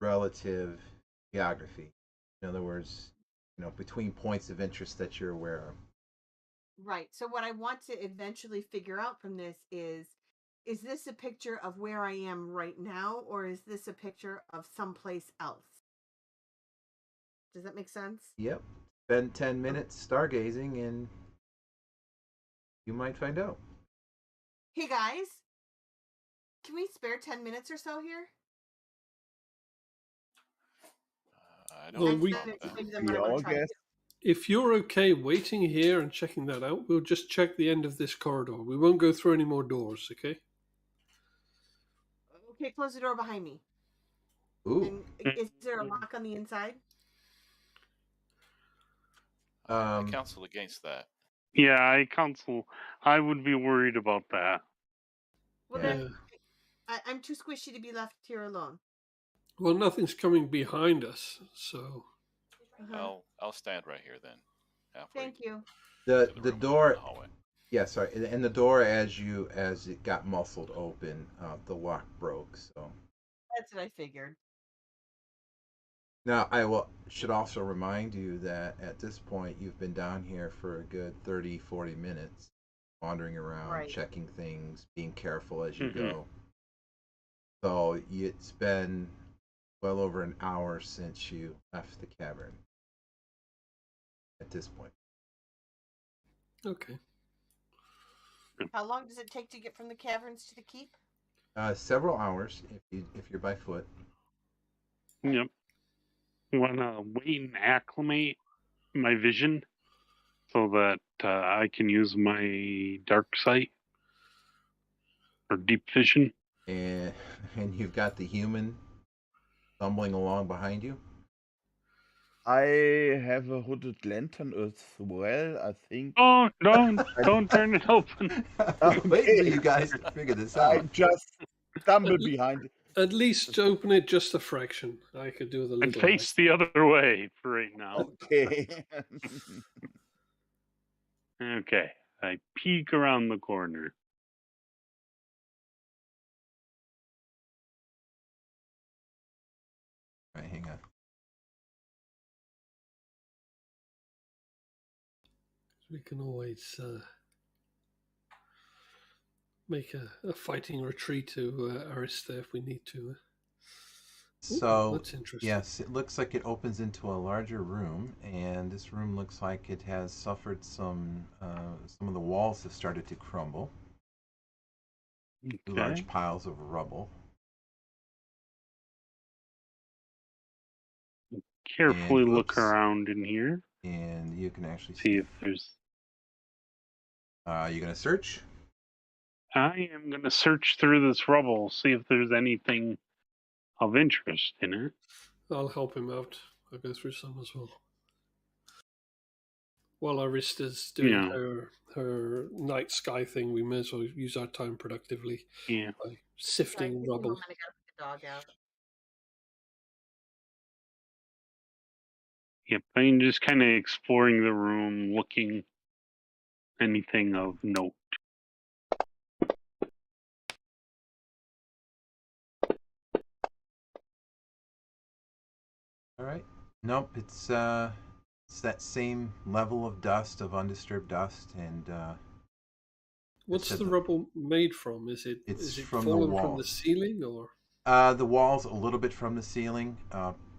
relative geography. In other words, between points of interest that you're aware of.
Right. So what I want to eventually figure out from this is this a picture of where I am right now, or is this a picture of someplace else? Does that make sense?
Yep. Spend 10 minutes stargazing and you might find out.
Hey guys, can we spare 10 minutes or so here?
I don't
Well,
have a
we
problem with that.
Maybe then
We
what I want
all
to try to
guess.
do.
if you're okay waiting here and checking that out, we'll just check the end of this corridor. We won't go through any more doors, okay?
Okay, close the door behind me.
Ooh.
And is there a lock on the inside?
I
Um,
counsel against that.
Yeah, I would be worried about that.
Well,
Yeah.
then I'm too squishy to be left here alone.
Well, nothing's coming behind us, so
I'll stand right here then. Halfway
Thank you.
to
the
the room in
door.
the hallway.
Yeah, sorry. And the door, as it got muffled open, the lock broke. So
That's what I figured.
now should also remind you that at this point you've been down here for a good 30, 40 minutes, wandering around,
Right.
checking things, being careful as you
Mhm.
go. So it's been well over an hour since you left the cavern. At this point,
okay.
How long does it take to get from the caverns to the keep?
several hours if you're by foot.
Yep. Wanna wait and acclimate my vision so that I can use my dark sight or deep vision.
and and you've got the human stumbling along behind you.
I have a hooded lantern as well, I think.
Oh, don't turn it open.
I'm waiting for
Okay.
you guys to figure this
I
out.
just stumble behind it.
At least open it just a fraction. I could do with a
And
little.
face the other way for right now.
Okay.
Okay. I peek around the corner.
All right, hang on.
We can always make a fighting retreat to Arista if we need to.
So
that's interesting.
yes, it looks like it opens into a larger room, and this room looks like it has suffered some of the walls have started to crumble.
Okay.
Large piles of rubble.
Carefully
And
look
oops.
around in here.
And you can actually
See if there's.
you're gonna search.
I am going to search through this rubble, see if there's anything of interest in it.
I'll help him out. I'll go through some as well. While Arista's doing her night sky thing, we may as well use our time productively
Yeah.
by sifting
Sorry,
rubble.
I gotta put the dog out.
Yep. I'm just kind of exploring the room, looking anything of note.
All right. Nope. It's that same level of dust, of undisturbed dust, and
What's
said
the
the-
rubble made from? Is it
It's
is it
from the
fallen from the
walls.
ceiling or?
The walls a little bit from the ceiling.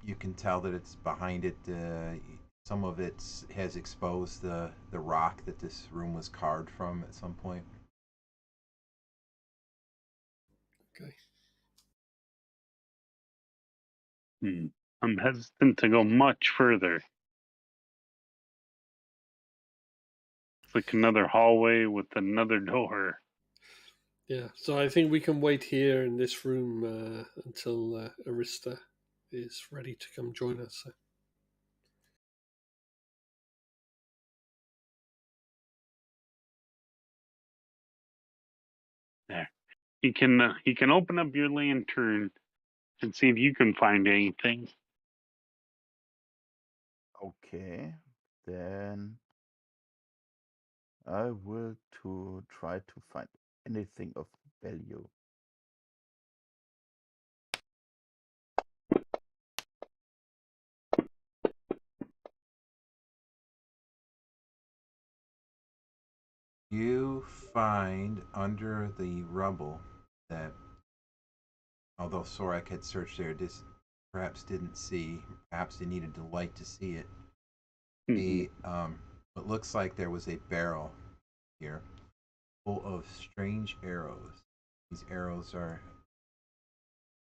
You can tell that it's behind it. Some of it has exposed the rock that this room was carved from at some point.
Okay.
I'm hesitant to go much further. It's like another hallway with another door.
Yeah, so I think we can wait here in this room until Arista is ready to come join us.
There. You can open up your lantern and see if you can find anything.
Okay, then I will try to find anything of value.
You find under the rubble that, although Sorak had searched there, perhaps didn't see, perhaps they needed the light to see it.
Mhm.
It looks like there was a barrel here full of strange arrows. These arrows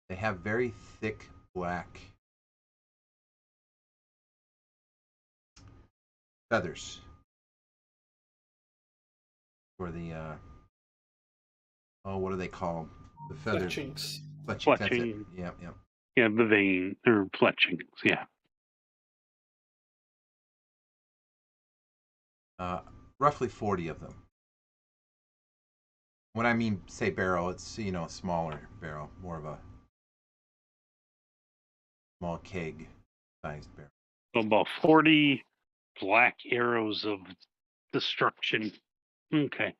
they have very thick black feathers for the what are they called? The feathers.
Fletchings.
Fletchings. That's it.
Fletching.
Yep, yep.
Yeah, the vein or fletchings. Yeah.
Roughly 40 of them. When I mean say barrel, it's a smaller barrel, more of a small keg sized barrel.
So about 40 black arrows of destruction. Okay.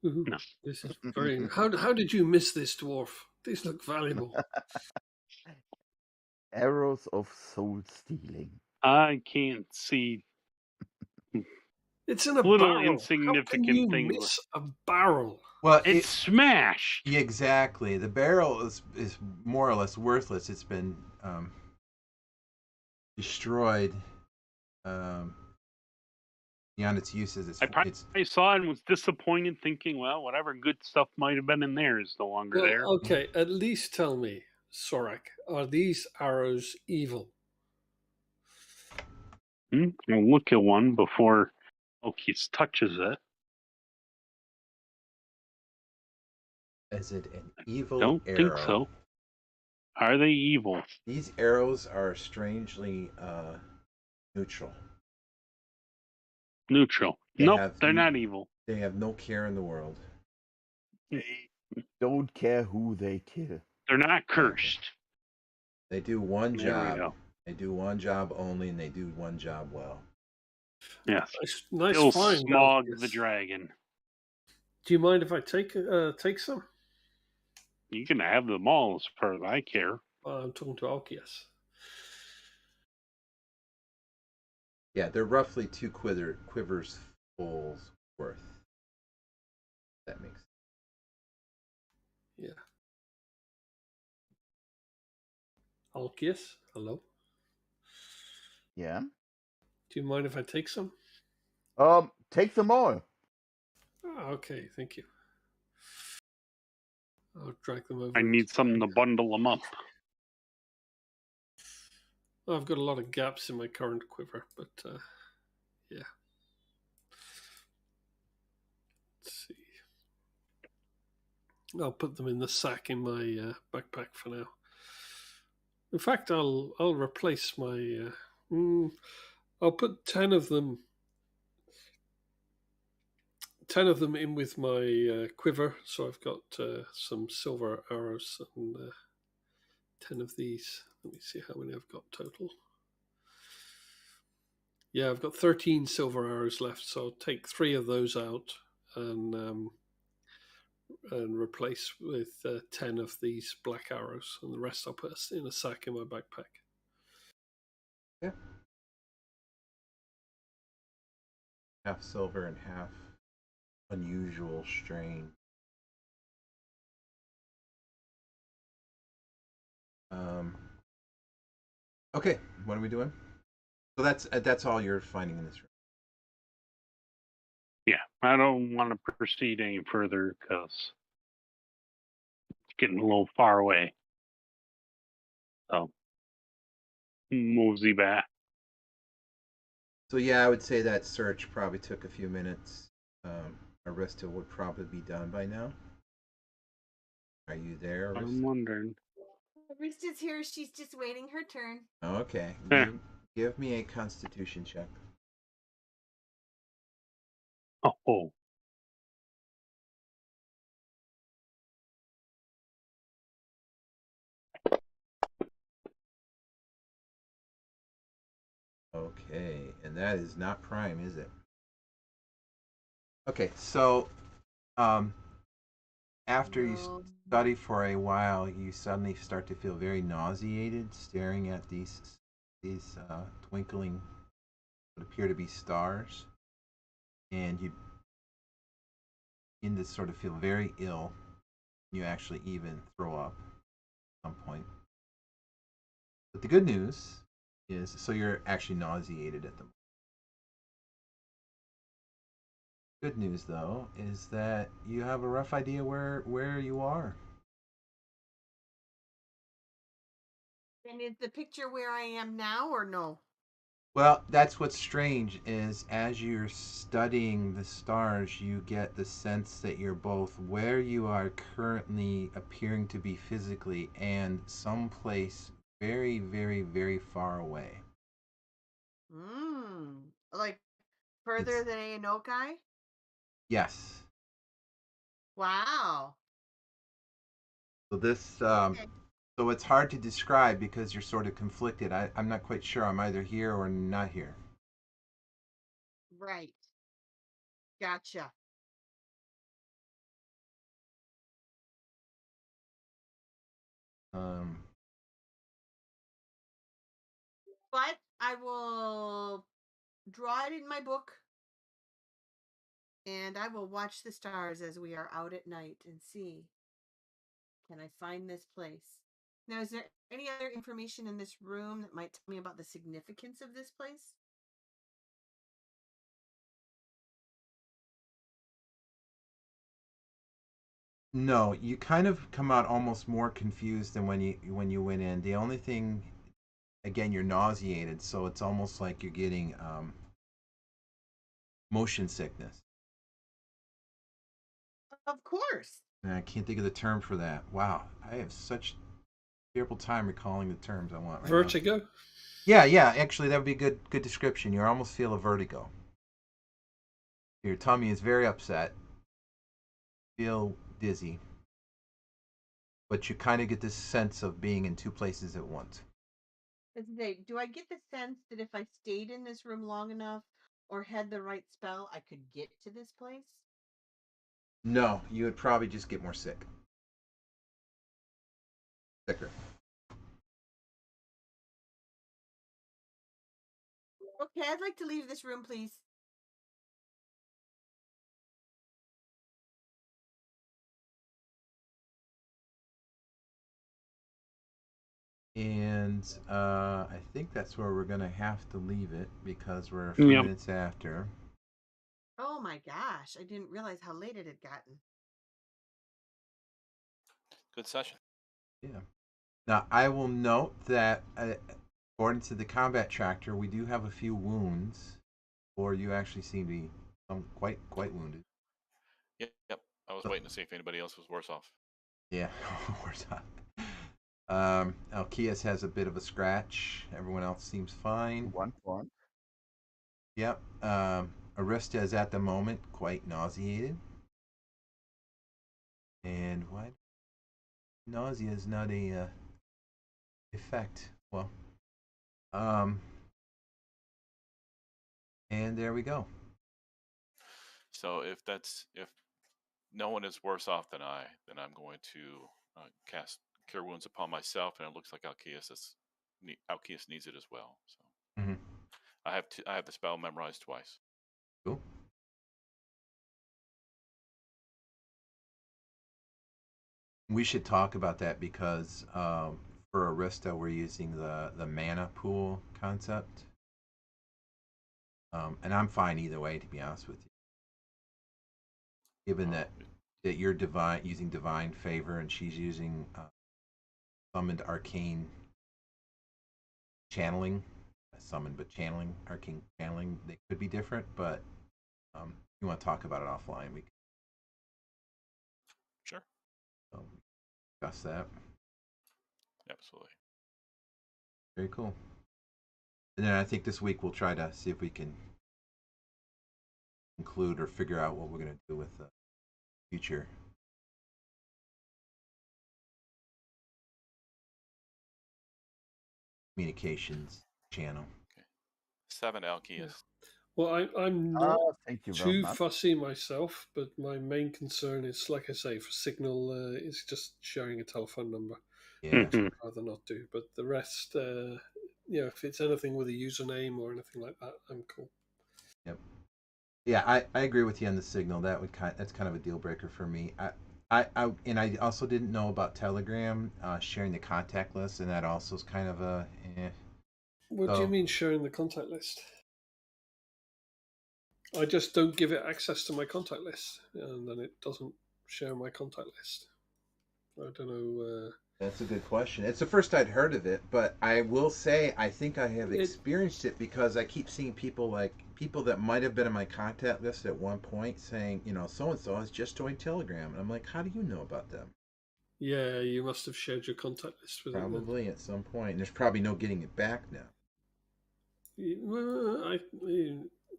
Ooh,
No.
this is very. How did you miss this, dwarf? These look valuable.
Arrows of soul stealing.
I can't see
It's in a
little
barrel. How can
insignificant
you
things.
miss a barrel?
Well,
It's smashed.
yeah, exactly. The barrel is more or less worthless. It's been destroyed beyond its uses.
I saw it and was disappointed, thinking, well, whatever good stuff might have been in there is no longer
Well,
there.
okay, at least tell me, Sorak, are these arrows evil?
I'll look at one before Okis touches it.
Is it an evil
Don't
arrow?
think so. Are they evil?
These arrows are strangely neutral.
Neutral. Nope, they're not evil.
They have no care in the world.
They don't care who they kill.
They're not cursed.
They do one
There we
job.
go.
They do one job only, and they do one job well.
Yes.
Nice
Kill
find,
Smog
Alcius.
the dragon.
Do you mind if I take some?
You can have them all as far as I care.
I'm talking to Alcius.
Yeah, they're roughly 2 quivers fulls worth. That makes sense.
Yeah. Alcius, hello.
Yeah.
Do you mind if I take some?
Take them all.
Oh, okay, thank you. I'll drag them over.
I need something to bundle them up.
I've got a lot of gaps in my current quiver, but yeah. Let's see. I'll put them in the sack in my backpack for now. In fact, I'll replace my. I'll put 10 of them. 10 of them in with my quiver, so I've got some silver arrows and 10 of these. Let me see how many I've got total. Yeah, I've got 13 silver arrows left, so I'll take 3 of those out and replace with 10 of these black arrows, and the rest I'll put in a sack in my backpack.
Yeah. Half silver and half unusual strain. Okay, what are we doing? So that's all you're finding in this room.
Yeah, I don't want to proceed any further because it's getting a little far away. So, mosey back.
So yeah, I would say that search probably took a few minutes. Arista would probably be done by now. Are you there, Arista?
I'm wondering.
Arista's here. She's just waiting her turn.
Okay. Give me a Constitution check.
Oh.
Okay, and that is not prime, is it? Okay, so um, after you
No.
study for a while, you suddenly start to feel very nauseated, staring at these twinkling, what appear to be stars, and you begin to sort of feel very ill. You actually even throw up at some point. But the good news is, so you're actually nauseated at the moment. Good news, though, is that you have a rough idea where you are.
And is the picture where I am now or no?
Well, that's what's strange is as you're studying the stars, you get the sense that you're both where you are currently appearing to be physically and someplace very, very, very far away.
Like further
It's
than Aonokai?
yes.
Wow.
So this
Okay.
so it's hard to describe because you're sort of conflicted. I'm not quite sure. I'm either here or not here.
Right. Gotcha.
Um,
But I will draw it in my book and I will watch the stars as we are out at night and see, can I find this place? Now, is there any other information in this room that might tell me about the significance of this place?
no, you kind of come out almost more confused than when you went in. The only thing, again, you're nauseated, so it's almost like you're getting motion sickness.
Of course.
And I can't think of the term for that. Wow, I have such terrible time recalling the terms I want right now.
Vertigo.
Yeah, yeah. Actually, that would be a good description. You almost feel a vertigo. Your tummy is very upset. Feel dizzy, but you kind of get this sense of being in two places at once.
Do I get the sense that if I stayed in this room long enough or had the right spell, I could get to this place?
No, you would probably just get more sicker.
Okay, I'd like to leave this room, please.
And I think that's where we're gonna have to leave it because we're a few
Yep.
minutes after.
Oh my gosh, I didn't realize how late it had gotten.
Good session.
Yeah. Now I will note that according to the combat tractor, we do have a few wounds, or you actually seem to be quite wounded.
Yep. I was waiting to see if anybody else was worse off.
Yeah, worse off. Alkias has a bit of a scratch. Everyone else seems fine.
1 point.
Yep. Arista is at the moment quite nauseated. And why? Nausea is not a effect. Well, um, and there we go.
So if no one is worse off than then I'm going to cast Cure Wounds upon myself, and it looks like Alkias needs it as well. So
Mm-hmm.
I have the spell memorized twice.
Cool. We should talk about that because for Arista, we're using the mana pool concept. And I'm fine either way, to be honest with you. Given
Oh,
that you're using divine favor and she's using summoned arcane channeling, summoned but channeling, arcane channeling, they could be different. But if you want to talk about it offline, we can
sure.
discuss that.
Absolutely.
Very cool. And then I think this week we'll try to see if we can conclude or figure out what we're going to do with the future communications channel.
Okay. 7 Alkeus.
Well, I'm not
Thank you very
too
much.
fussy myself, but my main concern is, like I say, for Signal, is just sharing a telephone number,
Yeah.
which I'd rather not do. But the rest, if it's anything with a username or anything like that, I'm cool.
Yep. Yeah, I agree with you on the Signal. That's kind of a deal breaker for me. And I also didn't know about Telegram sharing the contact list, and that also is kind of a.
What do you
So
mean sharing the contact list? I just don't give it access to my contact list, and then it doesn't share my contact list. I don't know.
that's a good question. It's the first I'd heard of it, but I will say I think I have
It
experienced it because I keep seeing people that might have been in my contact list at one point saying, so and so has just joined Telegram, and I'm like, how do you know about them?
Yeah, you must have shared your contact list with it then.
Probably at some point. And there's probably no getting it back now.
Well,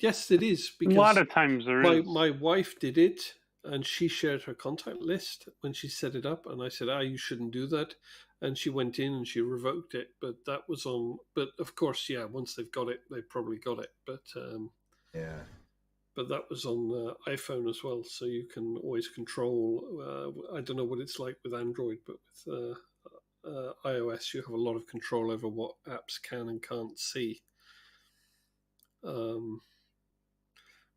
yes, it is,
A lot
because
of times there
my
is.
my wife did it, and she shared her contact list when she set it up, and I said, you shouldn't do that, and she went in and she revoked it. But that was on. But of course, yeah, once they've got it, they probably got it.
Yeah.
But that was on iPhone as well, so you can always control. I don't know what it's like with Android, but with iOS, you have a lot of control over what apps can and can't see.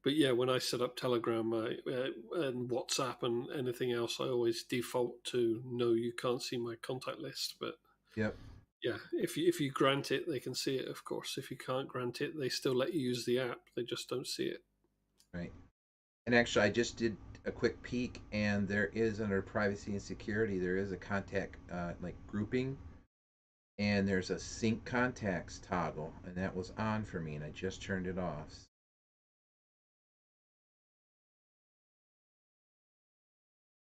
But yeah, when I set up Telegram and WhatsApp and anything else, I always default to no, you can't see my contact list. But
Yep.
yeah, if you grant it, they can see it. Of course, if you can't grant it, they still let you use the app. They just don't see it.
Right. And actually, I just did a quick peek, and there is under privacy and security, there is a contact like grouping, and there's a sync contacts toggle, and that was on for me, and I just turned it off.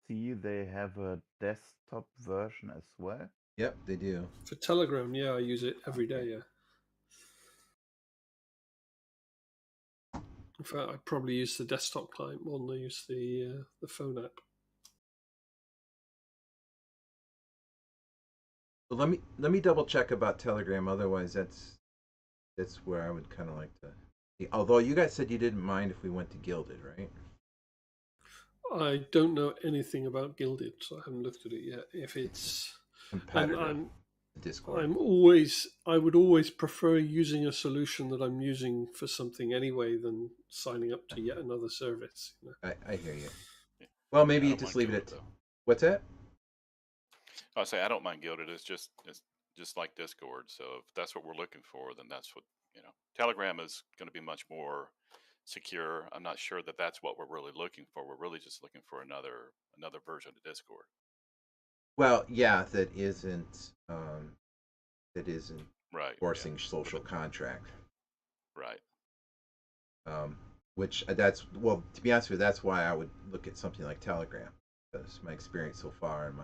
See, they have a desktop version as well.
Yep, they do.
For Telegram, yeah, I use it every day. Yeah. In fact, I probably use the desktop client more than I use the phone app.
But let me double check about Telegram. Otherwise, that's where I would kind of like to. Although you guys said you didn't mind if we went to Gilded, right?
I don't know anything about Gilded, so I haven't looked at it yet. If it's
Competitor. Discord.
I would always prefer using a solution that I'm using for something anyway than signing up to yet another service.
I hear you. Well, maybe
I
you
don't
just
mind
leave it
Gilded,
at.
though.
What's that?
I say I don't mind Gilded. It's just like Discord. So if that's what we're looking for, then that's what Telegram is going to be much more secure. I'm not sure that that's what we're really looking for. We're really just looking for another version of Discord.
Well, yeah, that isn't
Right.
forcing
Yeah.
social contract.
Right.
Which to be honest with you, that's why I would look at something like Telegram, because my experience so far and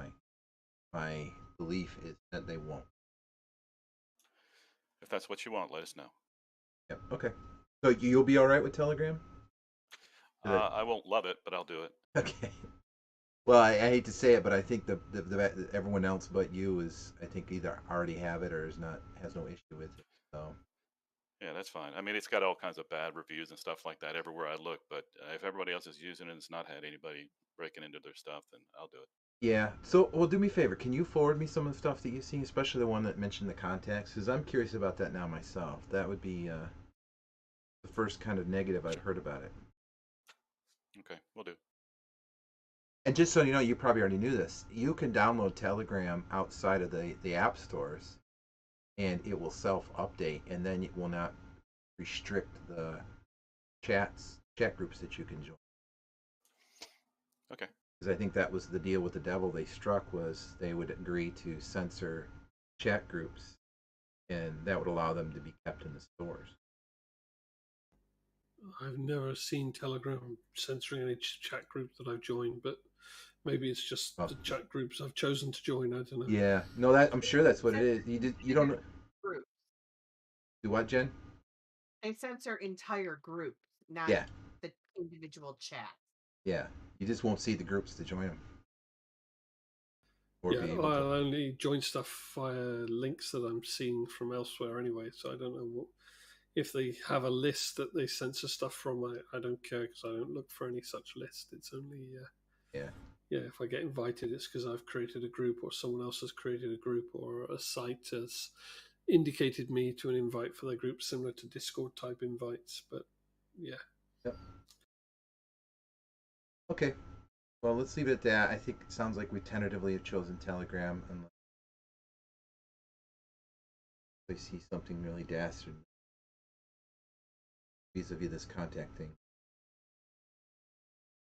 my belief is that they won't.
If that's what you want, let us know.
Yep. Okay. So you'll be all right with Telegram?
I won't love it, but I'll do it.
Okay. Well, I hate to say it, but I think the everyone else but you is, I think, either already have it or has no issue with it. So.
Yeah, that's fine. I mean, it's got all kinds of bad reviews and stuff like that everywhere I look. But if everybody else is using it and it's not had anybody breaking into their stuff, then I'll do it.
Yeah. So, well, do me a favor. Can you forward me some of the stuff that you've seen, especially the one that mentioned the contacts? Because I'm curious about that now myself. That would be the first kind of negative I'd heard about it.
Okay, we'll do.
And just so you know, you probably already knew this. You can download Telegram outside of the app stores, and it will self-update, and then it will not restrict the chat groups that you can join.
Okay.
Because I think that was the deal with the devil they struck, was they would agree to censor chat groups, and that would allow them to be kept in the stores.
I've never seen Telegram censoring any chat group that I've joined, but maybe it's just the chat groups I've chosen to join. I don't know.
Yeah, no, I'm sure that's what it is. You don't
groups.
Do what, Jen?
They censor entire groups, not the individual chats.
Yeah, you just won't see the groups to join them.
Yeah, I'll only join stuff via links that I'm seeing from elsewhere anyway, so I don't know if they have a list that they censor stuff from, I don't care because I don't look for any such list. It's only
Yeah.
if I get invited, it's because I've created a group or someone else has created a group or a site has indicated me to an invite for their group, similar to Discord type invites. But yeah.
Yep. Okay. Well, let's leave it at that. I think it sounds like we tentatively have chosen Telegram, unless I see something really dastardly vis-a-vis this contact thing,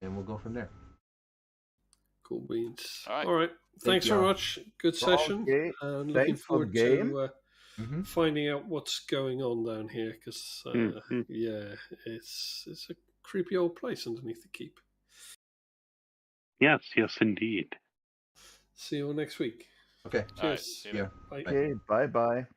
and we'll go from there.
Cool beans.
All right.
All right. Thanks very much. Good session.
Okay.
And looking
Thanks for the
forward
game.
to
Mm-hmm.
finding out what's going on down here because,
Mhm.
yeah, it's a creepy old place underneath the keep.
Yes, indeed.
See you all next week.
Okay.
All right.
Cheers.
See you then.
Bye.
Okay, bye-bye.